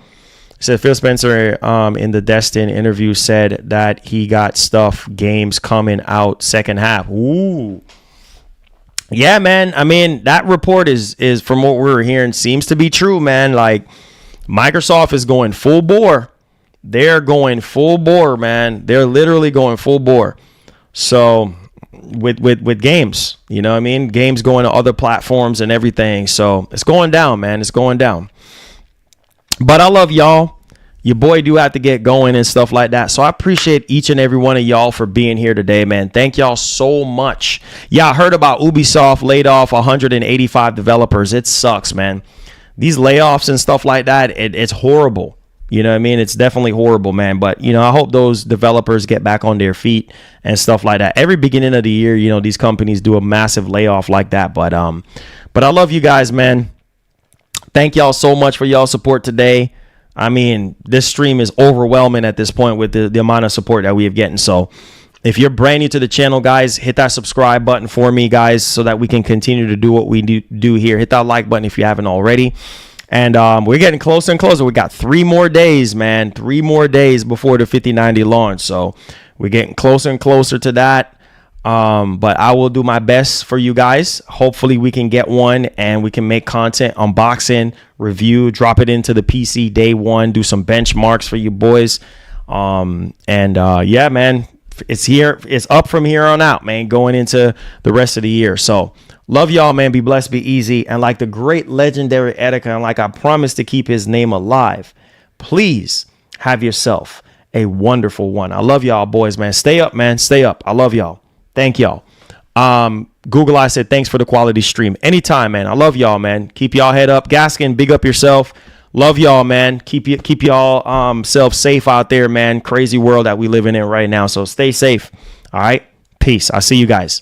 So Phil Spencer in the Destin interview said that he got games coming out second half. Ooh. Yeah, man. I mean, that report is from what we're hearing seems to be true, man. Like Microsoft is going full bore. They're going full bore, man. They're literally going full bore. So with games, you know what I mean? Games going to other platforms and everything. So it's going down, man. It's going down. But I love y'all. Your boy do have to get going and stuff like that. So I appreciate each and every one of y'all for being here today, man. Thank y'all so much. Yeah, I heard about Ubisoft laid off 185 developers. It sucks, man. These layoffs and stuff like that, it's horrible. You know what I mean? It's definitely horrible, man. But, you know, I hope those developers get back on their feet and stuff like that. Every beginning of the year, you know, these companies do a massive layoff like that. But I love you guys, man. Thank y'all so much for y'all support today. I mean, this stream is overwhelming at this point with the amount of support that we have getting. So if you're brand new to the channel, guys, hit that subscribe button for me, guys, so that we can continue to do what we do here. Hit that like button if you haven't already. And we're getting closer and closer. We got 3 more days, man. 3 more days before the 5090 launch. So we're getting closer and closer to that. But I will do my best for you guys. Hopefully we can get one and we can make content, unboxing, review, drop it into the PC day one, do some benchmarks for you boys. Yeah, man, it's here. It's up from here on out, man, going into the rest of the year. So love y'all, man. Be blessed, be easy. And like the great legendary Etika, and like I promised to keep his name alive, please have yourself a wonderful one. I love y'all, boys, man. Stay up, man. Stay up. I love y'all. Thank y'all. Google I said thanks for the quality stream. Anytime, man. I love y'all, man. Keep y'all head up. Gaskin, big up yourself. Love y'all, man. Keep y'all self safe out there, man. Crazy world that we living in right now. So stay safe. All right. Peace. I'll see you guys.